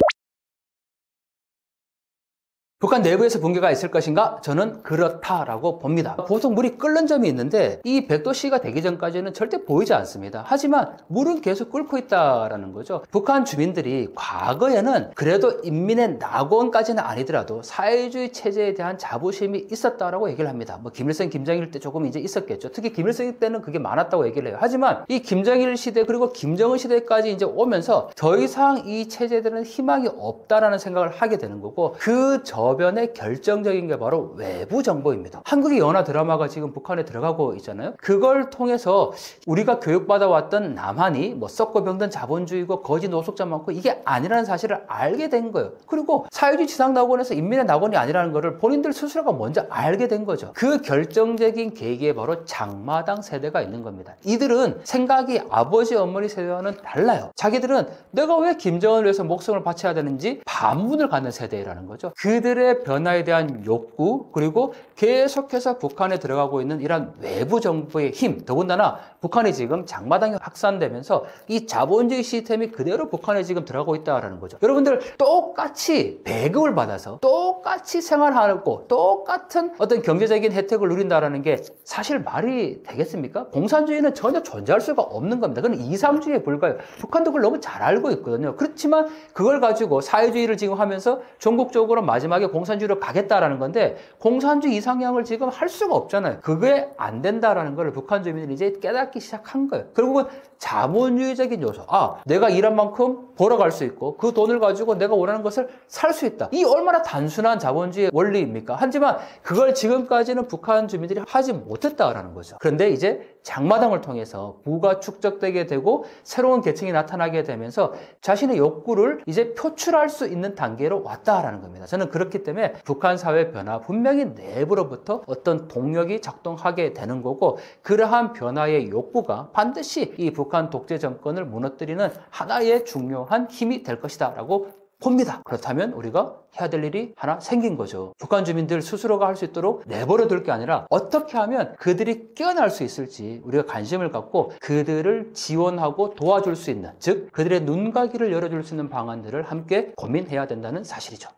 북한 내부에서 붕괴가 있을 것인가? 저는 그렇다라고 봅니다. 보통 물이 끓는 점이 있는데 이 100도씨가 되기 전까지는 절대 보이지 않습니다. 하지만 물은 계속 끓고 있다라는 거죠. 북한 주민들이 과거에는 그래도 인민의 낙원까지는 아니더라도 사회주의 체제에 대한 자부심이 있었다라고 얘기를 합니다. 뭐 김일성, 김정일 때 조금 이제 있었겠죠. 특히 김일성 때는 그게 많았다고 얘기를 해요. 하지만 이 김정일 시대 그리고 김정은 시대까지 이제 오면서 더 이상 이 체제들은 희망이 없다라는 생각을 하게 되는 거고, 그 저변의 결정적인 게 바로 외부 정보입니다. 한국의 연화 드라마가 지금 북한에 들어가고 있잖아요. 그걸 통해서 우리가 교육받아 왔던 남한이 뭐 썩고 병든 자본주의고 거지 노숙자 많고 이게 아니라는 사실을 알게 된 거예요. 그리고 사회주의 지상낙원에서 인민의 낙원이 아니라는 거를 본인들 스스로가 먼저 알게 된 거죠. 그 결정적인 계기에 바로 장마당 세대가 있는 겁니다. 이들은 생각이 아버지 어머니 세대와는 달라요. 자기들은 내가 왜 김정은을 위해서 목숨을 바쳐야 되는지 반문을 갖는 세대라는 거죠. 그들의 변화에 대한 욕구, 그리고 계속해서 북한에 들어가고 있는 이런 외부 정부의 힘, 더군다나 북한이 지금 장마당이 확산되면서 이 자본주의 시스템이 그대로 북한에 지금 들어가고 있다는 거죠. 여러분들 똑같이 배급을 받아서 똑같이 생활하고 똑같은 어떤 경제적인 혜택을 누린다는 게 사실 말이 되겠습니까? 공산주의는 전혀 존재할 수가 없는 겁니다. 그건 이상주의에 불과해요. 북한도 그걸 너무 잘 알고 있거든요. 그렇지만 그걸 가지고 사회주의를 지금 하면서 전국적으로 마지막에 공산주의로 가겠다라는 건데, 공산주의 이상향을 지금 할 수가 없잖아요. 그게 안 된다라는 걸 북한 주민들이 이제 깨닫기 시작한 거예요. 결국은 자본주의적인 요소. 아, 내가 일한 만큼 벌어갈 수 있고 그 돈을 가지고 내가 원하는 것을 살 수 있다. 이 얼마나 단순한 자본주의 원리입니까? 하지만 그걸 지금까지는 북한 주민들이 하지 못했다라는 거죠. 그런데 이제 장마당을 통해서 부가 축적되게 되고 새로운 계층이 나타나게 되면서 자신의 욕구를 이제 표출할 수 있는 단계로 왔다라는 겁니다. 저는 그렇기 때문에 북한 사회 변화, 분명히 내부로부터 어떤 동력이 작동하게 되는 거고, 그러한 변화의 욕구가 반드시 이 북한 독재 정권을 무너뜨리는 하나의 중요한 힘이 될 것이다 라고 봅니다. 그렇다면 우리가 해야 될 일이 하나 생긴 거죠. 북한 주민들 스스로가 할 수 있도록 내버려 둘 게 아니라 어떻게 하면 그들이 깨어날 수 있을지 우리가 관심을 갖고 그들을 지원하고 도와줄 수 있는, 즉 그들의 눈가기를 열어줄 수 있는 방안들을 함께 고민해야 된다는 사실이죠.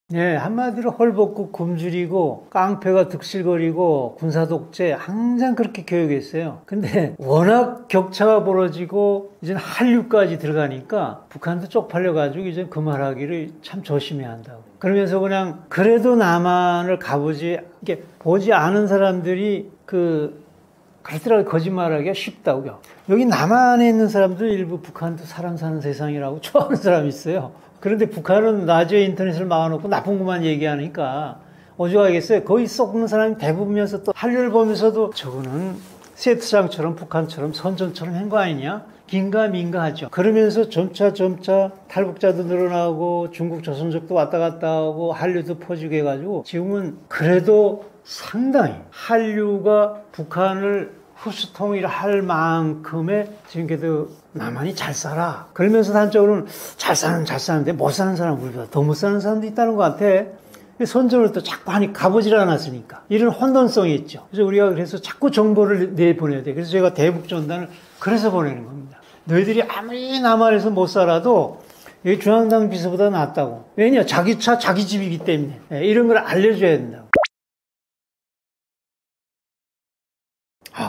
네, 한마디로 헐벗고 굶주리고 깡패가 득실거리고 군사독재 항상 그렇게 교육했어요. 근데 워낙 격차가 벌어지고 이제는 한류까지 들어가니까 북한도 쪽팔려가지고 이제 그 말하기를 참 조심해야 한다고. 그러면서 그냥 그래도 남한을 가보지, 이게 보지 않은 사람들이 그렇더라고요. 거짓말하기가 쉽다고요. 여기 남한에 있는 사람들 일부 북한도 사람 사는 세상이라고 좋아하는 사람이 있어요. 그런데 북한은 낮에 인터넷을 막아놓고 나쁜 것만 얘기하니까 오죽하겠어요. 거기 썩는 사람이 대부분이면서 또 한류를 보면서도 저거는 세트장처럼 북한처럼 선전처럼 한 거 아니냐? 긴가민가하죠. 그러면서 점차 탈북자도 늘어나고 중국 조선족도 왔다 갔다 하고 한류도 퍼지게 해가지고 지금은 그래도 상당히 한류가 북한을 후수통일할 만큼의 지금 그래도 남한이 잘 살아. 그러면서 단적으로는 잘 사는데 못 사는 사람 우리보다 더 못 사는 사람도 있다는 것 같아. 선전을 또 자꾸 하니 가보질 않았으니까. 이런 혼돈성이 있죠. 그래서 우리가 그래서 자꾸 정보를 내보내야 돼. 그래서 제가 대북전단을 그래서 보내는 겁니다. 너희들이 아무리 남한에서 못 살아도 여기 중앙당 비서보다 낫다고. 왜냐? 자기 차, 자기 집이기 때문에. 이런 걸 알려줘야 된다고.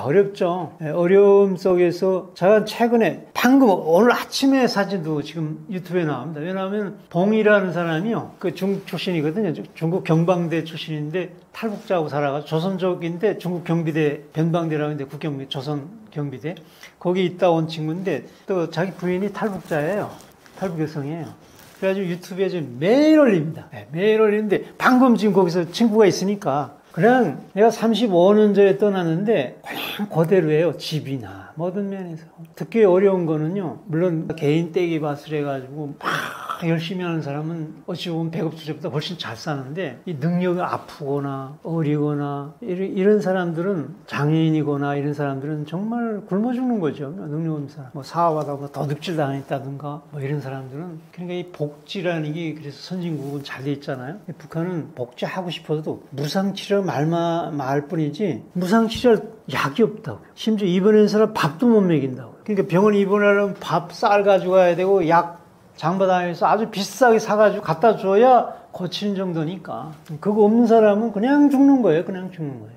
어렵죠. 어려움 속에서 제가 최근에 방금 오늘 아침에 사진도 지금 유튜브에 나옵니다. 왜냐하면 봉이라는 사람이요, 그 중국 출신이거든요. 중국 경방대 출신인데 탈북자하고 살아가지고 조선족인데 중국 경비대 변방대라고 하는데 국경비 조선 경비대 거기 있다 온 친구인데 또 자기 부인이 탈북자예요. 탈북 여성이에요. 그래가지고 유튜브에 지금 매일 올립니다. 매일 올리는데 방금 지금 거기서 친구가 있으니까 그냥 내가 35년 전에 떠났는데 그냥 그대로예요. 집이나 모든 면에서. 듣기 어려운 거는요. 물론 개인 떼기 밭을 해가지고 막 열심히 하는 사람은 어찌 보면 배급투자보다 훨씬 잘 사는데 이 능력이 아프거나 어리거나 이런 사람들은 장애인이거나 이런 사람들은 정말 굶어 죽는 거죠. 능력 없는 사람. 뭐 사업하다가 도둑질 당했다든가 뭐 이런 사람들은 그러니까 이 복지라는 게 그래서 선진국은 잘 돼 있잖아요. 북한은 복지하고 싶어도 무상치료 말 뿐이지 무상치료할 약이 없다고요. 심지어 입원한 사람 밥도 못 먹인다고요. 그러니까 병원 입원하려면 밥 쌀 가지고 가야 되고 약 장바당에서 아주 비싸게 사가지고 갖다 줘야 고치는 정도니까 그거 없는 사람은 그냥 죽는 거예요. 그냥 죽는 거예요.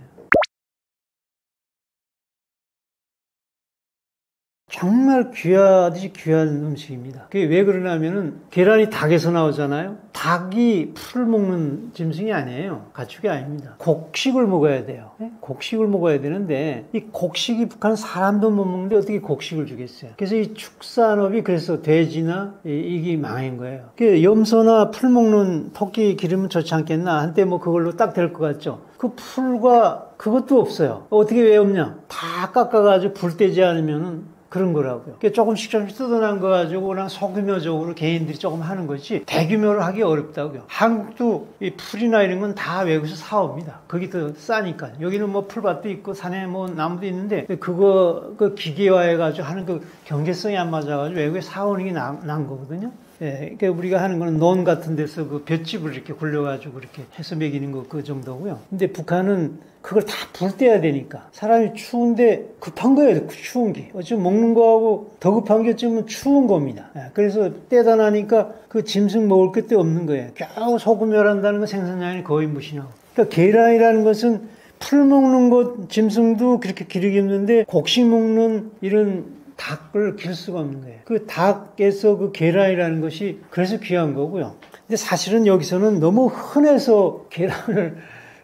정말 귀하듯이 귀한 음식입니다. 그게 왜 그러냐면은 계란이 닭에서 나오잖아요. 닭이 풀을 먹는 짐승이 아니에요. 가축이 아닙니다. 곡식을 먹어야 돼요. 네? 곡식을 먹어야 되는데 이 곡식이 북한 사람도 못 먹는데 어떻게 곡식을 주겠어요. 그래서 이 축산업이 그래서 돼지나 이게 망한 거예요. 염소나 풀 먹는 토끼 기르면 좋지 않겠나 한때 뭐 그걸로 딱 될 것 같죠. 그 풀과 그것도 없어요. 어떻게 왜 없냐. 다 깎아가지고 불 떼지 않으면은 그런 거라고요. 조금씩 뜯어난 거 가지고 그냥 소규모적으로 개인들이 조금 하는 거지 대규모로 하기 어렵다고요. 한국도 이 풀이나 이런 건 다 외국에서 사옵니다. 거기 더 싸니까. 여기는 뭐 풀밭도 있고 산에 뭐 나무도 있는데 그거 그 기계화해가지고 하는 그 경제성이 안 맞아가지고 외국에 사오는 게 난 거거든요. 예, 그러니까 우리가 하는 거는 논 같은 데서 그 볏짚을 이렇게 굴려가지고 이렇게 해서 먹이는 거 그 정도고요. 근데 북한은 그걸 다 불 떼야 되니까 사람이 추운데 급한 거예요. 추운 게 어쩌면 먹는 거하고 더 급한 게 어쩌면 추운 겁니다. 예, 그래서 떼다 나니까 그 짐승 먹을 것도 없는 거예요. 겨우 소금열한다는 거 생산량이 거의 무시하고. 그러니까 계란이라는 것은 풀 먹는 것 짐승도 그렇게 기르기 힘든데 곡식 먹는 이런 닭을 기를 수가 없는 거예요. 그 닭에서 그 계란이라는 것이 그래서 귀한 거고요. 근데 사실은 여기서는 너무 흔해서 계란을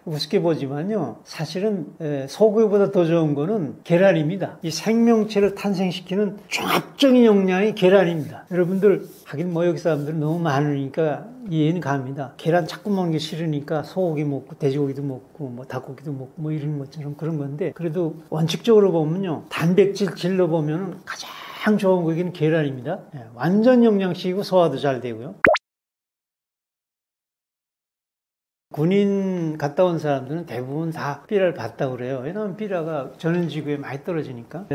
우습게 보지만요. 사실은 소고기보다 더 좋은 거는 계란입니다. 이 생명체를 탄생시키는 종합적인 영양이 계란입니다. 여러분들 하긴 뭐 여기 사람들은 너무 많으니까 이해는 갑니다. 계란 자꾸 먹는 게 싫으니까 소고기 먹고 돼지고기도 먹고 뭐 닭고기도 먹고 뭐 이런 것처럼 그런 건데 그래도 원칙적으로 보면요. 단백질 질로 보면 가장 좋은 고기는 계란입니다. 완전 영양식이고 소화도 잘 되고요. 군인 갔다 온 사람들은 대부분 다 삐라를 봤다고 그래요. 왜냐하면 삐라가 전원지구에 많이 떨어지니까.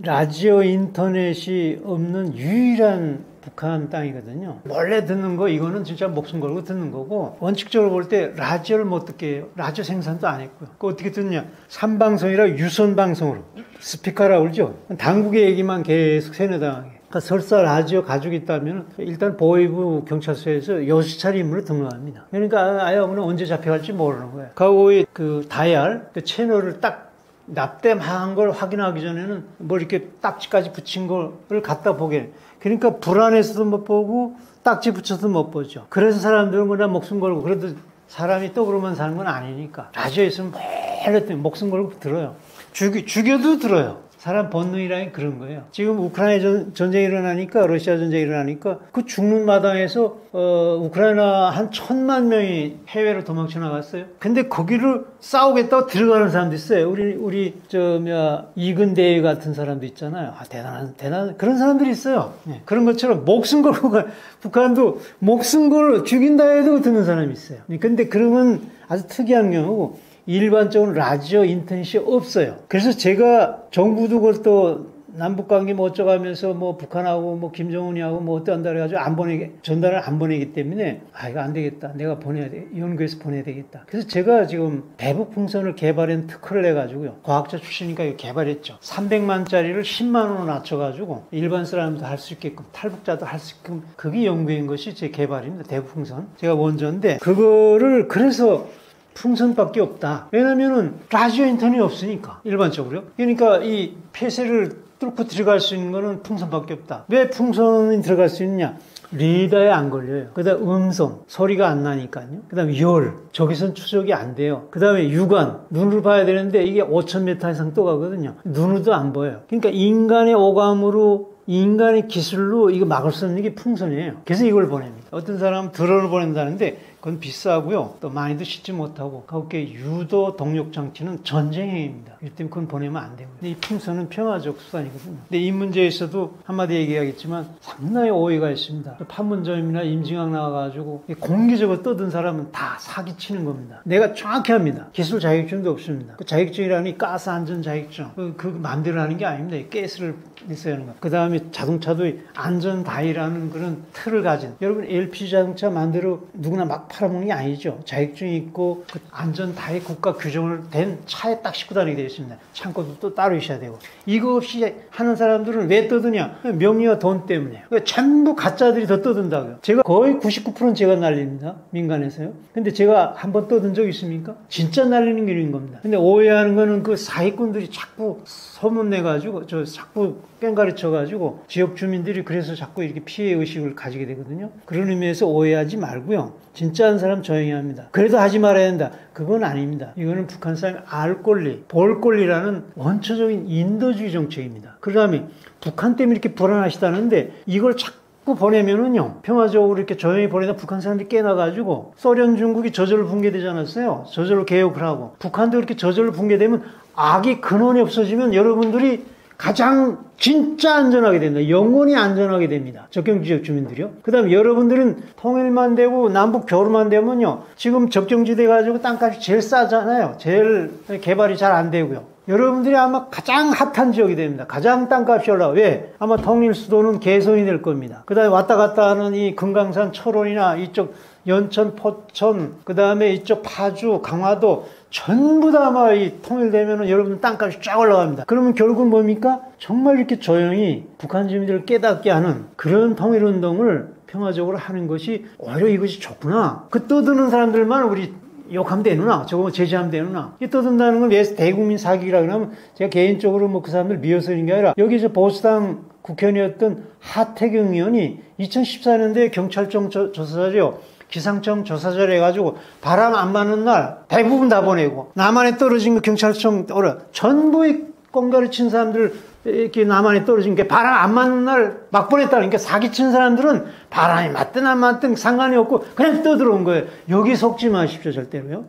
라디오 인터넷이 없는 유일한 북한 땅이거든요. 원래 듣는 거 이거는 진짜 목숨 걸고 듣는 거고 원칙적으로 볼 때 라디오를 못 듣게 해요. 라디오 생산도 안 했고요. 그거 어떻게 듣냐. 삼방송이라 유선방송으로 스피커라고 그러죠. 당국의 얘기만 계속 세뇌당하게. 그러니까 설사 라디오 가지고 있다면 일단 보위부 경찰서에서 여수차례 임무로 등록합니다. 그러니까 아예 오늘 언제 잡혀갈지 모르는 거예요. 그 다이얼, 그 채널을 딱 납땜한 걸 확인하기 전에는 뭐 이렇게 딱지까지 붙인 걸 갖다 보게. 그러니까 불안해서도 못 보고 딱지 붙여서 못 보죠. 그래서 사람들은 그냥 목숨 걸고 그래도 사람이 또 그러면 사는 건 아니니까 라디오에 있으면 매일 목숨 걸고 들어요. 죽여도 들어요. 사람 본능이라는 그런 거예요. 지금 우크라이나 전쟁이 일어나니까 러시아 전쟁이 일어나니까 그 죽는 마당에서 우크라이나 한 1000만 명이 해외로 도망쳐 나갔어요. 근데 거기를 싸우겠다고 들어가는 사람도 있어요. 우리 이근대회 같은 사람도 있잖아요. 아, 대단한 그런 사람들이 있어요. 네. 그런 것처럼 목숨 걸고 북한도 목숨 걸고 죽인다 해도 듣는 사람이 있어요. 근데 그러면 아주 특이한 경우고 일반적으로 라디오 인터넷이 없어요. 그래서 제가 정부도 그것도 남북관계 뭐 어쩌고 하면서 뭐 북한하고 뭐 김정은이하고 뭐 어떠한다 그래가지고 전달을 안 보내기 때문에 이거 안 되겠다. 내가 보내야 돼. 연구해서 보내야 되겠다. 그래서 제가 지금 대북풍선을 개발한 특허를 내가지고요. 과학자 출신이니까 이거 개발했죠. 300만짜리를 10만 원으로 낮춰가지고 일반 사람도 할 수 있게끔 탈북자도 할 수 있게끔 그게 연구한 것이 제 개발입니다. 대북풍선. 제가 원조인데 그거를 그래서 풍선밖에 없다. 왜냐면은 라디오 인터넷이 없으니까 일반적으로요. 그러니까 이 폐쇄를 뚫고 들어갈 수 있는 거는 풍선밖에 없다. 왜 풍선이 들어갈 수 있느냐? 리더에 안 걸려요. 그 다음에 음성, 소리가 안 나니까요. 그 다음에 열, 저기선 추적이 안 돼요. 그 다음에 육안, 눈으로 봐야 되는데 이게 5,000m 이상 또 가거든요. 눈으로도 안 보여요. 그러니까 인간의 오감으로 인간의 기술로 이거 막을 수 없는 게 풍선이에요. 그래서 이걸 보냅니다. 어떤 사람은 드론을 보낸다는데 그건 비싸고요. 또 많이도 싣지 못하고 거기에 유도 동력 장치는 전쟁행위입니다. 이 때문에 그건 보내면 안 되고요. 근데 이 풍선은 평화적 수단이거든요. 근데 이 문제에 있어도 한마디 얘기하겠지만 상당히 오해가 있습니다. 판문점이나 임진강 나와가지고 공개적으로 떠든 사람은 다 사기치는 겁니다. 내가 정확히 합니다. 기술 자격증도 없습니다. 그 자격증이라니 가스 안전 자격증 그 마음대로 하는 게 아닙니다. 가스를 있어야 하는 거. 그 다음에 자동차도 안전 다이라는 그런 틀을 가진 여러분 LPG 자동차 만들어 누구나 막 팔아먹는 게 아니죠. 자격증이 있고 그 안전 다이 국가 규정을 된 차에 딱 싣고 다니게 되어 있습니다. 창고도 또 따로 있어야 되고 이거 없이 하는 사람들은 왜 떠드냐? 명예와 돈 때문에. 그러니까 전부 가짜들이 더 떠든다고요. 제가 거의 99%는 제가 날립니다. 민간에서요. 근데 제가 한번 떠든 적 있습니까? 진짜 날리는 길인 겁니다. 근데 오해하는 거는 그 사기꾼들이 자꾸 소문내가지고 자꾸 뺑가르쳐가지고 지역 주민들이 그래서 자꾸 이렇게 피해의식을 가지게 되거든요. 그런 의미에서 오해하지 말고요. 진짜 한 사람 조용히 합니다. 그래도 하지 말아야 한다. 그건 아닙니다. 이거는 북한 사람이 알 권리, 볼 권리라는 원초적인 인도주의 정책입니다. 그 다음에 북한 때문에 이렇게 불안하시다는데 이걸 자꾸 보내면은요, 평화적으로 이렇게 조용히 보내다 북한 사람들이 깨나가지고 소련 중국이 저절로 붕괴되지 않았어요. 저절로 개혁을 하고 북한도 이렇게 저절로 붕괴되면 악이 근원이 없어지면 여러분들이 가장 진짜 안전하게 된다. 영원히 안전하게 됩니다. 접경지역 주민들이요. 그 다음에 여러분들은 통일만 되고 남북 교류만 되면요. 지금 접경지대 가지고 땅값이 제일 싸잖아요. 제일 개발이 잘 안 되고요. 여러분들이 아마 가장 핫한 지역이 됩니다. 가장 땅값이 올라가. 왜? 아마 통일 수도는 개성이 될 겁니다. 그 다음에 왔다 갔다 하는 이 금강산 철원이나 이쪽 연천, 포천, 그 다음에 이쪽 파주, 강화도 전부 다 아마 이 통일되면은 여러분 땅값이 쫙 올라갑니다. 그러면 결국은 뭡니까? 정말 이렇게 조용히 북한 주민들을 깨닫게 하는 그런 통일운동을 평화적으로 하는 것이 오히려 이것이 좋구나. 그 떠드는 사람들만 우리 욕하면 되누나? 저거 제지하면 되누나? 이 떠든다는 건 왜 대국민 사기라 그러면 제가 개인적으로 뭐 그 사람들 미워서인 게 아니라 여기 저 보수당 국회의원이었던 하태경 의원이 2014년도에 경찰청 조사자료 기상청 조사자를 해가지고 바람 안 맞는 날 대부분 다 보내고 남한에 떨어진 거 경찰청 전부의 꽁가리 친 사람들 이렇게 남한에 떨어진 게 바람 안 맞는 날 막 보냈다는 게 사기친 사람들은 바람이 맞든 안 맞든 상관이 없고 그냥 떠들어온 거예요. 여기 속지 마십시오. 절대로요.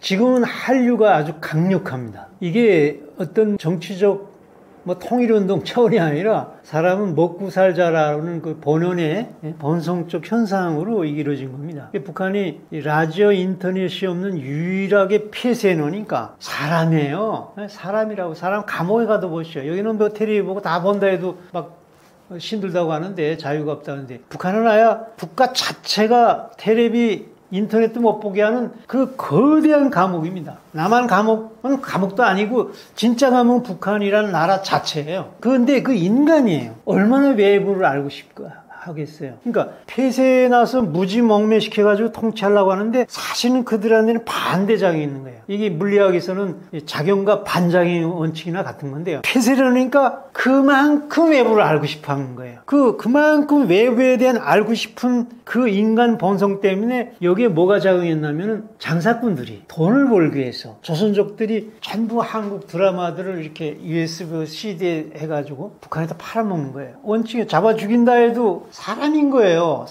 지금은 한류가 아주 강력합니다. 이게 어떤 정치적 통일운동 차원이 아니라 사람은 먹고 살자라는 그 본연의 본성적 현상으로 이루어진 겁니다. 북한이 라디오 인터넷이 없는 유일하게 폐쇄해 놓으니까 사람이에요. 사람이라고. 사람 감옥에 가도 보시죠. 여기는 뭐 텔레비 보고 다 본다 해도 막 힘들다고 하는데 자유가 없다는데 북한은 아예 국가 자체가 텔레비 인터넷도 못 보게 하는 그 거대한 감옥입니다. 남한 감옥은 감옥도 아니고 진짜 감옥은 북한이라는 나라 자체예요. 그런데 그 인간이에요. 얼마나 외부를 알고 하겠어요. 그러니까 폐쇄에 나서 무지몽매시켜가지고 통치하려고 하는데 사실은 그들한테는 반대장이 있는 거예요. 이게 물리학에서는 작용과 반작용의 원칙이나 같은 건데요. 폐쇄를 하니까 그만큼 외부를 알고 싶어 하는 거예요. 그만큼 외부에 대한 알고 싶은 그 인간 본성 때문에 여기에 뭐가 작용했냐면은 장사꾼들이 돈을 벌기 위해서 조선족들이 전부 한국 드라마들을 이렇게 USB CD에 해가지고 북한에다 팔아먹는 거예요. 원칙에 잡아 죽인다 해도 사람인 거예요.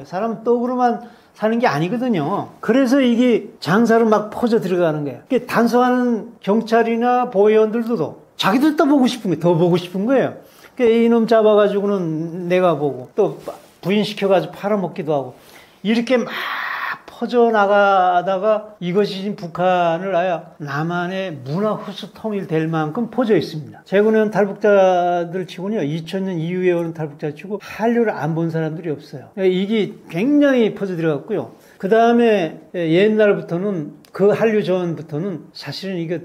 사람 떡으로만 사는 게 아니거든요. 그래서 이게 장사로 막 퍼져 들어가는 거예요. 단속하는 경찰이나 보위원들도 자기들 보고 싶은 거예요. 더 보고 싶은 거예요. 이놈 잡아가지고는 내가 보고 또 부인시켜가지고 팔아먹기도 하고 이렇게 막 퍼져나가다가 이것이 지금 북한을 아예 남한의 문화 흡수 통일될 만큼 퍼져 있습니다. 최근에 탈북자들 치고는요, 2000년 이후에 오는 탈북자 치고 한류를 안 본 사람들이 없어요. 이게 굉장히 퍼져 들어갔고요. 그 다음에 옛날부터는 그 한류 전부터는 사실은 이게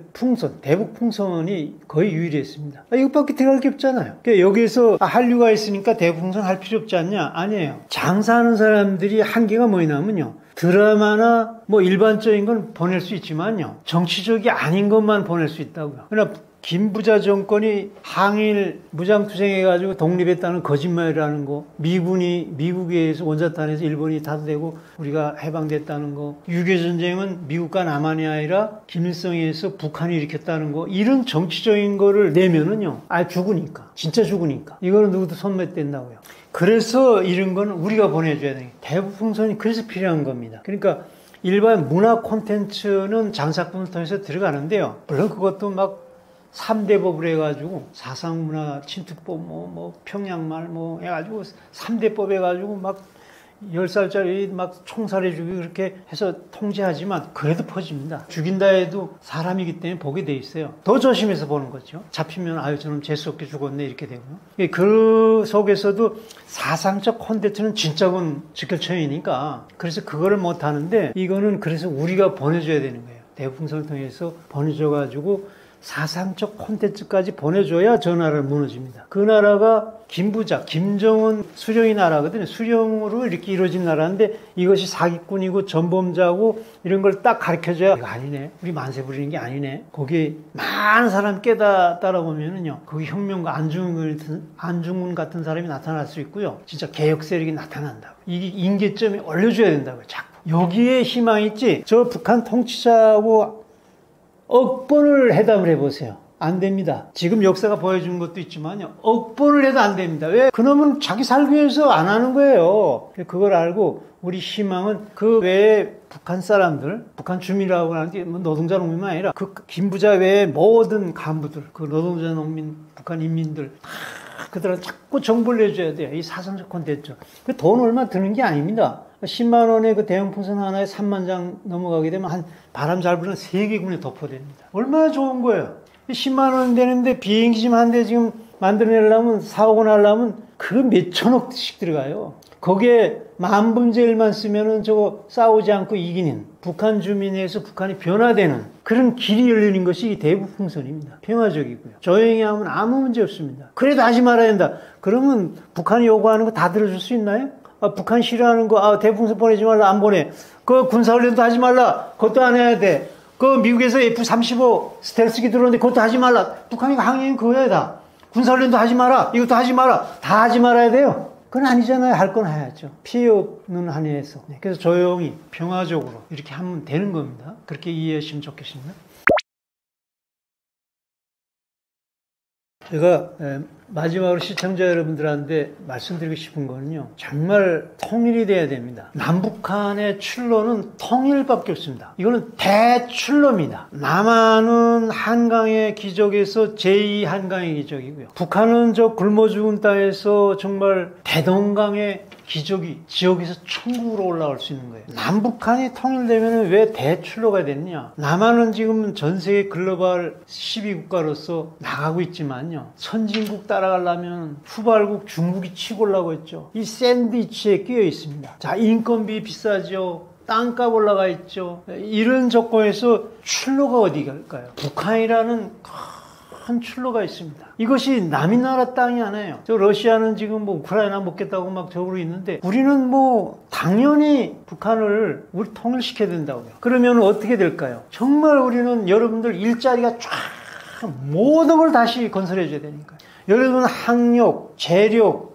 대북 풍선이 거의 유일했습니다. 이것밖에 들어갈 게 없잖아요. 여기에서 한류가 있으니까 대북 풍선 할 필요 없지 않냐? 아니에요. 장사하는 사람들이 한계가 뭐냐면요. 드라마나 일반적인 건 보낼 수 있지만요. 정치적이 아닌 것만 보낼 수 있다고요. 그러나 김부자 정권이 항일 무장투쟁해가지고 독립했다는 거짓말이라는 거, 미국에 의해서 원자탄에서 일본이 다도되고 우리가 해방됐다는 거, 6.25 전쟁은 미국과 남한이 아니라 김일성에 의해서 북한이 일으켰다는 거, 이런 정치적인 거를 내면은요, 죽으니까, 진짜 죽으니까 이거는 누구도 손met댄다고요. 그래서 이런 거는 우리가 보내줘야 되는 게 대북풍선이 그래서 필요한 겁니다. 그러니까 일반 문화 콘텐츠는 장작품을 통해서 들어가는데요. 물론 그것도 막 3대 법을 해가지고 사상문화 침투법 평양말 해가지고 3대법 해가지고 막 10살짜리 막 총살해 주기 그렇게 해서 통제하지만 그래도 퍼집니다. 죽인다 해도 사람이기 때문에 보게 돼 있어요. 더 조심해서 보는 거죠. 잡히면 아유 저놈 재수없게 죽었네 이렇게 되고요. 그 속에서도 사상적 콘텐츠는 진짜군 직결처이니까 그래서 그거를 못 하는데 이거는 그래서 우리가 보내줘야 되는 거예요. 대풍선을 통해서 보내줘가지고 사상적 콘텐츠까지 보내줘야 저 나라를 무너집니다. 그 나라가 김부자, 김정은 수령의 나라거든요. 수령으로 이렇게 이루어진 나라인데 이것이 사기꾼이고 전범자고 이런 걸 딱 가르쳐줘야 이거 아니네. 우리 만세 부리는 게 아니네. 거기 많은 사람 따라보면은요. 거기 혁명가 안중근 같은 사람이 나타날 수 있고요. 진짜 개혁 세력이 나타난다고. 이게 임계점이 올려줘야 된다고요. 자꾸. 여기에 희망이 있지. 저 북한 통치자하고 억번을 회담을 해보세요. 안 됩니다. 지금 역사가 보여주는 것도 있지만요. 억번을 해도 안 됩니다. 왜? 그놈은 자기 살기 위해서 안 하는 거예요. 그걸 알고 우리 희망은 그 외에 북한 사람들, 북한 주민이라고 하는 게 노동자 농민만 아니라 그 김부자 외에 모든 간부들, 그 노동자 농민, 북한 인민들 그들은 자꾸 정보를 내줘야 돼요. 이 사상적 콘텐츠. 그 돈 얼마 드는 게 아닙니다. 10만 원에 그 대형 풍선 하나에 3만 장 넘어가게 되면 한 바람 잘 불면 3개군에 덮어댑니다. 얼마나 좋은 거예요. 10만 원 되는데 비행기 지금 한 대 지금 만들어내려면 사오고 나려면 그거 몇 천억씩 들어가요. 거기에 만분의1만 쓰면은 저거 싸우지 않고 이기는 북한 주민에서 북한이 변화되는 그런 길이 열리는 것이 대북풍선입니다. 평화적이고요. 조용히 하면 아무 문제 없습니다. 그래도 하지 말아야 된다. 그러면 북한이 요구하는 거 다 들어줄 수 있나요? 북한 싫어하는 거, 대풍선 보내지 말라, 안 보내. 그 군사훈련도 하지 말라, 그것도 안 해야 돼. 그 미국에서 F-35 스텔스기 들어오는데 그것도 하지 말라. 북한이 항의는 그거야, 다. 군사훈련도 하지 마라, 이것도 하지 마라. 다 하지 말아야 돼요. 그건 아니잖아요. 할 건 해야죠. 피해 없는 한에서. 그래서 조용히, 평화적으로 이렇게 하면 되는 겁니다. 그렇게 이해하시면 좋겠습니다. 제가 마지막으로 시청자 여러분들한테 말씀드리고 싶은 거는요. 정말 통일이 돼야 됩니다. 남북한의 출로는 통일밖에 없습니다. 이거는 대출로입니다. 남한은 한강의 기적에서 제2한강의 기적이고요. 북한은 저 굶어 죽은 땅에서 정말 대동강의 기적이 지역에서 천국으로 올라올 수 있는 거예요. 남북한이 통일되면 왜 대출로가 됐냐? 남한은 지금 전 세계 글로벌 12국가로서 나가고 있지만요. 선진국 따라가려면 후발국 중국이 치고 올라오고 있죠. 이 샌드위치에 끼어 있습니다. 자, 인건비 비싸죠. 땅값 올라가 있죠. 이런 조건에서 출로가 어디 갈까요? 북한이라는 큰 출로가 있습니다. 이것이 남의 나라 땅이 아니에요. 저 러시아는 지금 우크라이나 먹겠다고 막 저러고 있는데 우리는 당연히 북한을 우리 통일시켜야 된다고요. 그러면 어떻게 될까요? 정말 우리는 여러분들 일자리가 쫙 모든 걸 다시 건설해 줘야 되니까요. 여러분 학력, 재력,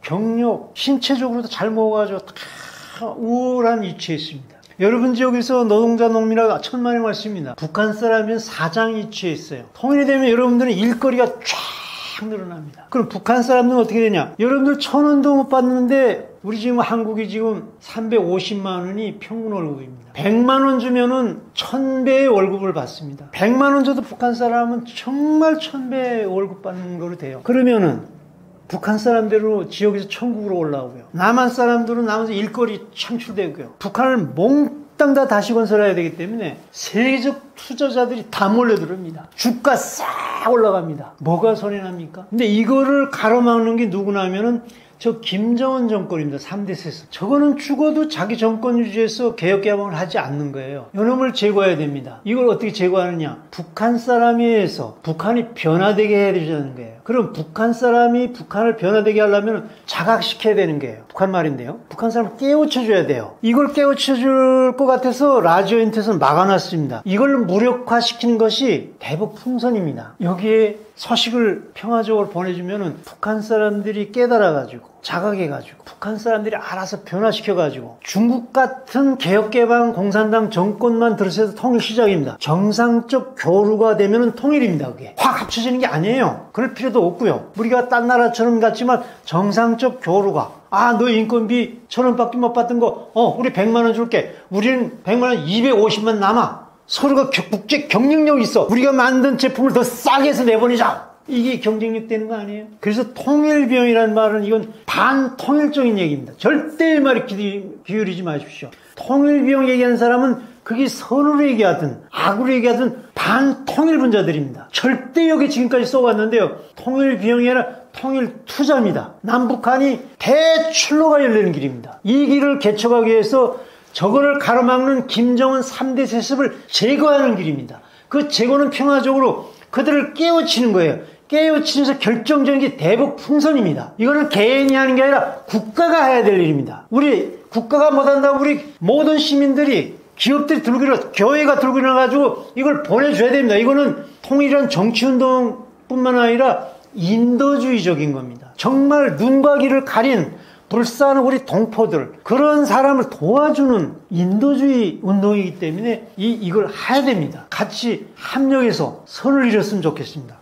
경력, 신체적으로도 잘 모아가지고 다 우월한 위치에 있습니다. 여러분 지역에서 노동자 농민하고 천만의 말씀입니다. 북한 사람은 사장 위치에 있어요. 통일이 되면 여러분들은 일거리가 쫙 늘어납니다. 그럼 북한 사람들은 어떻게 되냐? 여러분들 1,000원도 못 받는데 우리 지금 한국이 지금 350만 원이 평균 월급입니다. 100만 원 주면은 1000배의 월급을 받습니다. 100만 원 줘도 북한 사람은 정말 1000배의 월급 받는 거로 돼요. 그러면은 북한 사람대로 지역에서 천국으로 올라오고요. 남한 사람들은 남아서 일거리 창출되고요. 북한을 몽땅 다 다시 건설해야 되기 때문에 세계적 투자자들이 다 몰려들습니다. 주가 싹 올라갑니다. 뭐가 손해납니까? 근데 이거를 가로막는 게 누구냐면은 저 김정은 정권입니다. 3대 세습. 저거는 죽어도 자기 정권 유지해서 개혁개방을 하지 않는 거예요. 이놈을 제거해야 됩니다. 이걸 어떻게 제거하느냐? 북한 사람에 의해서 북한이 변화되게 해야 되는 거예요. 그럼 북한 사람이 북한을 변화되게 하려면 자각시켜야 되는 거예요. 북한 말인데요. 북한 사람을 깨우쳐줘야 돼요. 이걸 깨우쳐줄 것 같아서 라지오인트에서는 막아놨습니다. 이걸 무력화시키는 것이 대북 풍선입니다. 여기에 서식을 평화적으로 보내주면은 북한 사람들이 깨달아가지고 자각해가지고 북한 사람들이 알아서 변화시켜가지고 중국 같은 개혁개방 공산당 정권만 들어서서 통일 시작입니다. 정상적 교류가 되면은 통일입니다. 그게 확 합쳐지는 게 아니에요. 그럴 필요도 없고요. 우리가 딴 나라처럼 같지만 정상적 교류가 너 인건비 1,000원밖에 못 받던 거 우리 100만 원 줄게. 우리는 100만 원 250만 남아. 서로가 국제 경쟁력이 있어. 우리가 만든 제품을 더 싸게 해서 내보내자. 이게 경쟁력 되는 거 아니에요? 그래서 통일비용이라는 말은 이건 반통일적인 얘기입니다. 절대 말에 기울이지 마십시오. 통일비용 얘기하는 사람은 그게 선으로 얘기하든 악으로 얘기하든 반통일분자들입니다. 절대 여기 지금까지 써왔는데요. 통일비용이 아니라 통일투자입니다. 남북한이 대출로가 열리는 길입니다. 이 길을 개척하기 위해서 저거를 가로막는 김정은 3대 세습을 제거하는 길입니다. 그 제거는 평화적으로 그들을 깨우치는 거예요. 깨우치면서 결정적인 게 대북 풍선입니다. 이거는 개인이 하는 게 아니라 국가가 해야 될 일입니다. 우리 국가가 못한다고 우리 모든 시민들이 기업들이 들고 일어나 교회가 들고 일어나가지고 이걸 보내줘야 됩니다. 이거는 통일이란 정치운동뿐만 아니라 인도주의적인 겁니다. 정말 눈과 귀를 가린 불쌍한 우리 동포들 그런 사람을 도와주는 인도주의 운동이기 때문에 이걸 해야 됩니다. 같이 합력해서 선을 이뤘으면 좋겠습니다.